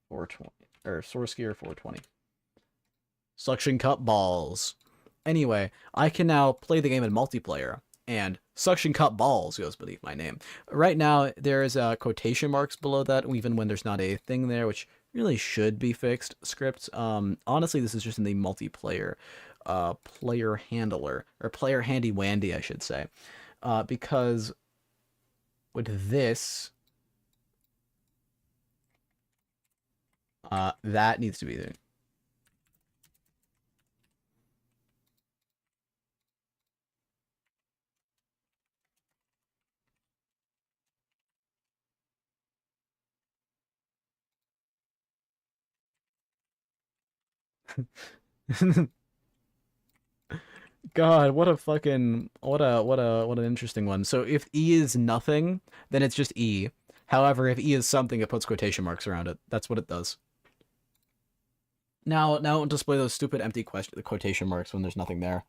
420, or Source Gear 420. Suction Cup Balls. Anyway, I can now play the game in multiplayer, and Suction Cup Balls goes beneath my name. Right now, there's quotation marks below that, even when there's not a thing there, which really should be fixed, script. Honestly, this is just in the multiplayer player handler, or player handy wandy, I should say. Because with this, that needs to be there. God, what a fucking what an interesting one. So if E is nothing, then it's just E. However, if E is something, it puts quotation marks around it. That's what it does. Now it won't display those stupid empty quotation marks when there's nothing there.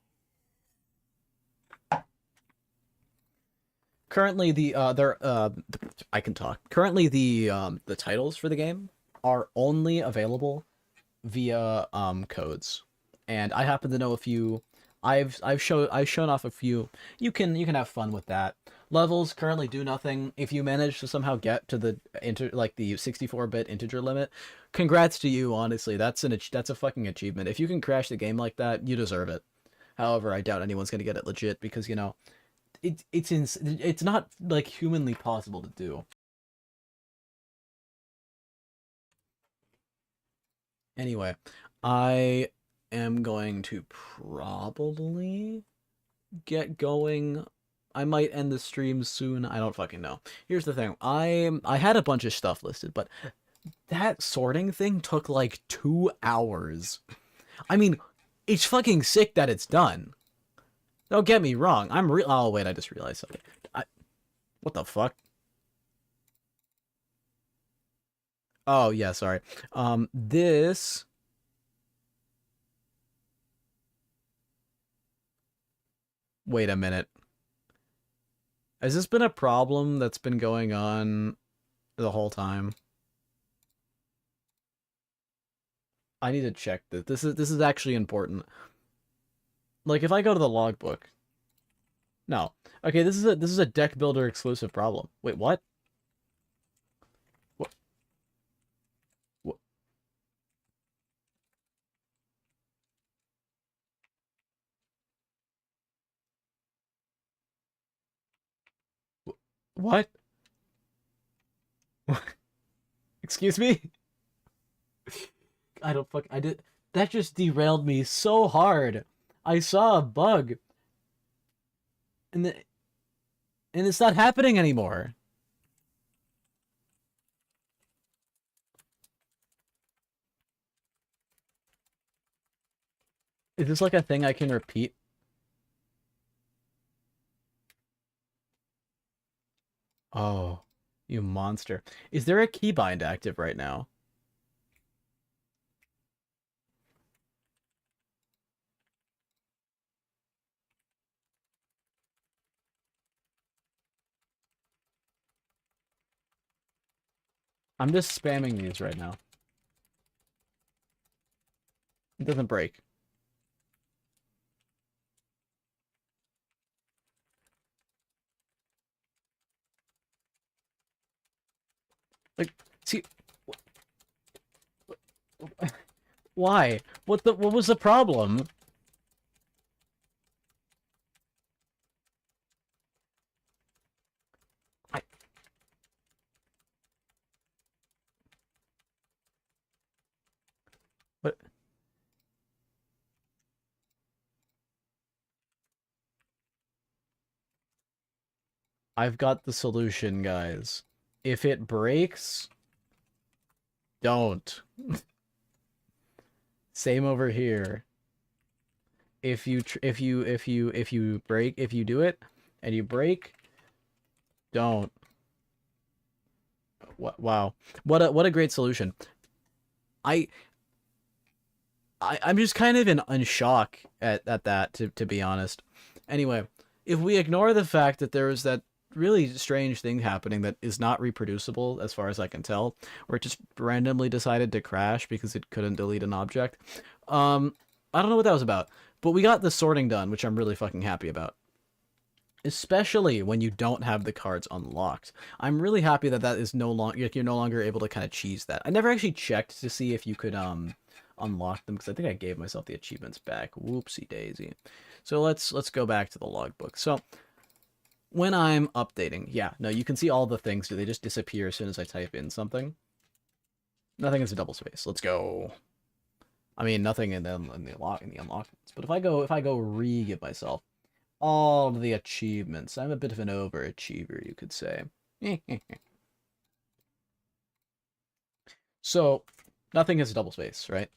Currently, I can talk. Currently, the titles for the game are only available via codes, and I happen to know a few. I've shown off a few. You can have fun with that. Levels currently do nothing. If you manage to somehow get to the like the 64-bit integer limit, congrats to you. Honestly, that's a fucking achievement. If you can crash the game like that, you deserve it. However, I doubt anyone's gonna get it legit because it's not like humanly possible to do. Anyway, I am going to probably get going. I might end the stream soon. I don't fucking know. Here's the thing. I had a bunch of stuff listed, but that sorting thing took like 2 hours. I mean, it's fucking sick that it's done. Don't get me wrong. Oh wait, I just realized something. What the fuck? Oh yeah, sorry. This. Wait a minute. Has this been a problem that's been going on the whole time? I need to check this. This is actually important. Like if I go to the logbook. No. Okay, this is a deck builder exclusive problem. Wait, what? What? What? What? Excuse me? I don't fuck. I did. That just derailed me so hard. I saw a bug, and the, and it's not happening anymore. Is this like a thing I can repeat? Oh, you monster. Is there a keybind active right now? I'm just spamming these right now. It doesn't break. Like, see, why? What was the problem? I've got the solution, guys. If it breaks, don't. Same over here. If you do it and you break, don't. Wow. What a great solution. I I'm just kind of in shock at that, to be honest. Anyway, if we ignore the fact that there was that really strange thing happening that is not reproducible as far as I can tell, where it just randomly decided to crash because it couldn't delete an object. I don't know what that was about, but we got the sorting done, which I'm really fucking happy about. Especially when you don't have the cards unlocked. I'm really happy that that is no longer, you're no longer able to kind of cheese that. I never actually checked to see if you could unlock them because I think I gave myself the achievements back. Whoopsie daisy. So let's go back to the logbook. So when I'm updating, yeah, no, you can see all the things. Do they just disappear as soon as I type in something? Nothing is a double space. Let's go. I mean, nothing in the unlockments. But if I go re-give myself all the achievements, I'm a bit of an overachiever, you could say. So nothing is a double space, right?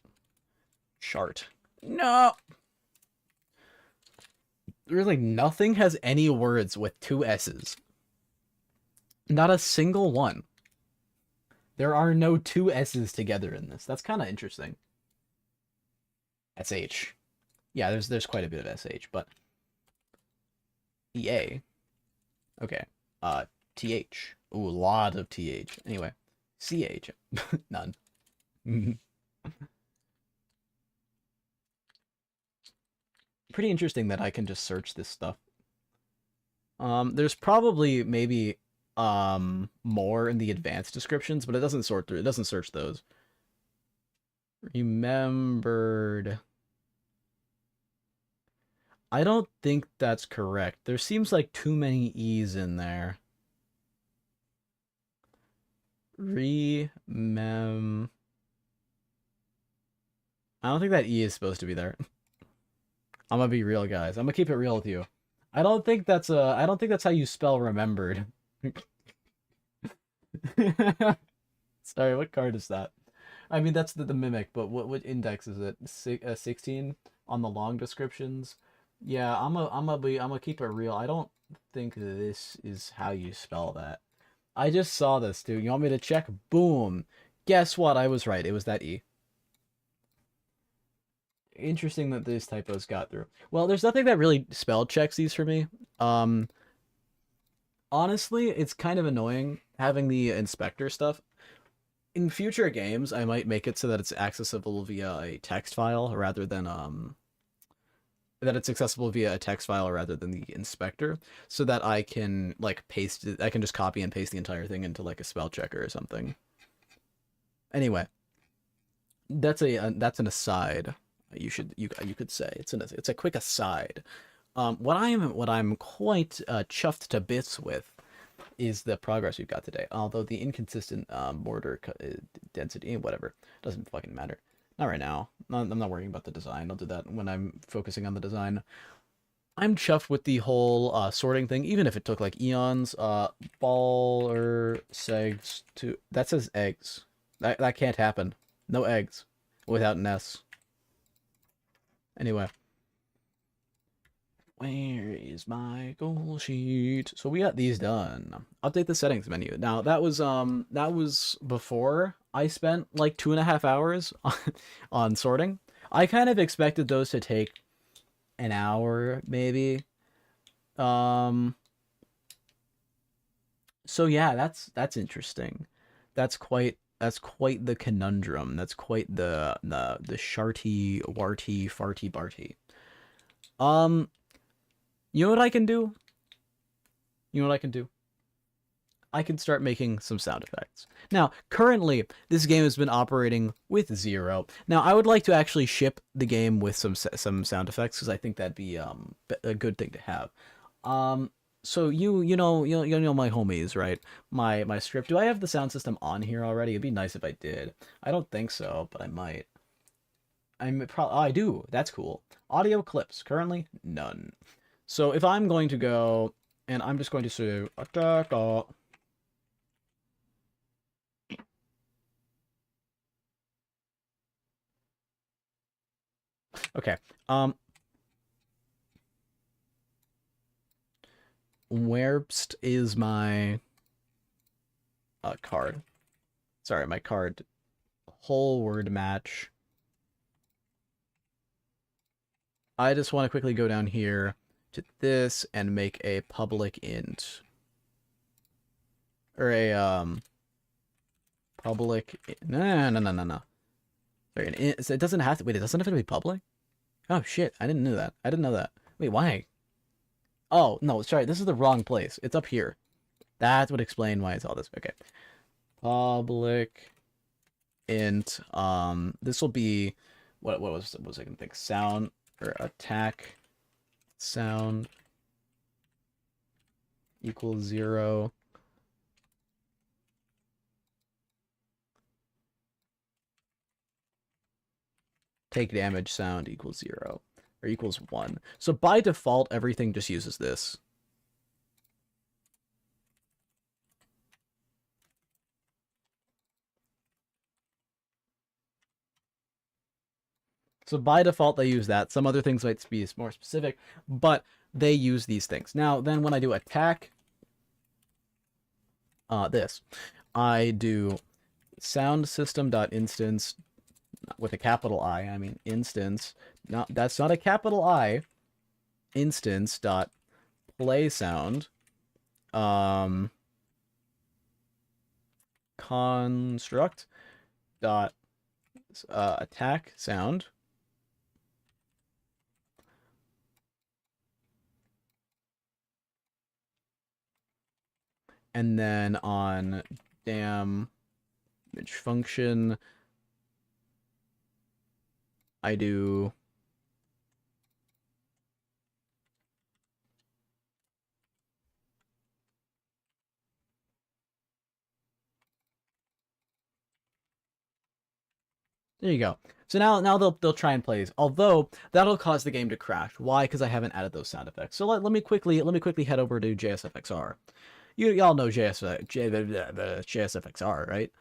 Chart. No. Really, nothing has any words with two S's. Not a single one. There are no two S's together in this. That's kind of interesting. SH. Yeah, there's quite a bit of SH, but EA. Okay. TH. Ooh, a lot of TH. Anyway, CH. None. Pretty interesting that I can just search this stuff. There's probably maybe more in the advanced descriptions, but it doesn't sort through. It doesn't search those. Remembered. I don't think that's correct. There seems like too many E's in there. Remem. I don't think that E is supposed to be there. I'm gonna be real, guys. I'm gonna keep it real with you. I don't think that's how you spell remembered. Sorry, what card is that? I mean, that's the mimic, but what index is it? 16 on the long descriptions. Yeah, I'm gonna keep it real. I don't think this is how you spell that. I just saw this, dude. You want me to check? Boom. Guess what? I was right. It was that E. Interesting that these typos got through. Well, there's nothing that really spell checks these for me. Honestly, it's kind of annoying having the inspector stuff. In future games, I might make it so that it's accessible via a text file rather than that it's accessible via a text file rather than the inspector, so that I can like paste it. I can just copy and paste the entire thing into like a spell checker or something. Anyway, that's an aside. You could say it's a quick aside. What I'm quite chuffed to bits with is the progress we've got today. Although the inconsistent mortar density, whatever, doesn't fucking matter. Not right now. I'm not worrying about the design. I'll do that when I'm focusing on the design. I'm chuffed with the whole sorting thing, even if it took like eons. Baller segs to that says eggs. That can't happen. No eggs without an S. Anyway. Where is my goal sheet? So we got these done. Update the settings menu. Now that was before I spent like 2.5 hours on sorting. I kind of expected those to take an hour maybe. So yeah, that's interesting. That's quite the conundrum. That's quite the sharty warty farty barty. You know what I can do? You know what I can do? I can start making some sound effects. Now, currently, this game has been operating with 0. Now, I would like to actually ship the game with some sound effects because I think that'd be a good thing to have. So you know my homies, right? My script. Do I have the sound system on here already? It'd be nice if I did. I don't think so, but I might. I do. That's cool. Audio clips. Currently, none. So if I'm going to go And I'm just going to say attack. Okay. Where'st is my card? Sorry, my card. Whole word match. I just want to quickly go down here to this and make a public int. Or a, public... No. Sorry, it doesn't have to... Wait, it doesn't have to be public? Oh, shit. I didn't know that. I didn't know that. Wait, why? Oh, no, sorry. This is the wrong place. It's up here. That would explain why it's all this. Okay. Public int. This will be... What was I gonna think? Sound... Or attack sound equals 0. Take damage sound equals 0. Or equals 1. So by default, everything just uses this. So by default, they use that. Some other things might be more specific, but they use these things. Now, then when I do attack, this, I do sound system.instance with a capital I mean instance. That's not a capital I. Instance dot play sound. Construct dot attack sound. And then on damage function, I do there you go. So now they'll try and play. Although that'll cause the game to crash. Why? Because I haven't added those sound effects. So let me quickly head over to JSFXR. Y'all know JSFXR, right?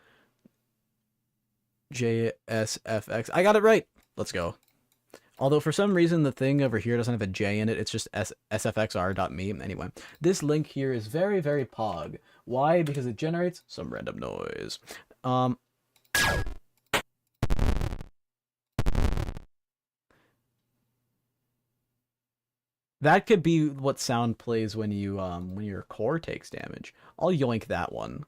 JSFX. I got it right. Let's go. Although for some reason the thing over here doesn't have a J in it, it's just sfxr.me. Anyway, this link here is very, very pog. Why? Because it generates some random noise. That could be what sound plays when you when your core takes damage. I'll yoink that one.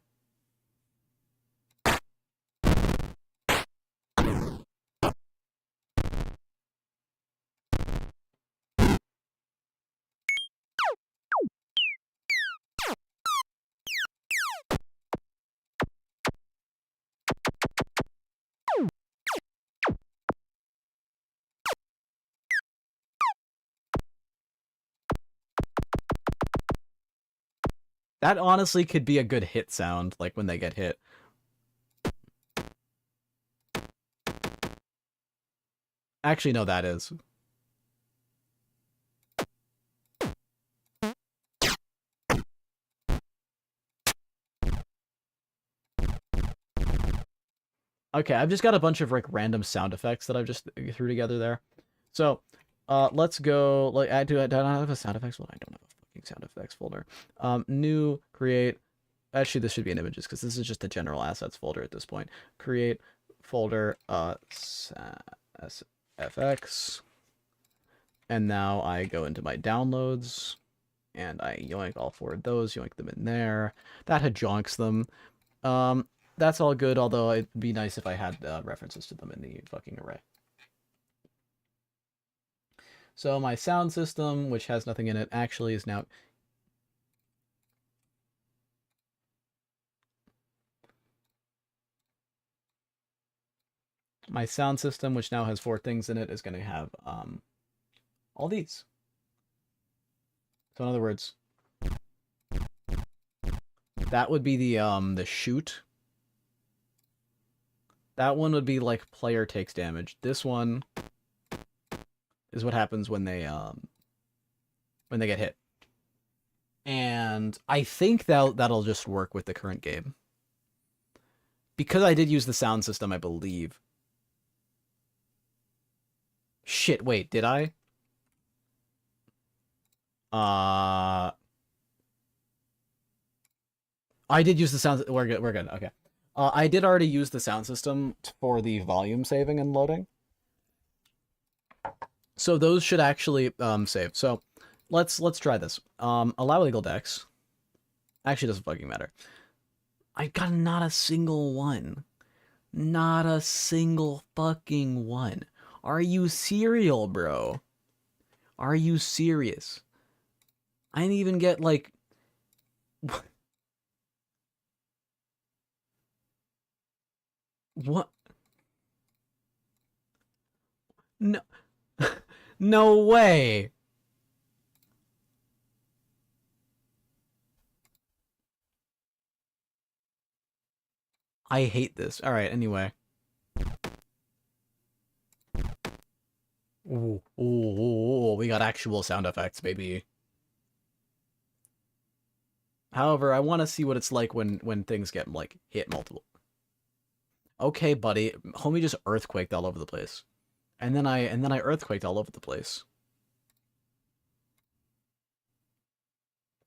That honestly could be a good hit sound, like when they get hit. Actually, no, that is. Okay, I've just got a bunch of like random sound effects that I've just threw together there. So, let's go. Like, do I not have a sound effects folder? I don't have a fucking sound effects folder. New, create. Actually, this should be in images because this is just a general assets folder at this point. Create folder SFX, and now I go into my downloads, and I yoink all 4 of those, yoink them in there. That had jonks them. That's all good, although it'd be nice if I had references to them in the fucking array. So my sound system, which has nothing in it, actually is now... My sound system, which now has 4 things in it, is going to have all these. So in other words, that would be the shoot. That one would be like player takes damage. This one is what happens when they get hit. And I think that'll just work with the current game. Because I did use the sound system, I believe. Shit, wait, did I? Uh, I did use the sound. We're good. We're good. Okay. I did already use the sound system for the volume saving and loading, so those should actually save. So let's try this. Allow illegal decks. Actually, doesn't fucking matter. I got not a single one. Not a single fucking one. Are you serial, bro? Are you serious? I didn't even get like what? No, no way. I hate this. All right. Anyway. Ooh, ooh, ooh, ooh, we got actual sound effects, baby. However, I want to see what it's like when things get like hit multiple. Okay, buddy, homie just earthquaked all over the place, and then I earthquaked all over the place.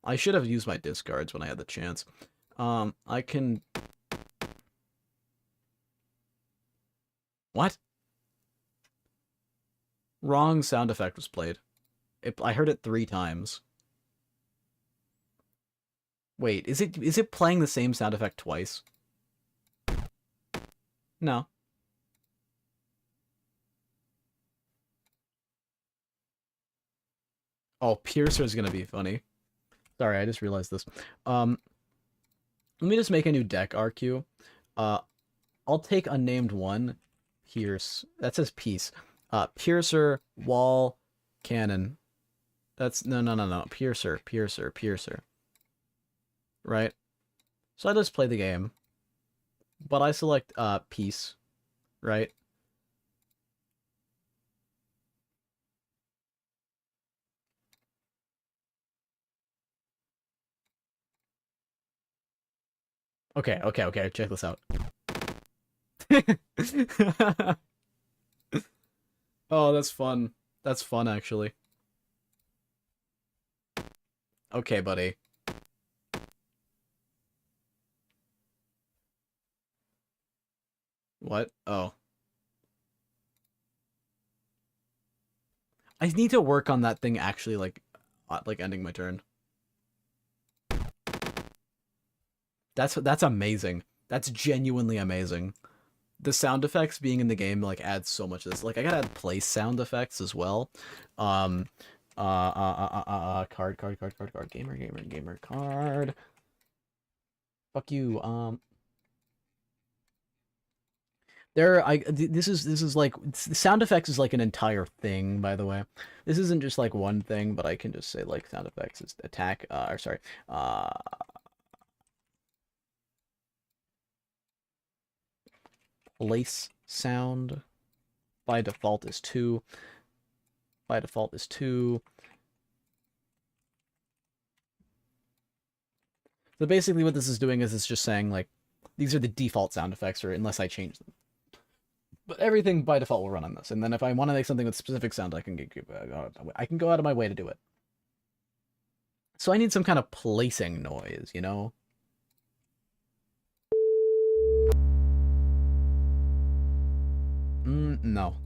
I should have used my discards when I had the chance. I can. What? Wrong sound effect was played. I heard it 3 times. Wait, is it playing the same sound effect twice? No. Oh, Piercer is gonna be funny. Sorry, I just realized this. Um, Let me just make a new deck, RQ. Uh, I'll take unnamed one. Pierce. That says Peace. Piercer, Wall, Cannon. That's no, no, no, no. Piercer, Piercer, Piercer. Right. So I just play the game, but I select Peace. Right. Okay, okay, okay. Check this out. Oh, that's fun. That's fun, actually. Okay, buddy. What? Oh. I need to work on that thing actually, like ending my turn. That's amazing. That's genuinely amazing. The sound effects being in the game like adds so much to this. Like I gotta add place sound effects as well. Um, card, gamer, card. Fuck you. This is like sound effects is like an entire thing, by the way. This isn't just like one thing, but I can just say like sound effects is attack. Or sorry. Place sound by default is 2. By default is 2. So basically what this is doing is it's just saying like these are the default sound effects or unless I change them. But everything by default will run on this. And then if I want to make something with specific sound, I can go out of my way to do it. So I need some kind of placing noise, you know? No.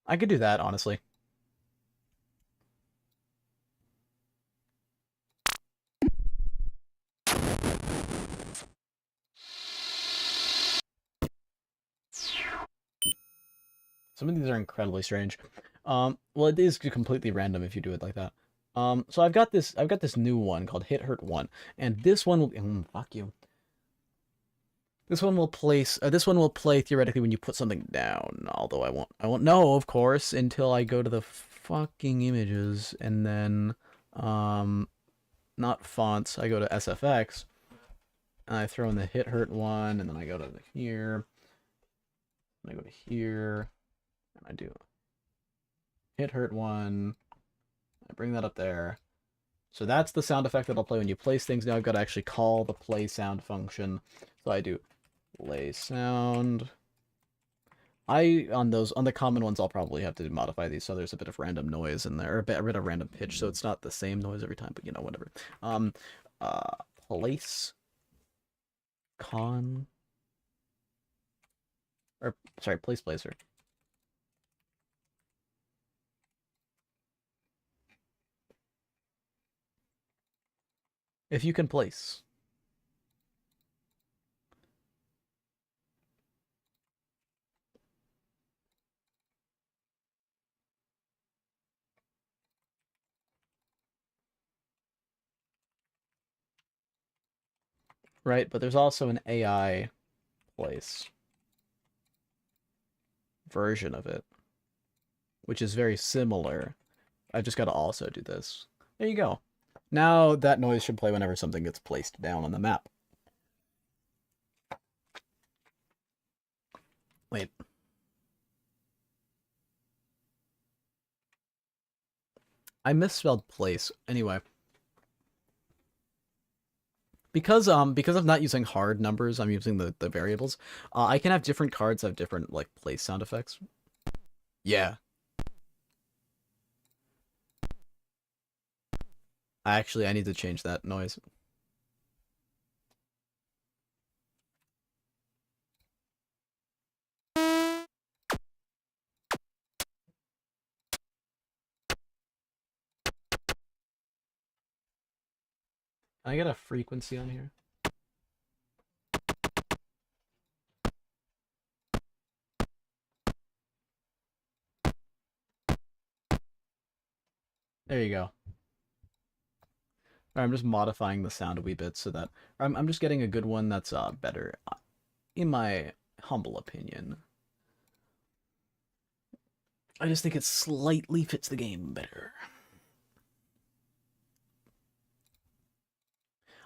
I could do that, honestly. Some of these are incredibly strange. Well, it is completely random if you do it like that. So I've got this new one called Hit Hurt 1, and this one will fuck you. This one will play theoretically when you put something down, although I won't know, of course, until I go to the fucking images and then not fonts, I go to SFX and I throw in the Hit Hurt one and then I go to here. I go to here, and I do hit hurt one. I bring that up there. So that's the sound effect that'll play when you place things. Now I've got to actually call the play sound function. So I do play sound. On the common ones, I'll probably have to modify these so there's a bit of random noise in there, or a bit of random pitch, so it's not the same noise every time, but whatever. Um, uh, place con, or sorry, place placer. If you can place. Right, but there's also an AI place version of it, which is very similar. I've just got to also do this. There you go. Now that noise should play whenever something gets placed down on the map. Wait. I misspelled place. Anyway. Because I'm not using hard numbers, I'm using the variables. I can have different cards have different like place sound effects. Yeah. I need to change that noise. Can I get a frequency on here? There you go. I'm just modifying the sound a wee bit so that I'm just getting a good one that's better, in my humble opinion. I just think it slightly fits the game better.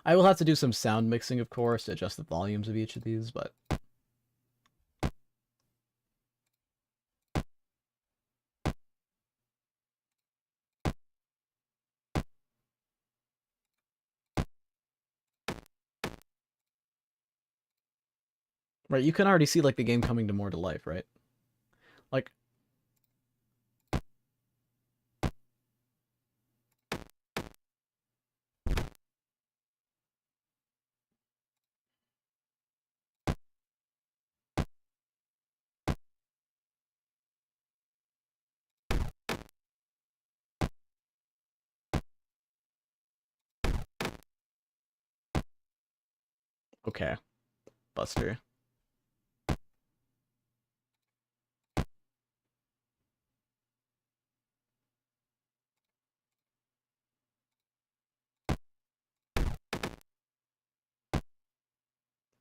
I will have to do some sound mixing, of course, to adjust the volumes of each of these, but right, you can already see like the game coming to more to life, right? Like, okay, Buster.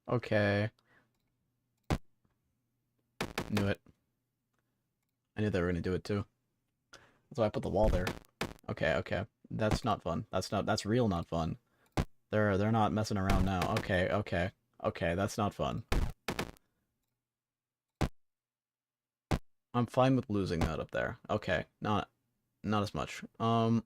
Okay, knew it. I knew they were gonna do it too. That's why I put the wall there. Okay, okay. That's not fun. That's real not fun. They're not messing around now. Okay, okay. Okay, that's not fun. I'm fine with losing that up there. Okay, not as much. Uh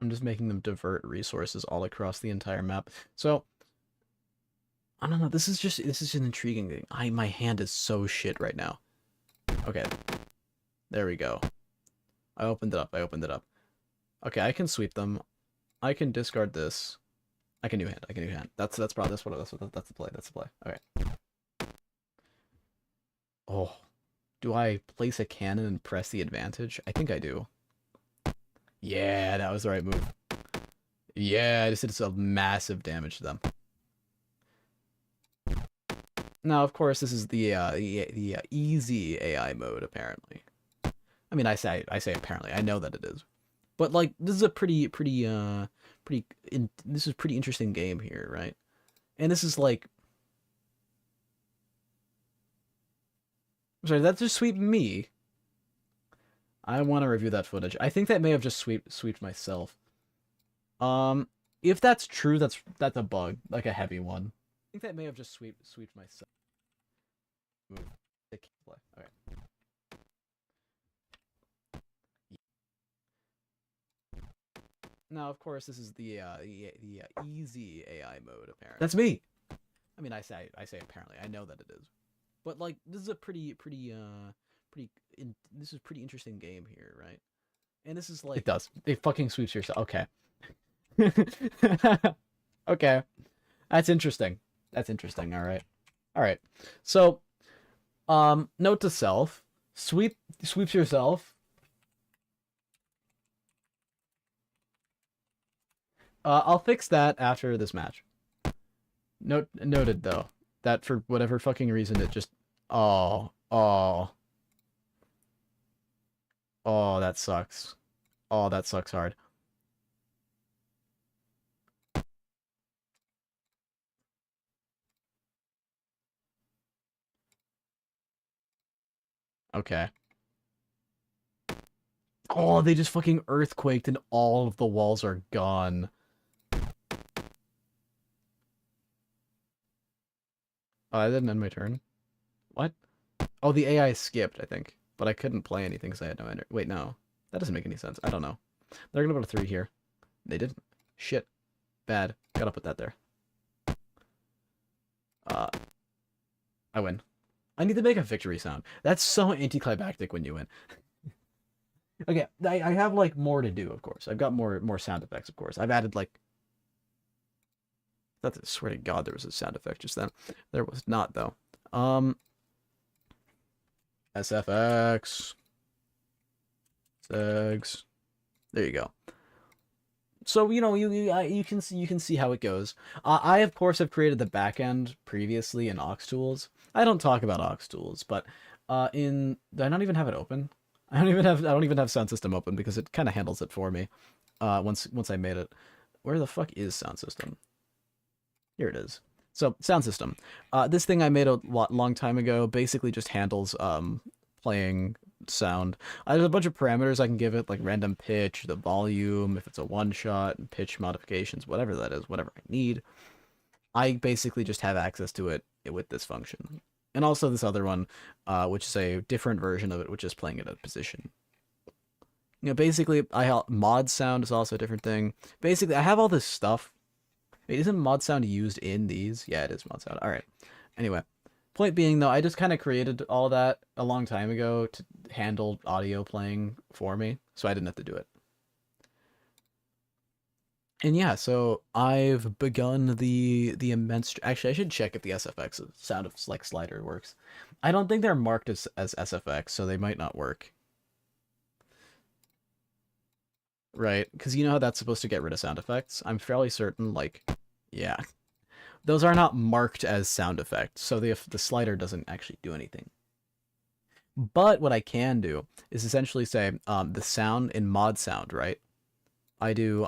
I'm just making them divert resources all across the entire map. So, I don't know, this is just an intriguing thing. My hand is so shit right now. Okay. There we go. I opened it up. I opened it up. Okay, I can sweep them. I can discard this. I can new hand. I can new hand. That's probably that's the play. That's the play. Okay. Oh, do I place a cannon and press the advantage? I think I do. Yeah, that was the right move. Yeah, I just did some massive damage to them. Now, of course, this is the easy AI mode. Apparently, I mean, I say apparently. I know that it is. But like this is a this is a pretty interesting game here, right? And this is like, sorry, that just sweeped me. I want to review that footage. I think that may have just sweeped myself. Um, if that's true, that's a bug, like a heavy one. I think that may have just sweeped myself. Move. Okay. Now, of course, this is the easy AI mode. Apparently, that's me. I mean, I say apparently. I know that it is, but like this is a this is a pretty interesting game here, right? And this is like, it does. It fucking sweeps yourself. Okay. Okay. That's interesting. That's interesting. All right. All right. So, note to self: sweeps yourself. I'll fix that after this match. Noted though that for whatever fucking reason it just, oh, that sucks. Oh, that sucks hard. Okay. Oh, they just fucking earthquaked and all of the walls are gone. Oh, I didn't end my turn. What? Oh, the AI skipped, I think. But I couldn't play anything because I had no energy. Wait, no. That doesn't make any sense. I don't know. They're gonna put a 3 here. They didn't. Shit. Bad. Gotta put that there. I win. I need to make a victory sound. That's so anticlimactic when you win. Okay, I have like more to do, of course. I've got more sound effects, of course. I've added like, I swear to God there was a sound effect just then. There was not though. SFX. Segs. There you go. So you can see how it goes. I of course have created the backend previously in Aux Tools. I don't talk about Aux Tools, but do I not even have it open? I don't even have Sound System open because it kind of handles it for me. Once I made it. Where the fuck is Sound System? Here it is. So Sound System. This thing I made a long time ago basically just handles playing sound. There's a bunch of parameters I can give it, like random pitch, the volume, if it's a one shot, pitch modifications, whatever that is, whatever I need. I basically just have access to it with this function. And also this other one, which is a different version of it, which is playing at a position. Basically, mod sound is also a different thing. Basically, I have all this stuff. Wait, isn't mod sound used in these? Yeah, it is mod sound. All right. Anyway, point being, though, I just kind of created all that a long time ago to handle audio playing for me, so I didn't have to do it. And yeah, so I've begun the immense. Actually, I should check if the SFX sound of like slider works. I don't think they're marked as SFX, so they might not work. Right? Because you know how that's supposed to get rid of sound effects? I'm fairly certain, like, yeah. Those are not marked as sound effects, so the slider doesn't actually do anything. But what I can do is essentially say, the sound in mod sound, right? I do,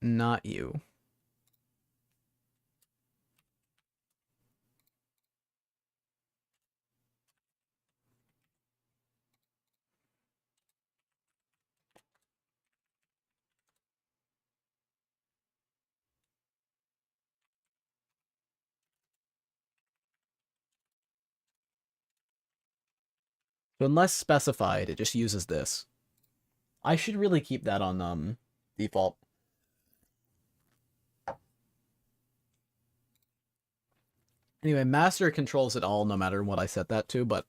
not you. So unless specified, it just uses this. I should really keep that on, default. Anyway, master controls it all no matter what I set that to, but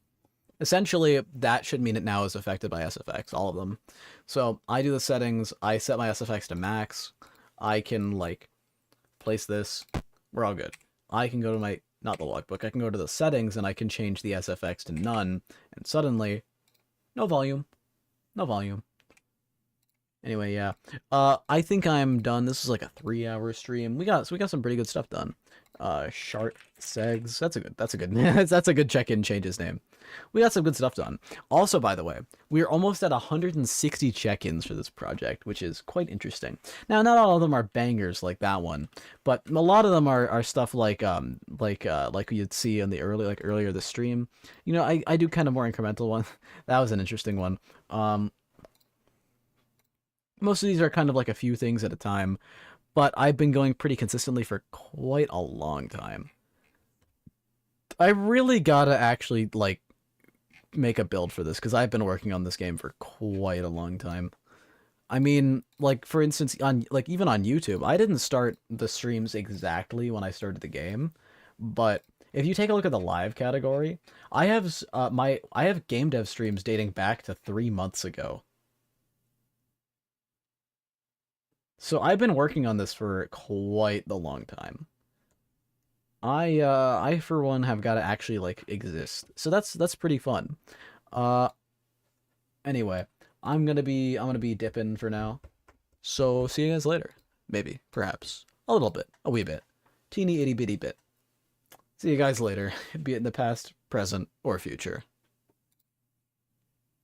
essentially that should mean it now is affected by SFX, all of them. So I do the settings, I set my SFX to max, I can like place this, we're all good. I can go to my, not the logbook, I can go to the settings and I can change the SFX to none, and suddenly, no volume, no volume. Anyway, yeah. I think I'm done. This is like a 3-hour stream. We got some pretty good stuff done. Shart Segs. That's a good that's a good check-in changes name. We got some good stuff done. Also, by the way, we're almost at 160 check-ins for this project, which is quite interesting. Now, not all of them are bangers like that one, but a lot of them are stuff like you'd see in the earlier the stream. You know, I do kind of more incremental one. That was an interesting one. Um, Most of these are kind of like a few things at a time, but I've been going pretty consistently for quite a long time. I really gotta actually like make a build for this because I've been working on this game for quite a long time. I mean, like for instance, on like even on YouTube, I didn't start the streams exactly when I started the game, but if you take a look at the live category, I have game dev streams dating back to 3 months ago. So I've been working on this for quite the long time. I for one have got to actually like exist. So that's pretty fun. Uh anyway, I'm gonna be dipping for now. So see you guys later. Maybe, perhaps. A little bit, a wee bit. Teeny itty bitty bit. See you guys later, be it in the past, present, or future.